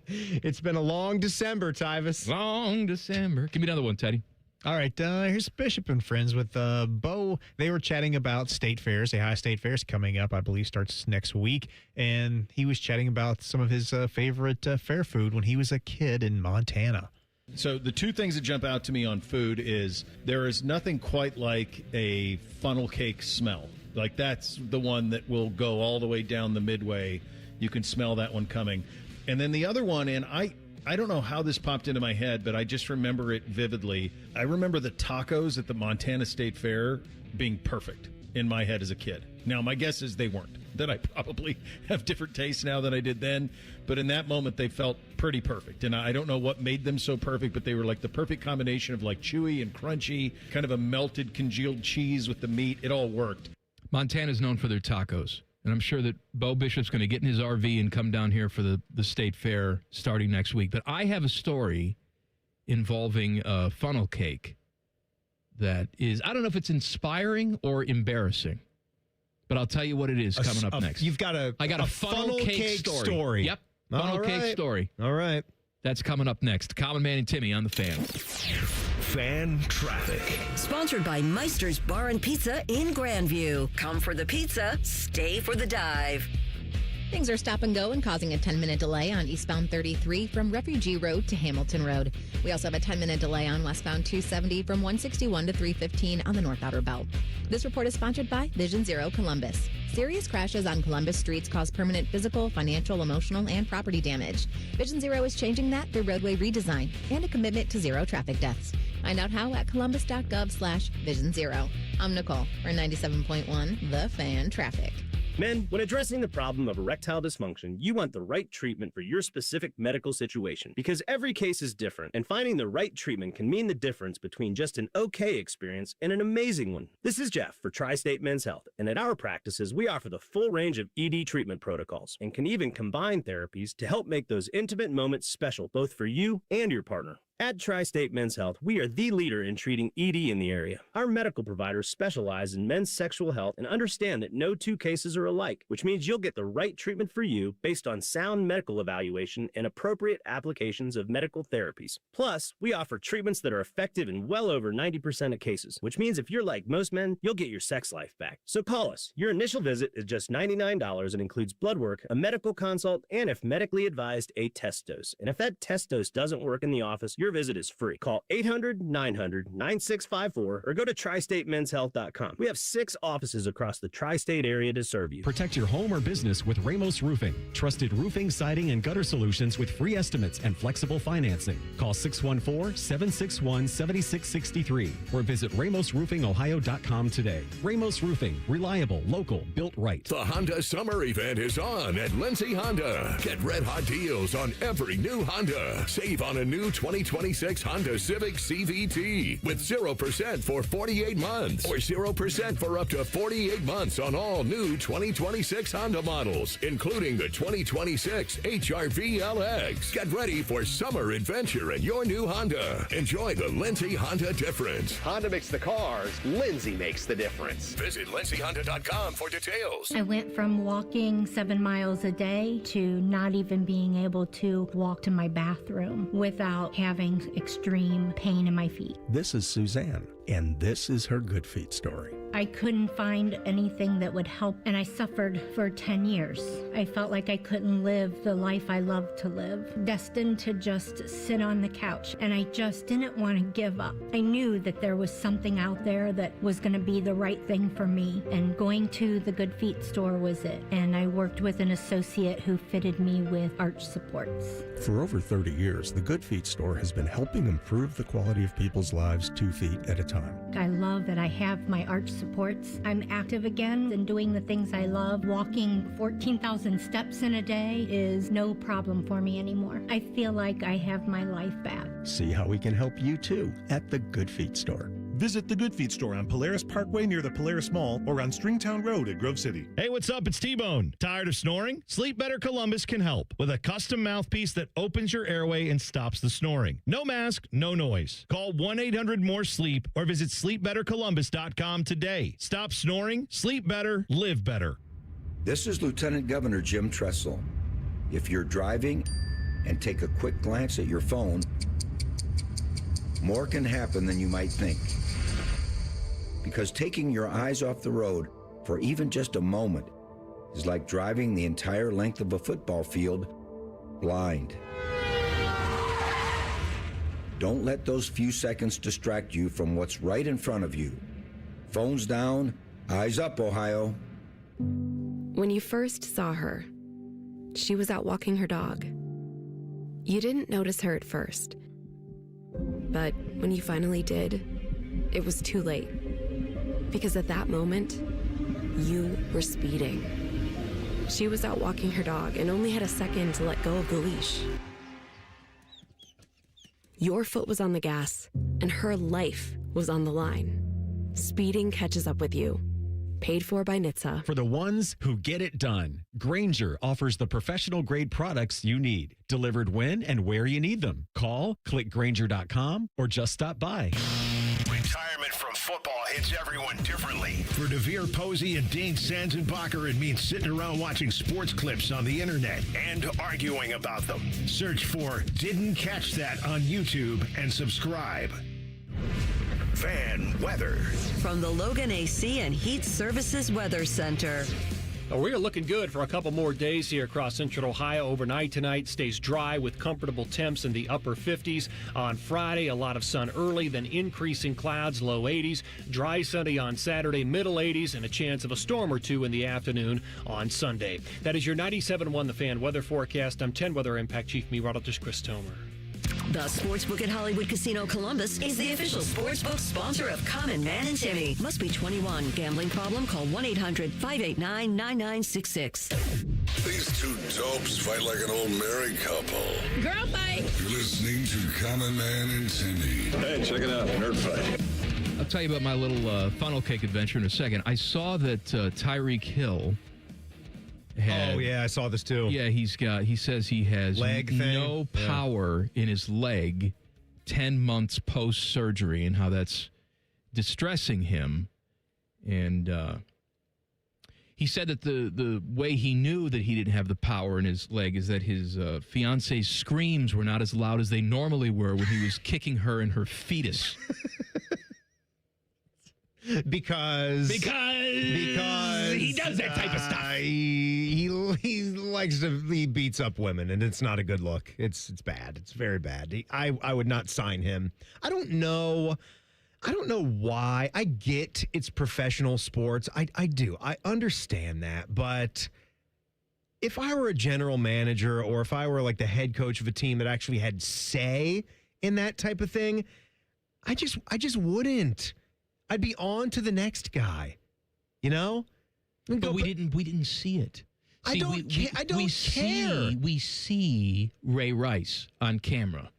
It's been a long December, Tyvus. Long December. Give me another one, Teddy. All right, here's Bishop and friends with Bo. They were chatting about state fairs. The Ohio State Fair's coming up, I believe, starts next week. And he was chatting about some of his favorite fair food when he was a kid in Montana. So the two things that jump out to me on food is there is nothing quite like a funnel cake smell. Like that's the one that will go all the way down the midway. You can smell that one coming. And then the other one, and I don't know how this popped into my head, but I just remember it vividly. I remember the tacos at the Montana State Fair being perfect in my head as a kid. Now, my guess is they weren't. That I probably have different tastes now than I did then. But in that moment, they felt pretty perfect. And I don't know what made them so perfect, but they were like the perfect combination of like chewy and crunchy, kind of a melted, congealed cheese with the meat. It all worked. Montana's known for their tacos. And I'm sure that Bo Bishop's going to get in his RV and come down here for the state fair starting next week. But I have a story involving funnel cake that is, I don't know if it's inspiring or embarrassing, but I'll tell you what it is coming up next. I got a funnel cake story. Yep. Funnel cake story. All right. That's coming up next. Common Man and Timmy on the Fan. Fan Traffic. Sponsored by Meister's Bar and Pizza in Grandview. Come for the pizza, stay for the dive. Things are stop and go and causing a 10-minute delay on eastbound 33 from Refugee Road to Hamilton Road. We also have a 10-minute delay on westbound 270 from 161 to 315 on the North Outer Belt. This report is sponsored by Vision Zero Columbus. Serious crashes on Columbus streets cause permanent physical, financial, emotional, and property damage. Vision Zero is changing that through roadway redesign and a commitment to zero traffic deaths. Find out how at columbus.gov/Vision Zero. I'm Nicole for 97.1 The Fan Traffic. Men, when addressing the problem of erectile dysfunction, you want the right treatment for your specific medical situation because every case is different, and finding the right treatment can mean the difference between just an okay experience and an amazing one. This is Jeff for Tri-State Men's Health, and at our practices, we offer the full range of ED treatment protocols and can even combine therapies to help make those intimate moments special both for you and your partner. At Tri-State Men's Health, we are the leader in treating ED in the area. Our medical providers specialize in men's sexual health and understand that no two cases are alike, which means you'll get the right treatment for you based on sound medical evaluation and appropriate applications of medical therapies. Plus, we offer treatments that are effective in well over 90% of cases, which means if you're like most men, you'll get your sex life back. So call us. Your initial visit is just $99 and includes blood work, a medical consult, and if medically advised, a test dose. And if that test dose doesn't work in the office, your visit is free. Call 800-900-9654 or go to tristatemenshealth.com. We have 6 offices across the tri-state area to serve you. Protect your home or business with Ramos Roofing. Trusted roofing, siding, and gutter solutions with free estimates and flexible financing. Call 614-761-7663 or visit RamosRoofingOhio.com today. Ramos Roofing. Reliable, local, built right. The Honda Summer Event is on at Lindsay Honda. Get red hot deals on every new Honda. Save on a new 2026 Honda Civic CVT with 0% for 48 months or 0% for up to 48 months on all new 2026 Honda models, including the 2026 HR-V LX. Get ready for summer adventure in your new Honda. Enjoy the Lindsay Honda difference. Honda makes the cars. Lindsay makes the difference. Visit lindsayhonda.com for details. I went from walking 7 miles a day to not even being able to walk to my bathroom without having extreme pain in my feet. This is Suzanne, and this is her Good Feet story. I couldn't find anything that would help, and I suffered for 10 years. I felt like I couldn't live the life I loved to live, destined to just sit on the couch, and I just didn't want to give up. I knew that there was something out there that was going to be the right thing for me, and going to the Good Feet store was it. And I worked with an associate who fitted me with arch supports. For over 30 years, the Good Feet store has been helping improve the quality of people's lives 2 feet at a time. I love that I have my arch supports. I'm active again and doing the things I love. Walking 14,000 steps in a day is no problem for me anymore. I feel like I have my life back. See how we can help you too at the Good Feet store. Visit the Good Feet store on Polaris Parkway near the Polaris Mall or on Stringtown Road at Grove City. Hey, what's up? It's T-Bone. Tired of snoring? Sleep Better Columbus can help with a custom mouthpiece that opens your airway and stops the snoring. No mask, no noise. Call 1-800-MORE-SLEEP or visit sleepbettercolumbus.com today. Stop snoring, sleep better, live better. This is Lieutenant Governor Jim Tressel. If you're driving and take a quick glance at your phone, more can happen than you might think. Because taking your eyes off the road for even just a moment is like driving the entire length of a football field blind. Don't let those few seconds distract you from what's right in front of you. Phones down, eyes up, Ohio. When you first saw her, she was out walking her dog. You didn't notice her at first. But when you finally did, it was too late. Because at that moment, you were speeding. She was out walking her dog and only had a second to let go of the leash. Your foot was on the gas, and her life was on the line. Speeding catches up with you. Paid for by NHTSA. For the ones who get it done, Grainger offers the professional-grade products you need, delivered when and where you need them. Call, click Grainger.com, or just stop by. Retirement from football hits everyone differently. For DeVere Posey and Dean Sanzenbacher, it means sitting around watching sports clips on the internet and arguing about them. Search for Didn't Catch That on YouTube and subscribe. Fan weather. From the Logan AC and Heat Services Weather Center. We are looking good for a couple more days here across central Ohio. Overnight tonight stays dry with comfortable temps in the upper 50s. On Friday, a lot of sun early, then increasing clouds, low 80s. Dry Sunday on Saturday, middle 80s, and a chance of a storm or two in the afternoon on Sunday. That is your 97.1 The Fan weather forecast. I'm 10 Weather Impact Chief Meteorologist Chris Tomer. The Sportsbook at Hollywood Casino Columbus is the official sportsbook sponsor of Common Man and Timmy. Must be 21. Gambling problem? Call 1-800-589-9966. These two dopes fight like an old married couple. Girl fight. You're listening to Common Man and Timmy. Hey, check it out. Nerd fight. I'll tell you about my little funnel cake adventure in a second. I saw that Tyreek Hill had, I saw this too. Yeah, he says he has leg thing. no power in his leg 10 months post-surgery and how that's distressing him. And he said that the way he knew that he didn't have the power in his leg is that his fiance's screams were not as loud as they normally were when he was kicking her in her fetus. Because he does that type of stuff. He beats up women, and it's not a good look. It's bad. It's very bad. I would not sign him. I don't know why. I get it's professional sports. I do. I understand that. But if I were a general manager or if I were like the head coach of a team that actually had say in that type of thing, I just wouldn't. I'd be on to the next guy, you know? But we didn't see it. I See, don't care. We see Ray Rice on camera,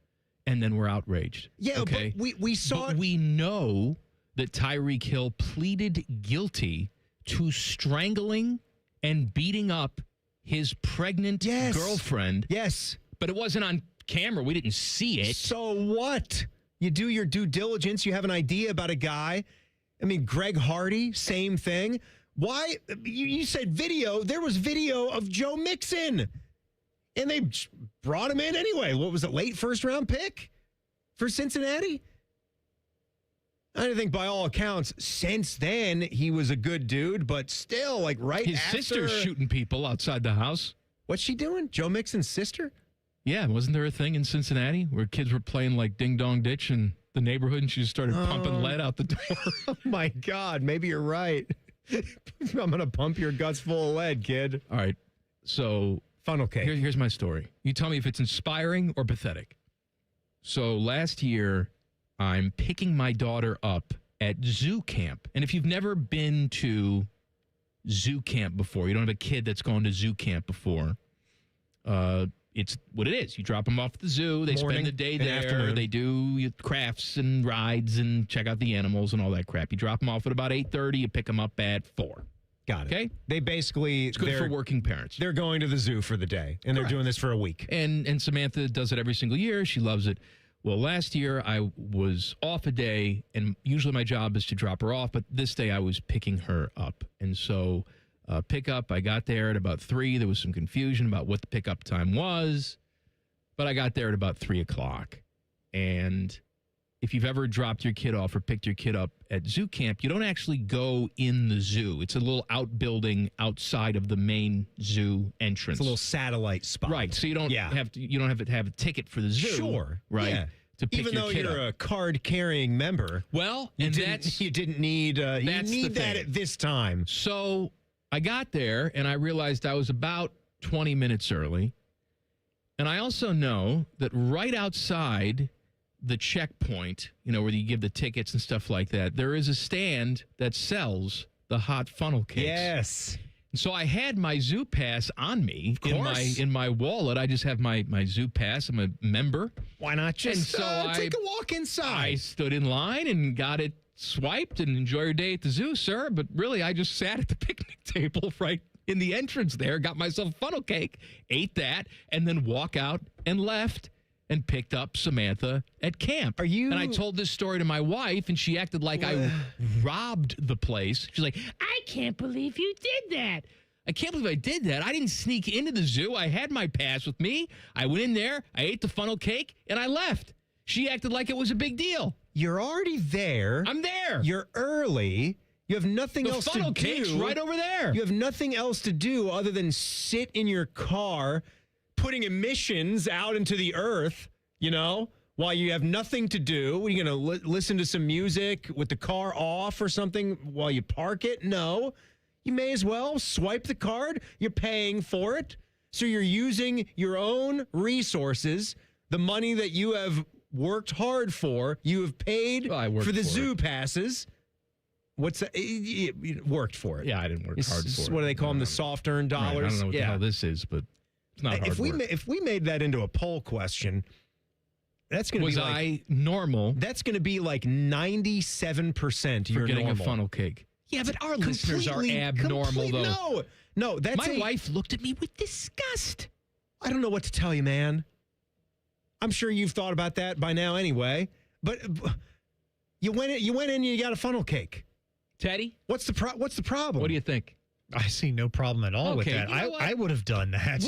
and then we're outraged. Yeah, okay? but we saw but it. we know that Tyreek Hill pleaded guilty to strangling and beating up his pregnant girlfriend. Yes. But it wasn't on camera. We didn't see it. So what? You do your due diligence. You have an idea about a guy. I mean, Greg Hardy, same thing. Why? You said video. There was video of Joe Mixon. And they brought him in anyway. What was it, late first-round pick for Cincinnati? I think by all accounts, since then, he was a good dude, but still, like His after... sister's shooting people outside the house. What's she doing? Joe Mixon's sister? Yeah, wasn't there a thing in Cincinnati where kids were playing like Ding Dong Ditch in the neighborhood and she just started pumping lead out the door? Oh, my God. Maybe you're right. I'm going to pump your guts full of lead, kid. All right. So, funnel cake. Here's my story. You tell me if it's inspiring or pathetic. So, last year, I'm picking my daughter up at zoo camp. And if you've never been to zoo camp before, you don't have a kid that's gone to zoo camp before, it's what it is. You drop them off at the zoo. They spend the day there. Afternoon. They do crafts and rides and check out the animals and all that crap. You drop them off at about 8:30. You pick them up at 4. Got it. Okay? They basically... It's good for working parents. They're going to the zoo for the day, and they're doing this for a week. And Samantha does it every single year. She loves it. Well, last year I was off a day, and usually my job is to drop her off, but this day I was picking her up. And so... pickup, I got there at about 3. There was some confusion about what the pickup time was, but I got there at about 3 o'clock. And if you've ever dropped your kid off or picked your kid up at zoo camp, you don't actually go in the zoo. It's a little outbuilding outside of the main zoo entrance. It's a little satellite spot. Right. So you don't have to have a ticket for the zoo. Sure. Right. Yeah. To pick Even your though kid you're up. a card-carrying member. Well, you and didn't need that at this time. So I got there, and I realized I was about 20 minutes early. And I also know that right outside the checkpoint, where you give the tickets and stuff like that, there is a stand that sells the hot funnel cakes. Yes. So I had my zoo pass on me in my wallet. I just have my zoo pass. I'm a member. Why not just take a walk inside? I stood in line and got it swiped and enjoy your day at the zoo, sir. But really, I just sat at the picnic table right in the entrance there, got myself a funnel cake, ate that, and then walk out and left and picked up Samantha at camp. And I told this story to my wife, and she acted like I robbed the place. She's like, I can't believe you did that. I can't believe I did that. I didn't sneak into the zoo. I had my pass with me. I went in there, I ate the funnel cake, and I left. She acted like it was a big deal. You're already there. I'm there. You're early. You have nothing else to do. The funnel cake's right over there. You have nothing else to do other than sit in your car, putting emissions out into the earth, while you have nothing to do. Are you going to listen to some music with the car off or something while you park it? No. You may as well swipe the card. You're paying for it. So you're using your own resources, the money that you have worked hard for. You have paid for the zoo passes. What's that? You worked for it. Yeah, I didn't work hard for it. What do they call them? The soft-earned dollars? Right, I don't know what the hell this is, but it's not hard work. If we made that into a poll question, that's going to be like... Was I normal? That's going to be like 97% for you're getting normal. a funnel cake. Yeah, but our listeners are abnormal, though. No, that's my wife looked at me with disgust. I don't know what to tell you, man. I'm sure you've thought about that by now anyway. But you went in and you got a funnel cake. Teddy? What's the problem? What do you think? I see no problem at all with that. You know I would have done that.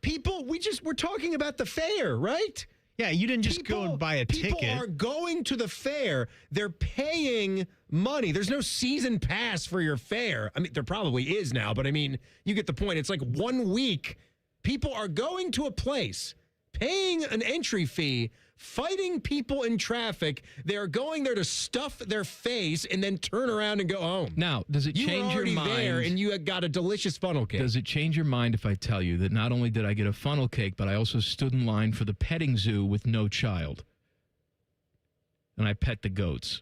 People, we're talking about the fair, right? Yeah, you didn't just go and buy a ticket. People are going to the fair. They're paying money. There's no season pass for your fair. I mean, there probably is now, but I mean, you get the point. It's like 1 week. People are going to a place, paying an entry fee, fighting people in traffic. They're going there to stuff their face and then turn around and go home. Now, does it change your mind? You were already there and you got a delicious funnel cake. Does it change your mind if I tell you that not only did I get a funnel cake, but I also stood in line for the petting zoo with no child? And I pet the goats.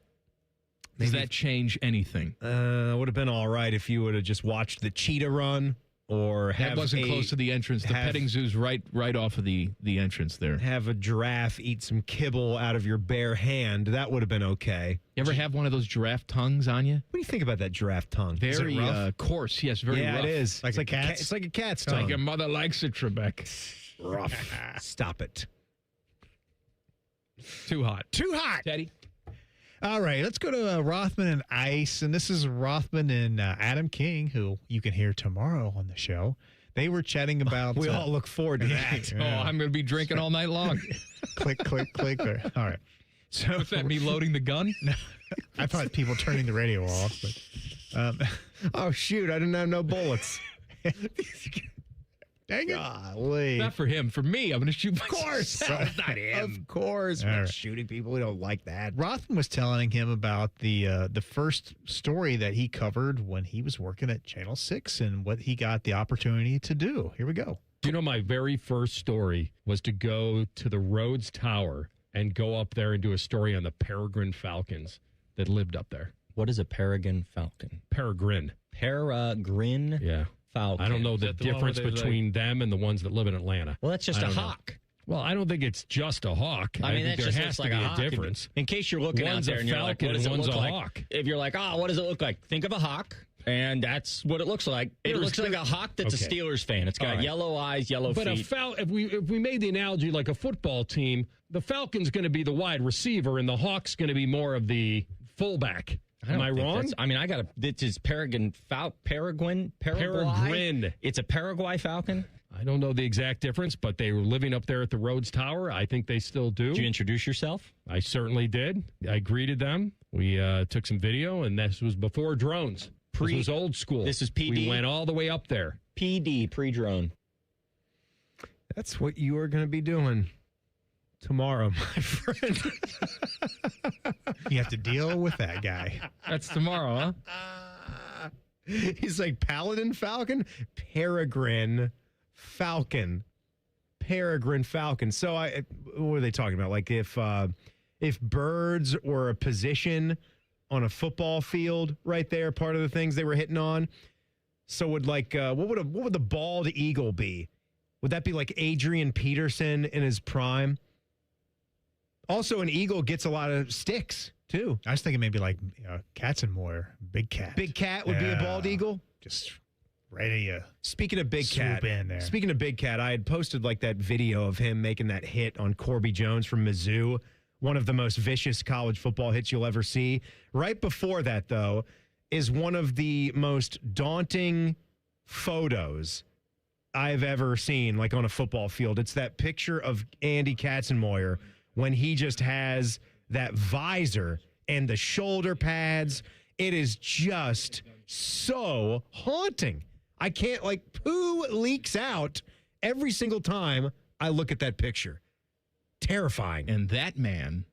Does that change anything? Would have been all right if you would have just watched the cheetah run. Or that wasn't close to the entrance. The petting zoo's right off of the entrance there. Have a giraffe eat some kibble out of your bare hand. That would have been okay. You ever have one of those giraffe tongues on you? What do you think about that giraffe tongue? Very coarse. Yes, very rough. Yeah, it is. Like a cat's? It's like a cat's tongue. Like your mother likes it, Trebek. Rough. Stop it. Too hot. Too hot. Teddy. All right, let's go to Rothman and Ice. And this is Rothman and Adam King, who you can hear tomorrow on the show. They were chatting about... We all look forward to that. I'm going to be drinking all night long. Click, click, click. All right. So, was that me loading the gun? No, I thought people turning the radio off. But, oh, shoot. I didn't have no bullets. Dang it. Golly. Not for him. For me, I'm going to shoot myself. Of course. Not him. Of course. We're shooting people. We don't like that. Rothman was telling him about the first story that he covered when he was working at Channel 6 and what he got the opportunity to do. Here we go. You know, my very first story was to go to the Rhodes Tower and go up there and do a story on the peregrine falcons that lived up there. What is a peregrine falcon? Peregrine. Peregrine? Yeah. Falcon. I don't know the difference between them and the ones that live in Atlanta. Well, that's just a hawk. Well, I don't think it's just a hawk. I mean, think that there just has looks to like be a a hawk. difference. In case you're looking one's out there and you're like, what does it look like? Hawk. If you're like, what does it look like? Think of a hawk, and that's what it looks like. It looks like a hawk that's a Steelers fan. It's got yellow eyes, yellow feet. But if we made the analogy like a football team, the Falcon's going to be the wide receiver, and the Hawk's going to be more of the fullback. Am I wrong? This is Peregrine. Peregrine. It's a Paraguay falcon. I don't know the exact difference, but they were living up there at the Rhodes Tower. I think they still do. Did you introduce yourself? I certainly did. I greeted them. We took some video, and this was before drones. This was old school. This is PD? We went all the way up there. PD, pre-drone. That's what you are going to be doing tomorrow, my friend. You have to deal with that guy. That's tomorrow, huh? He's like Paladin Falcon, Peregrine Falcon. Peregrine Falcon. So what are they talking about? Like if birds were a position on a football field right there, part of the things they were hitting on. So would what would the bald eagle be? Would that be like Adrian Peterson in his prime? Also, an eagle gets a lot of sticks, too. I was thinking maybe like Katzenmoyer, Big Cat. Big Cat would be a bald eagle? Just ready to Speaking of Big Cat, in there. Speaking of Big Cat, I had posted like that video of him making that hit on Corby Jones from Mizzou, one of the most vicious college football hits you'll ever see. Right before that, though, is one of the most daunting photos I've ever seen, like on a football field. It's that picture of Andy Katzenmoyer when he just has that visor and the shoulder pads. It is just so haunting. I can't, poo leaks out every single time I look at that picture. Terrifying. And that man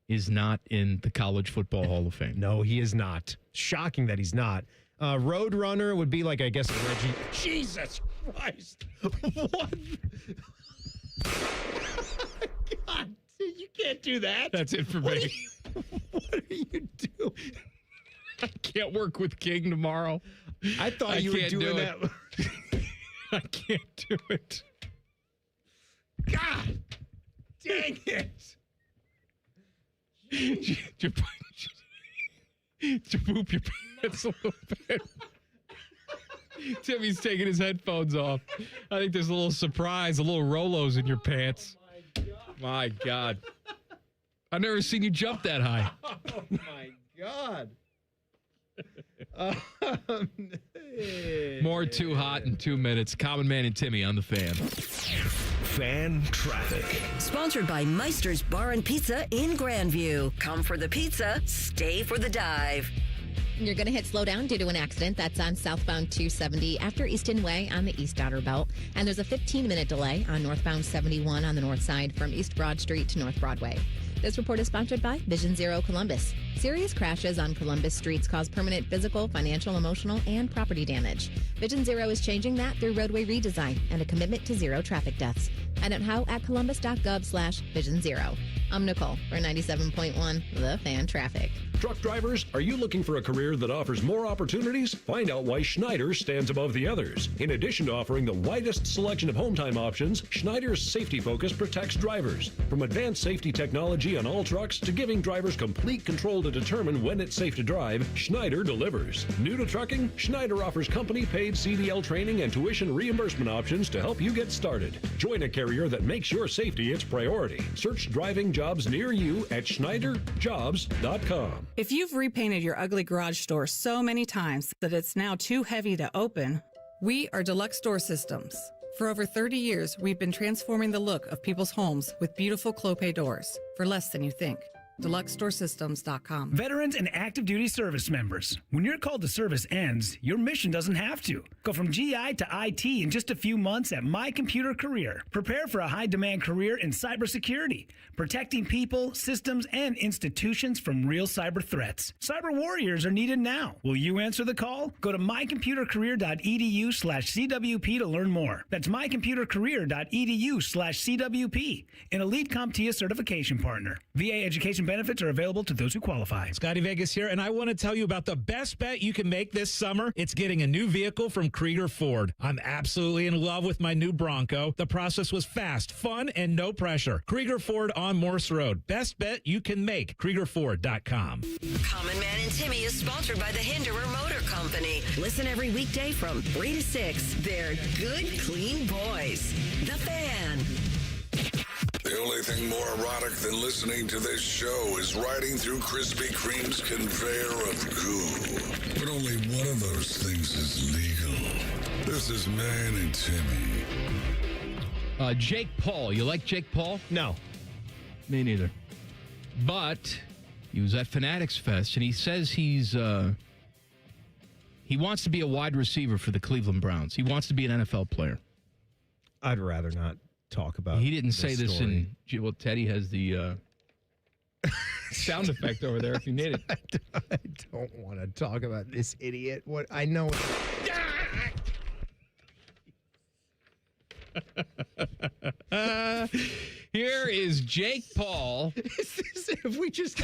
is not in the College Football Hall of Fame. No, he is not. Shocking that he's not. Roadrunner would be like, I guess, a Reggie. Jesus Christ. What? God, you can't do that. That's it for me. What are you doing? I can't work with King tomorrow. I thought you were doing that. I can't do it. God dang it. To poop your pants a little bit. Timmy's taking his headphones off. I think there's a little surprise, a little Rolos in your pants. My God. I've never seen you jump that high. Oh, my God. More Too Hot in 2 minutes. Common Man and Timmy on the Fan. Fan traffic. Sponsored by Meister's Bar and Pizza in Grandview. Come for the pizza, stay for the dive. You're going to hit slow down due to an accident that's on southbound 270 after Easton Way on the East Outer Belt. And there's a 15-minute delay on northbound 71 on the north side from East Broad Street to North Broadway. This report is sponsored by Vision Zero Columbus. Serious crashes on Columbus streets cause permanent physical, financial, emotional, and property damage. Vision Zero is changing that through roadway redesign and a commitment to zero traffic deaths. Find out how at columbus.gov/Vision Zero. I'm Nicole for 97.1 The Fan Traffic. Truck drivers, are you looking for a career that offers more opportunities? Find out why Schneider stands above the others. In addition to offering the widest selection of home time options, Schneider's safety focus protects drivers. From advanced safety technology on all trucks to giving drivers complete control to determine when it's safe to drive, Schneider delivers. New to trucking, Schneider offers company-paid CDL training and tuition reimbursement options to help you get started. Join a carrier that makes your safety its priority. Search driving jobs near you at schneiderjobs.com. If you've repainted your ugly garage door so many times that it's now too heavy to open, we are Deluxe Door Systems. For over 30 years, we've been transforming the look of people's homes with beautiful Clopay doors for less than you think. DeluxeStoreSystems.com. Veterans and active duty service members. When your call to service ends, your mission doesn't have to. Go from GI to IT in just a few months at My Computer Career. Prepare for a high-demand career in cybersecurity, protecting people, systems, and institutions from real cyber threats. Cyber warriors are needed now. Will you answer the call? Go to mycomputercareer.edu/CWP to learn more. That's mycomputercareer.edu/CWP, an elite CompTIA certification partner. VA education benefits are available to those who qualify. Scotty Vegas here, and I want to tell you about the best bet you can make this summer. It's getting a new vehicle from Krieger Ford. I'm absolutely in love with my new Bronco. The process was fast, fun, and no pressure. Krieger Ford on Morse Road. Best bet you can make. KriegerFord.com. Common Man and Timmy is sponsored by the Hinderer Motor Company. Listen every weekday from 3 to 6. They're good, clean boys. The Fan. The only thing more erotic than listening to this show is riding through Krispy Kreme's conveyor of goo. But only one of those things is legal. This is Man and Timmy. Jake Paul. You like Jake Paul? No. Me neither. But he was at Fanatics Fest, and he says he wants to be a wide receiver for the Cleveland Browns. He wants to be an NFL player. I'd rather not talk about He didn't say this story. Well, Teddy has the sound effect over there if you need it. I don't want to talk about this idiot. What I know. Here is Jake Paul. If we just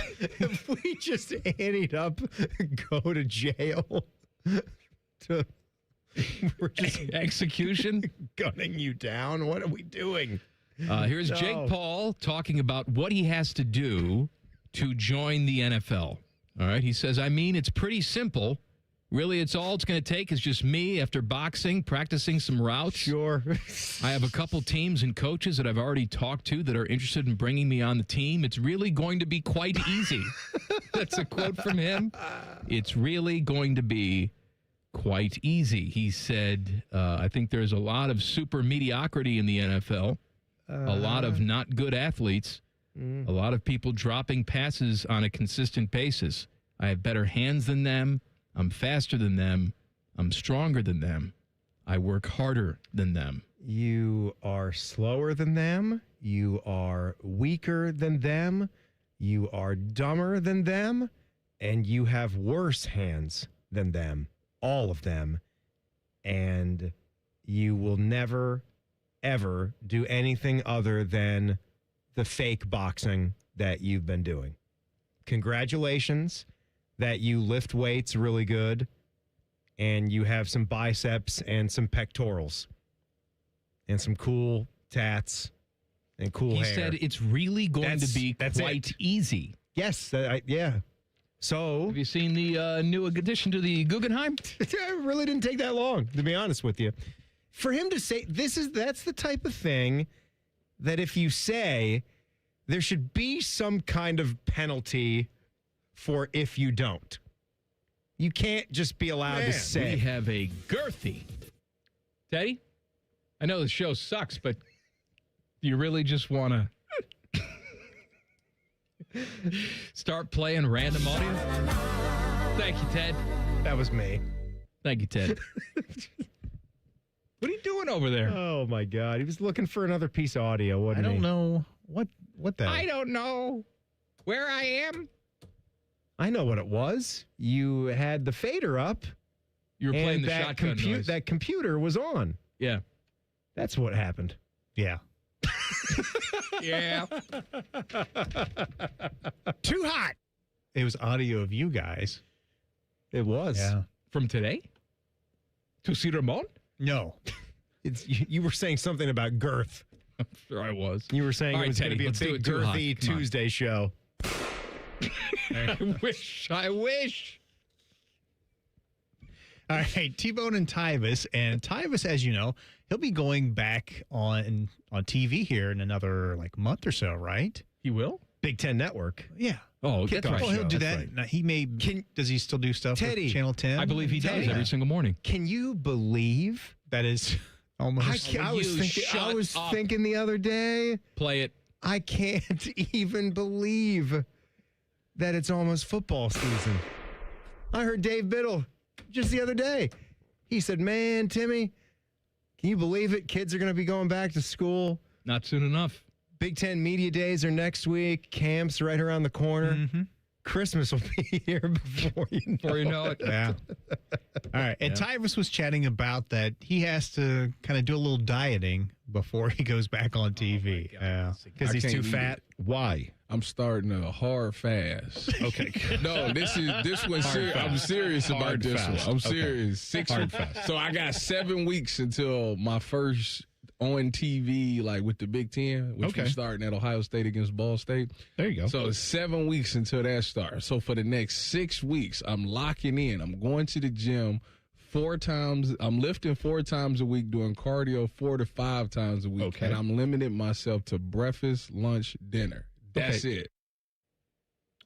ended up go to jail, we're just execution, gunning you down. What are we doing? Here's Jake Paul talking about what he has to do to join the NFL. All right, he says, I mean, it's pretty simple. Really, it's going to take is just me after boxing, practicing some routes. Sure. I have a couple teams and coaches that I've already talked to that are interested in bringing me on the team. It's really going to be quite easy. That's a quote from him. It's really going to be quite easy. He said, I think there's a lot of super mediocrity in the NFL, a lot of not good athletes, a lot of people dropping passes on a consistent basis. I have better hands than them. I'm faster than them. I'm stronger than them. I work harder than them. You are slower than them. You are weaker than them. You are dumber than them. And you have worse hands than them. All of them. And you will never, ever do anything other than the fake boxing that you've been doing. Congratulations that you lift weights really good and you have some biceps and some pectorals and some cool tats and cool hair. He said it's really going to be quite easy. Yes, yeah. So, have you seen the new addition to the Guggenheim? It really didn't take that long, to be honest with you. For him to say that's the type of thing that if you say, There should be some kind of penalty for if you don't. You can't just be allowed to say. We have a girthy. Teddy, I know the show sucks, but do you really just want to start playing random audio? Thank you, Ted. That was me. Thank you, Ted. What are you doing over there? Oh, my God. He was looking for another piece of audio, wasn't he? I don't know. What the? I don't know where I am. I know what it was. You had the fader up. You were playing the shotgun noise. That computer was on. Yeah. That's what happened. Yeah. Yeah. Too hot. It was audio of you guys. It was. Yeah. From today? To see Ramon? No. You were saying something about girth. I'm sure I was. You were saying All it was going to be a big girthy Tuesday show. I wish. All right, T-Bone and Tyvis. And Tyvis, as you know, he'll be going back on TV here in another month or so, right? He will? Big Ten Network. Yeah. Oh, that's right. Well, he'll do that. Right. Now, he may. Does he still do stuff Teddy, with Channel 10? I believe he does every single morning. Can you believe that is almost? I was thinking the other day. Play it. I can't even believe that it's almost football season. I heard Dave Biddle just the other day. He said, "Man, Timmy, can you believe it? Kids are going to be going back to school. Not soon enough. Big Ten Media Days are next week. Camp's right around the corner. Mm-hmm. Christmas will be here before you know it. Yeah. All right. And Tyvis was chatting about that he has to kind of do a little dieting before he goes back on TV. Yeah. Because he's too fat. Why? I'm starting a hard fast. Okay. No, this one serious. I'm serious about this one. I'm serious. 6 hard fast. So I got 7 weeks until my first on TV, with the Big Ten, which we're starting at Ohio State against Ball State. There you go. So it's 7 weeks until that starts. So for the next 6 weeks, I'm locking in. I'm going to the gym 4 times. I'm lifting 4 times a week, doing cardio 4 to 5 times a week. Okay. And I'm limiting myself to breakfast, lunch, dinner. That's it.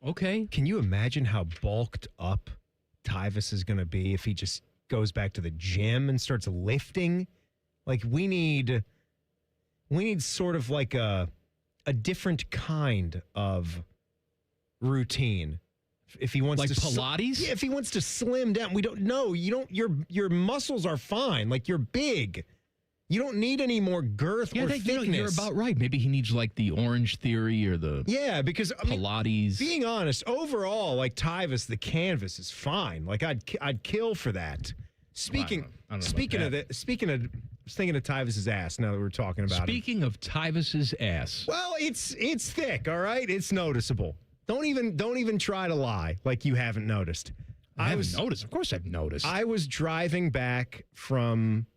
Okay. Can you imagine how bulked up Tyvis is going to be if he just goes back to the gym and starts lifting? We need sort of a different kind of routine. If he wants to Pilates? If he wants to slim down, we don't know. Your muscles are fine. You're big. You don't need any more girth or thickness. You're about right. Maybe he needs the Orange Theory or the because Pilates. Being honest, overall, Tyvis, the canvas is fine. I'd kill for that. Speaking of, I was thinking of Tyvis's ass. Now that we're talking about Speaking of Tyvis's ass, well, it's thick. All right, it's noticeable. Don't even try to lie like you haven't noticed. I haven't noticed. Of course, I've noticed. I was driving back from.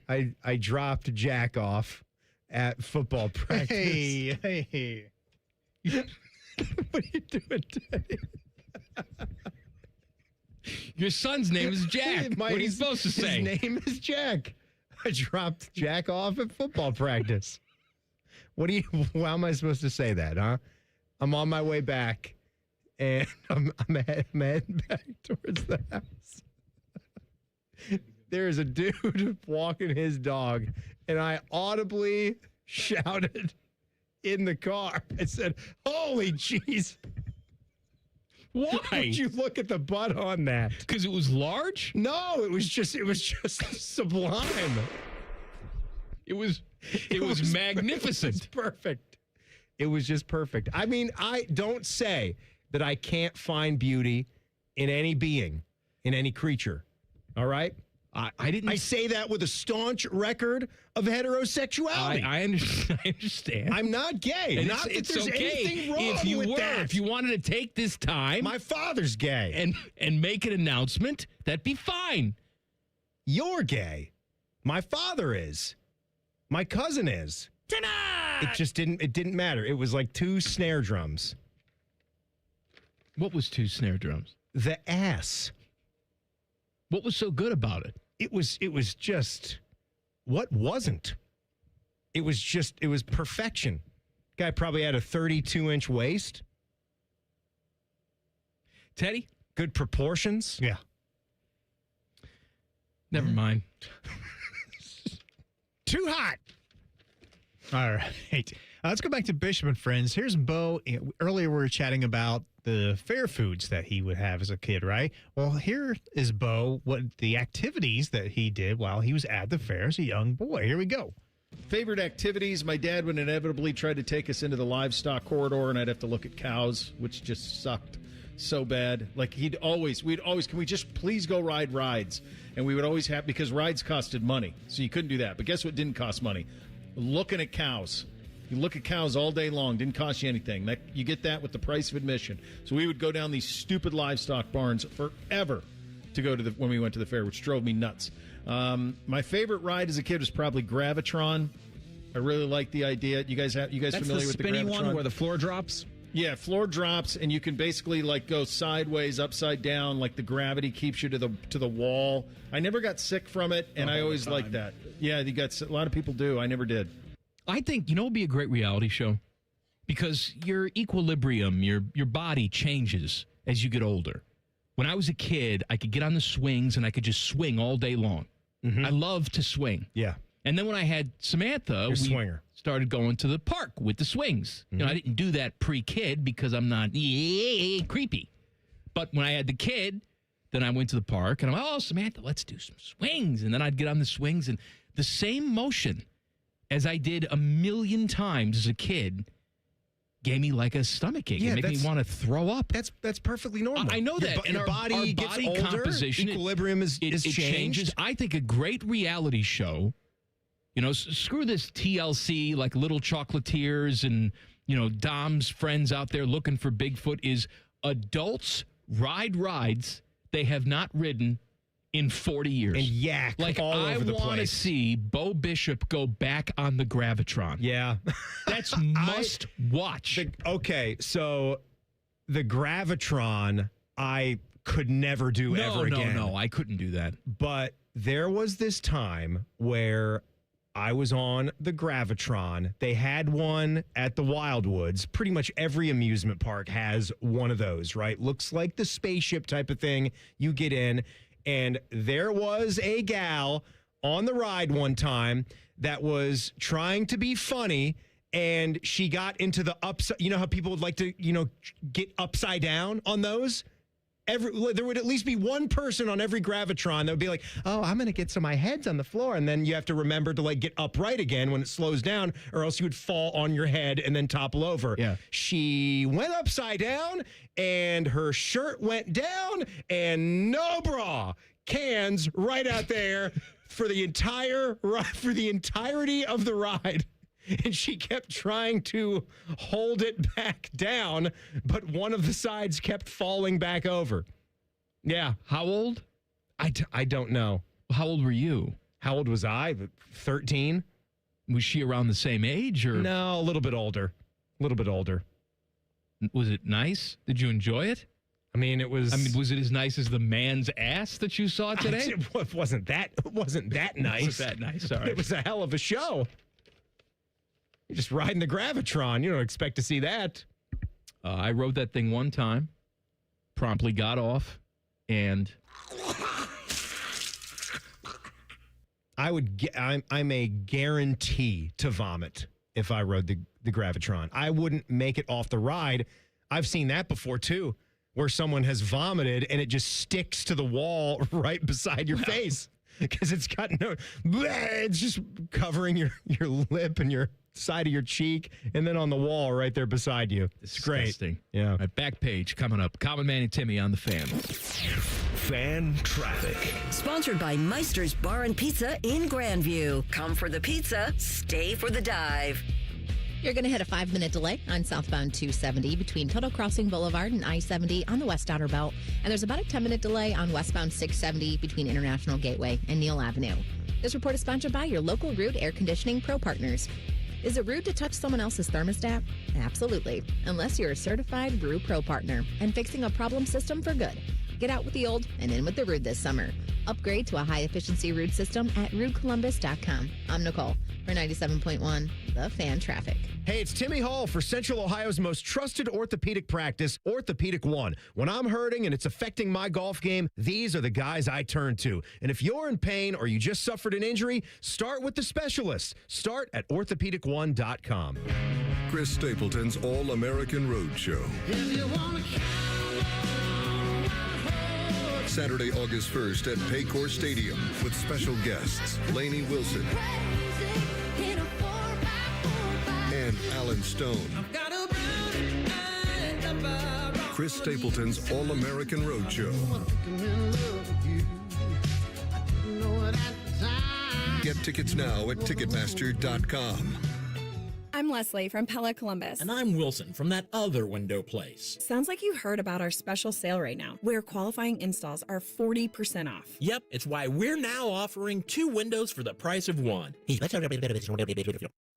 I dropped Jack off at football practice. Hey. What are you doing today? Your son's name is Jack. What are you supposed to say? His name is Jack. I dropped Jack off at football practice. How am I supposed to say that, huh? I'm on my way back, and I'm heading back towards the house. There's a dude walking his dog, and I audibly shouted in the car. I said, "Holy jeez. Why? Would you look at the butt on that?" Because it was large? No, it was just sublime. It was magnificent. It was perfect. It was just perfect. I mean, I don't say that I can't find beauty in any being, in any creature. All right? I say that with a staunch record of heterosexuality. I understand. I'm not gay. And not that it's there's okay anything wrong if you with were. that. If you wanted to take this time, my father's gay, and make an announcement, that'd be fine. You're gay. My father is. My cousin is. Tonight. It didn't matter. It was like 2 snare drums. What was 2 snare drums? The ass. What was so good about it? It was just what wasn't. It was perfection. Guy probably had a 32-inch waist. Teddy? Good proportions. Yeah. Never mind. Too hot. All right. Let's go back to Bishop and Friends. Here's Bo. Earlier we were chatting about the fair foods that he would have as a kid, right? Well, here is Bo, what the activities that he did while he was at the fair as a young boy. Here we go. Favorite activities, my dad would inevitably try to take us into the livestock corridor, and I'd have to look at cows, which just sucked so bad. Like we'd always, can we just please go ride rides? And we would always have, because rides costed money, so you couldn't do that. But guess what didn't cost money? Looking at cows. You look at cows all day long, didn't cost you anything. You get that with the price of admission. So we would go down these stupid livestock barns forever to go to when we went to the fair, which drove me nuts. My favorite ride as a kid was probably Gravitron. I really like the idea. You guys familiar with the Gravitron? That's the spinning one where the floor drops? Yeah, floor drops, and you can basically go sideways, upside down, like the gravity keeps you to the wall. I never got sick from it, and I always liked that. Yeah, a lot of people do. I never did. I think, it would be a great reality show because your equilibrium, your body changes as you get older. When I was a kid, I could get on the swings and I could just swing all day long. Mm-hmm. I love to swing. Yeah. And then when I had Samantha, swinger. Started going to the park with the swings. Mm-hmm. I didn't do that pre-kid because I'm not creepy. But when I had the kid, then I went to the park and I'm like, oh, Samantha, let's do some swings. And then I'd get on the swings and the same motion as I did a million times as a kid gave me like a stomach ache. Yeah, it made me want to throw up. That's perfectly normal. I know that. Your body gets older, composition, equilibrium is changes. I think a great reality show, screw this TLC, like Little Chocolatiers and, Dom's friends out there looking for Bigfoot, is adults ride rides they have not ridden in 40 years. And yak all over the place. I want to see Bo Bishop go back on the Gravitron. Yeah. That's must watch. So the Gravitron, I could never do ever again. No, I couldn't do that. But there was this time where I was on the Gravitron. They had one at the Wildwoods. Pretty much every amusement park has one of those, right? Looks like the spaceship type of thing. You get in. And there was a gal on the ride one time that was trying to be funny, and she got into the upside. You know how people would like to, get upside down on those? There would at least be one person on every Gravitron that would be like, oh, I'm going to get so my head's on the floor. And then you have to remember to get upright again when it slows down, or else you would fall on your head and then topple over. Yeah. She went upside down and her shirt went down and no bra, cans right out there for the entirety of the ride. And she kept trying to hold it back down, but one of the sides kept falling back over. Yeah. How old? I don't know. How old were you? How old was I? 13. Was she around the same age? Or no, a little bit older. Was it nice? Did you enjoy it? It was. Was it as nice as the man's ass that you saw today? It wasn't that nice. It wasn't that nice. All right. It was a hell of a show. You're just riding the Gravitron. You don't expect to see that. I rode that thing one time, promptly got off, and I'm a guarantee to vomit if I rode the Gravitron. I wouldn't make it off the ride. I've seen that before, too, where someone has vomited and it just sticks to the wall right beside your face because it's got it's just covering your lip and your side of your cheek, and then on the wall right there beside you. It's great. Yeah. My back page coming up. Common Man and Timmy on the Fan. Fan traffic. Sponsored by Meister's Bar and Pizza in Grandview. Come for the pizza, stay for the dive. You're going to hit a 5-minute delay on southbound 270 between Tuttle Crossing Boulevard and I-70 on the West Outer Belt. And there's about a 10-minute delay on westbound 670 between International Gateway and Neal Avenue. This report is sponsored by your local Rude Air Conditioning Pro Partners. Is it rude to touch someone else's thermostat? Absolutely. Unless you're a certified Brew Pro partner and fixing a problem system for good. Get out with the old and in with the rude this summer. Upgrade to a high-efficiency rude system at rudecolumbus.com. I'm Nicole for 97.1. the Fan traffic. Hey, it's Timmy Hall for Central Ohio's most trusted orthopedic practice, Orthopedic One. When I'm hurting and it's affecting my golf game, these are the guys I turn to. And if you're in pain or you just suffered an injury, start with the specialists. Start at orthopedic1.com. Chris Stapleton's All-American Roadshow. Saturday, August 1st at Paycor Stadium with special guests Lainey Wilson and Alan Stone. Chris Stapleton's All-American Roadshow. Get tickets now at Ticketmaster.com. I'm Leslie from Pella Columbus. And I'm Wilson from that other window place. Sounds like you've heard about our special sale right now, where qualifying installs are 40% off. Yep, it's why we're now offering 2 windows for the price of 1.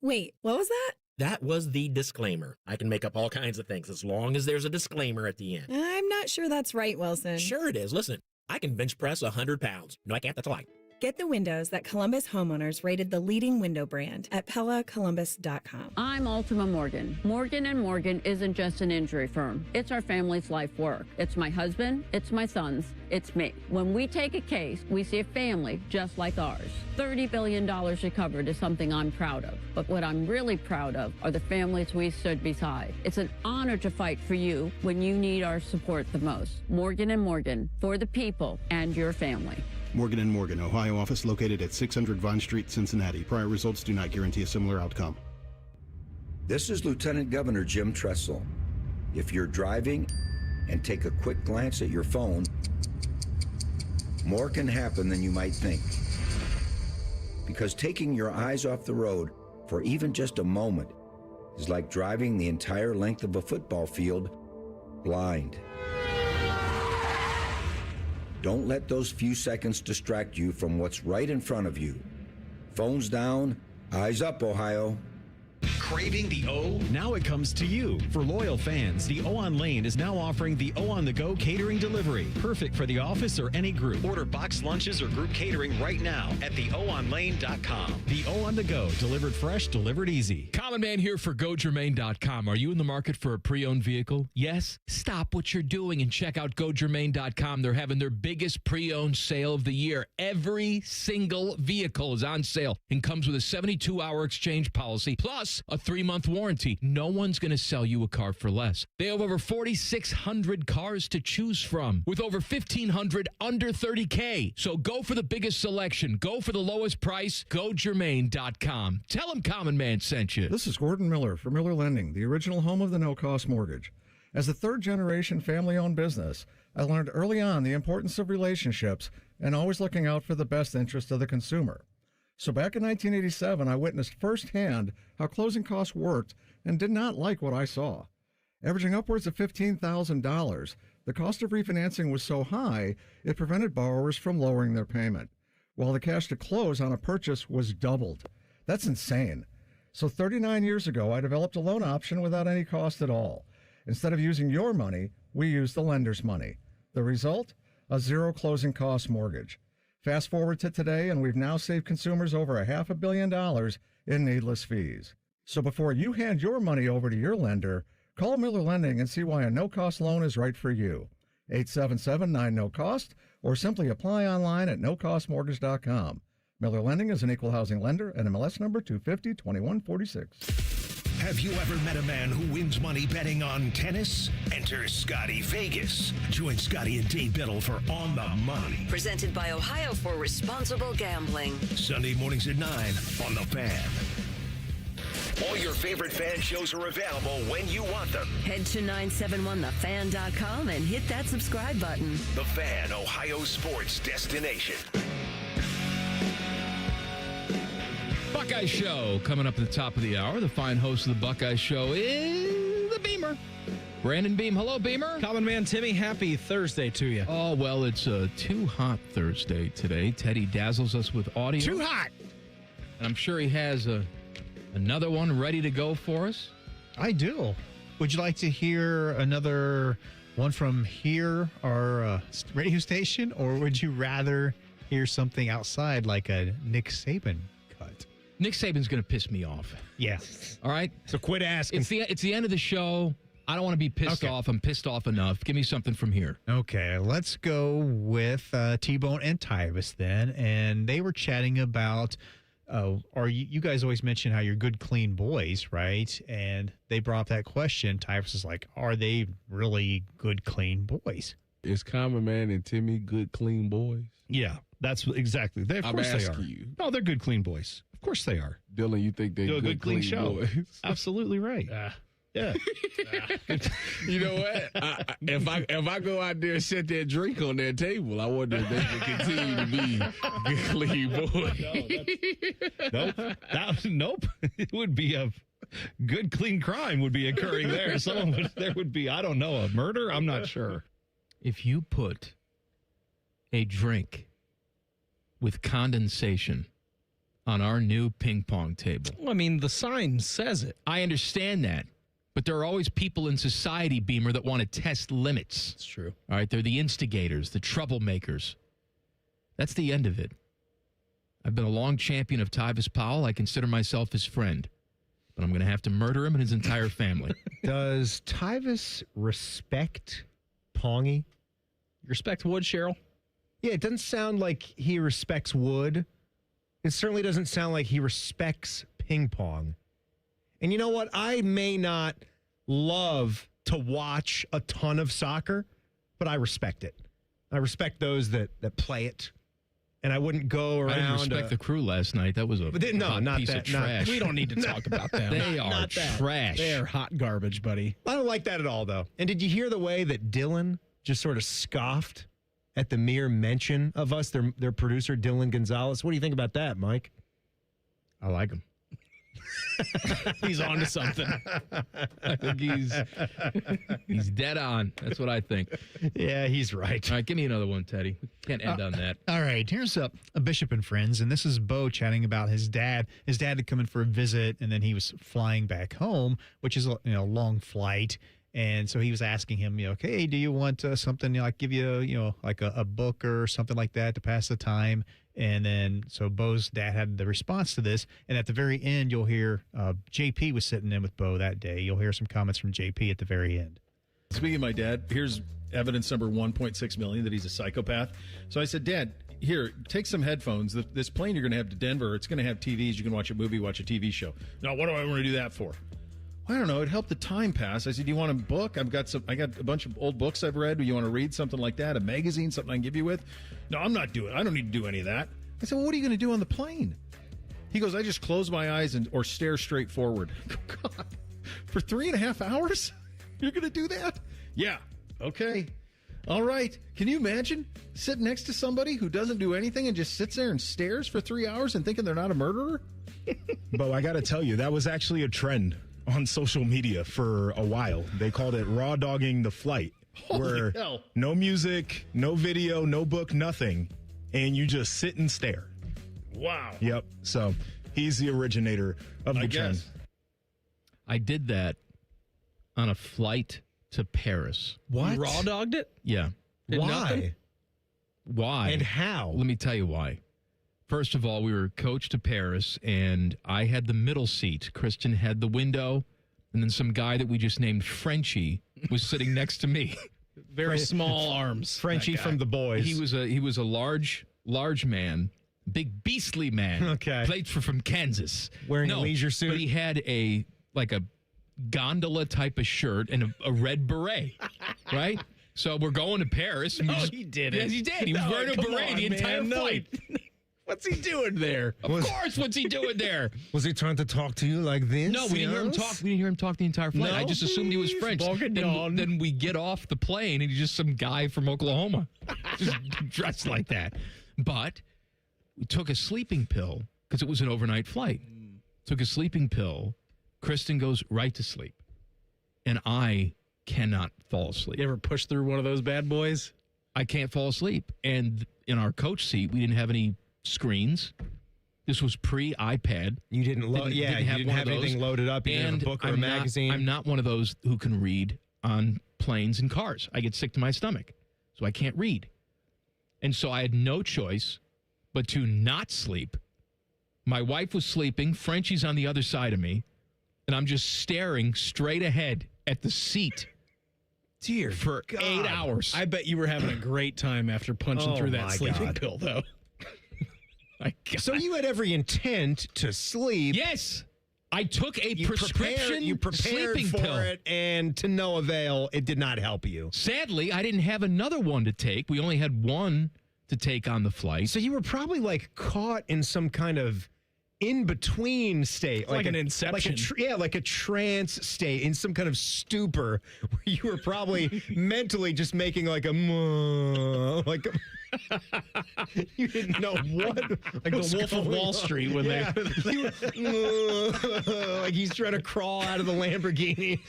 Wait, what was that? That was the disclaimer. I can make up all kinds of things as long as there's a disclaimer at the end. I'm not sure that's right, Wilson. Sure it is. Listen, I can bench press 100 pounds. No, I can't. That's a lie. Get the windows that Columbus homeowners rated the leading window brand at PellaColumbus.com. I'm Ultima Morgan. Morgan & Morgan isn't just an injury firm. It's our family's life work. It's my husband, it's my sons, it's me. When we take a case, we see a family just like ours. $30 billion recovered is something I'm proud of. But what I'm really proud of are the families we stood beside. It's an honor to fight for you when you need our support the most. Morgan & Morgan, for the people and your family. Morgan & Morgan, Ohio office located at 600 Vine Street, Cincinnati. Prior results do not guarantee a similar outcome. This is Lieutenant Governor Jim Tressel. If you're driving and take a quick glance at your phone, more can happen than you might think. Because taking your eyes off the road for even just a moment is like driving the entire length of a football field blind. Don't let those few seconds distract you from what's right in front of you. Phones down, eyes up, Ohio. Craving the O? Now it comes to you. For loyal fans, the O on Lane is now offering the O on the Go catering delivery. Perfect for the office or any group. Order boxed lunches or group catering right now at theoonlane.com. The O on the Go, delivered fresh, delivered easy. Common Man here for GoGermain.com. Are you in the market for a pre-owned vehicle? Yes? Stop what you're doing and check out GoGermain.com. They're having their biggest pre-owned sale of the year. Every single vehicle is on sale and comes with a 72-hour exchange policy, plus a 3-month warranty. No one's going to sell you a car for less. They have over 4,600 cars to choose from, with over 1,500 under $30K. So go for the biggest selection. Go for the lowest price. GoGermain.com. Tell them Common Man sent you. This is Gordon Miller for Miller Lending, the original home of the no-cost mortgage. As a third-generation family-owned business, I learned early on the importance of relationships and always looking out for the best interest of the consumer. So back in 1987, I witnessed firsthand how closing costs worked and did not like what I saw. Averaging upwards of $15,000, the cost of refinancing was so high, it prevented borrowers from lowering their payment, while the cash to close on a purchase was doubled. That's insane. So 39 years ago, I developed a loan option without any cost at all. Instead of using your money, we used the lender's money. The result? A zero closing cost mortgage. Fast forward to today, and we've now saved consumers over $500 million in needless fees. So before you hand your money over to your lender, call Miller Lending and see why a no-cost loan is right for you. 877-9-NO-COST, or simply apply online at nocostmortgage.com. Miller Lending is an equal housing lender and MLS number 250-2146. Have you ever met a man who wins money betting on tennis? Enter Scotty Vegas. Join Scotty and Dave Biddle for On the Money. Presented by Ohio for Responsible Gambling. Sunday mornings at 9 on The Fan. All your favorite fan shows are available when you want them. Head to 971thefan.com and hit that subscribe button. The Fan, Ohio sports destination. Buckeye Show coming up at the top of the hour. The fine host of the Buckeye Show is the Beamer. Brandon Beam. Hello, Beamer. Common Man Timmy, happy Thursday to you. Oh, well, it's a too hot Thursday today. Teddy dazzles us with audio. Too hot. And I'm sure he has another one ready to go for us. I do. Would you like to hear another one from here, our radio station, or would you rather hear something outside like a Nick Saban cut? Nick Saban's going to piss me off. Yeah. All right? So quit asking. It's the end of the show. I don't want to be pissed off. I'm pissed off enough. Give me something from here. Okay, let's go with T-Bone and Tyvis then. And they were chatting about, you guys always mention how you're good, clean boys, right? And they brought up that question. Tyvis is like, are they really good, clean boys? Is Common Man and Timmy good, clean boys? Yeah, that's exactly. Of course they are. You. No, they're good, clean boys. Of course they are. Dylan, you think they're good, clean show? Boys? Absolutely right. Yeah. You know what? If I go out there and set that drink on that table, I wonder if they can continue to be good, clean boys. Nope. It would be a good, clean crime would be occurring there. There would be, I don't know, a murder? I'm not sure. If you put a drink with condensation on our new ping pong table. Well, I mean, the sign says it. I understand that. But there are always people in society, Beamer, that want to test limits. It's true. All right, they're the instigators, the troublemakers. That's the end of it. I've been a long champion of Tyvis Powell. I consider myself his friend. But I'm going to have to murder him and his entire family. Does Tyvis respect Pongy? You respect wood, Cheryl? Yeah, it doesn't sound like he respects wood. It certainly doesn't sound like he respects ping pong. And you know what? I may not love to watch a ton of soccer, but I respect it. I respect those that play it. And I wouldn't go around. I didn't respect the crew last night. That was a piece of trash. We don't need to talk about them. They are trash. They are hot garbage, buddy. I don't like that at all, though. And did you hear the way that Dylan just sort of scoffed at the mere mention of us, their producer, Dylan Gonzalez? What do you think about that, Mike? I like him. He's on to something. I think he's dead on. That's what I think. Yeah, he's right. All right, give me another one, Teddy. We can't end on that. All right, here's a Bishop and Friends, and this is Bo chatting about his dad. His dad had come in for a visit, and then he was flying back home, which is a long flight. And so he was asking him, hey, do you want something, like give you, like a book or something like that to pass the time? And then so Bo's dad had the response to this. And at the very end, you'll hear JP was sitting in with Bo that day. You'll hear some comments from JP at the very end. Speaking of my dad, here's evidence number 1.6 million that he's a psychopath. So I said, Dad, here, take some headphones. This plane you're going to have to Denver, it's going to have TVs. You can watch a movie, watch a TV show. Now, what do I want to do that for? I don't know. It helped the time pass. I said, do you want a book? I got a bunch of old books I've read. Do you want to read something like that? A magazine, something I can give you with? No, I don't need to do any of that. I said, well, what are you going to do on the plane? He goes, I just close my eyes or stare straight forward. God, for 3.5 hours? You're going to do that? Yeah. Okay. All right. Can you imagine sitting next to somebody who doesn't do anything and just sits there and stares for 3 hours and thinking they're not a murderer? Bo, I got to tell you, that was actually a trend on social media for a while. They called it raw dogging the flight. Holy hell. No music, no video, no book, nothing. And you just sit and stare. Wow. Yep. So he's the originator of the trend. I did that on a flight to Paris. What? You raw dogged it? Yeah. Why? Nothing? Why? And how? Let me tell you why. First of all, we were coached to Paris, and I had the middle seat. Christian had the window, and then some guy that we just named Frenchie was sitting next to me. Very small arms. Frenchie from The Boys. He was a large man, big beastly man. Okay. Played from Kansas. Wearing a leisure suit? But he had a gondola type of shirt and a red beret, right? So we're going to Paris. No, he didn't. Yes, he did. He was wearing a beret the entire flight. What's he doing there? Of course, what's he doing there? Was he trying to talk to you like this? No, we didn't hear him talk. We didn't hear him talk the entire flight. No? I just assumed he was French. Then we get off the plane, and he's just some guy from Oklahoma, just dressed like that. But we took a sleeping pill because it was an overnight flight. Took a sleeping pill. Kristen goes right to sleep, and I cannot fall asleep. You ever push through one of those bad boys? I can't fall asleep. And in our coach seat, we didn't have any screens. This was pre-iPad. You didn't load. Yeah, you didn't have anything loaded up. You didn't have a book or a magazine. I'm not one of those who can read on planes and cars. I get sick to my stomach, so I can't read. And so I had no choice but to not sleep My wife was sleeping. Frenchie's on the other side of me. And I'm just staring straight ahead at the seat. Dear for God. 8 hours. I bet you were having a great time after punching through that sleeping pill, though. My God. So you had every intent to sleep. Yes. I took a prescription You prepared sleeping for pill. it, and to no avail, it did not help you. Sadly, I didn't have another one to take. We only had one to take on the flight. So you were probably like caught in some kind of in-between state. Like an inception. Like a trance state, in some kind of stupor where you were probably mentally just making like a like a, you didn't know what like the Wolf of Wall Street when they like he's trying to crawl out of the Lamborghini.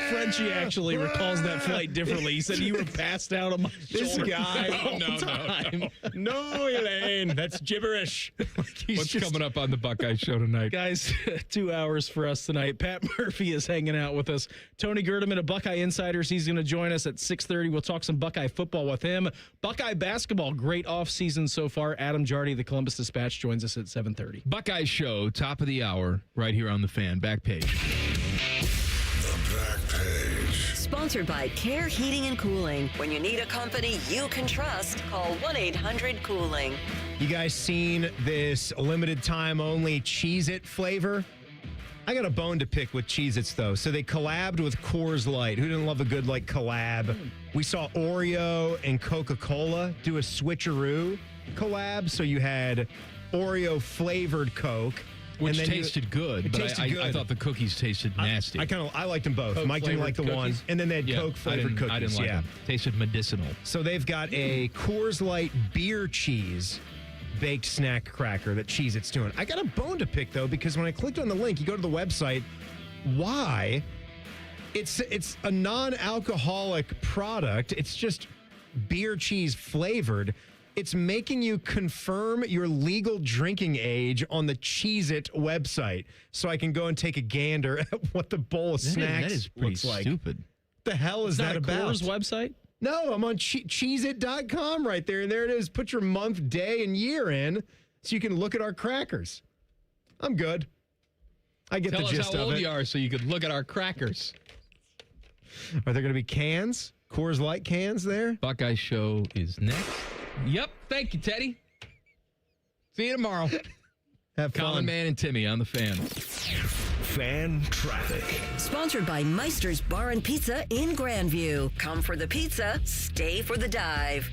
Frenchie actually recalls that flight differently. He said you were passed out on my This shoulder. guy, no, Elaine, that's gibberish. What's coming up on the Buckeye Show tonight? Guys, 2 hours for us tonight. Pat Murphy is hanging out with us. Tony Gerdeman of Buckeye Insiders, he's going to join us at 6:30. We'll talk some Buckeye football with him. Buckeye basketball, great offseason so far. Adam Jardy, the Columbus Dispatch, joins us at 7:30. Buckeye Show, top of the hour, right here on the Fan. Back page. The back page. Sponsored by Care Heating and Cooling. When you need a company you can trust, call 1-800-COOLING. You guys seen this limited time only Cheez-It flavor? I got a bone to pick with Cheez-Its, though. So they collabed with Coors Light. Who didn't love a good, collab? We saw Oreo and Coca-Cola do a switcheroo collab. So you had Oreo-flavored Coke. Which and then tasted good, It but tasted good. I thought the cookies tasted nasty. I liked them both. Mike didn't like the Coke-flavored one. cookies? And then they had Yeah, Coke-flavored cookies. I didn't like them. Tasted medicinal. So they've got a Coors Light beer cheese baked snack cracker that Cheez-It's doing. I got a bone to pick, though, because when I clicked on the link, you go to the website, why? It's a non-alcoholic product. It's just beer cheese flavored. It's making you confirm your legal drinking age on the Cheez-It website so I can go and take a gander at what the bowl of snacks That is pretty looks like. stupid. What the hell is that Not a about? Coors website? No, I'm on Cheezit.com right there. And there it is. Put your month, day, and year in so you can look at our crackers. I'm good. I get Tell the us gist how of old it. you are so you could look at our crackers. Are there going to be cans? Coors Light cans there? Buckeye Show is next. Yep. Thank you, Teddy. See you tomorrow. Have Colin fun. Man and Timmy on the Fan. Fan traffic. Sponsored by Meister's Bar and Pizza in Grandview. Come for the pizza, stay for the dive.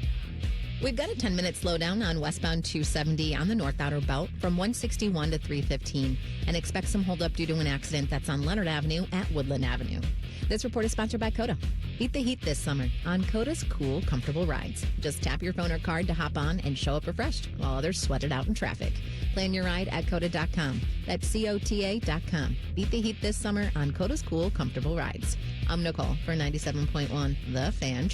We've got a 10-minute slowdown on westbound 270 on the North Outer Belt from 161 to 315, and expect some holdup due to an accident that's on Leonard Avenue at Woodland Avenue. This report is sponsored by Coda. Beat the heat this summer on Coda's cool, comfortable rides. Just tap your phone or card to hop on and show up refreshed while others sweat it out in traffic. Plan your ride at Coda.com. That's COTA.com. Beat the heat this summer on Coda's cool, comfortable rides. I'm Nicole for 97.1 The Fan.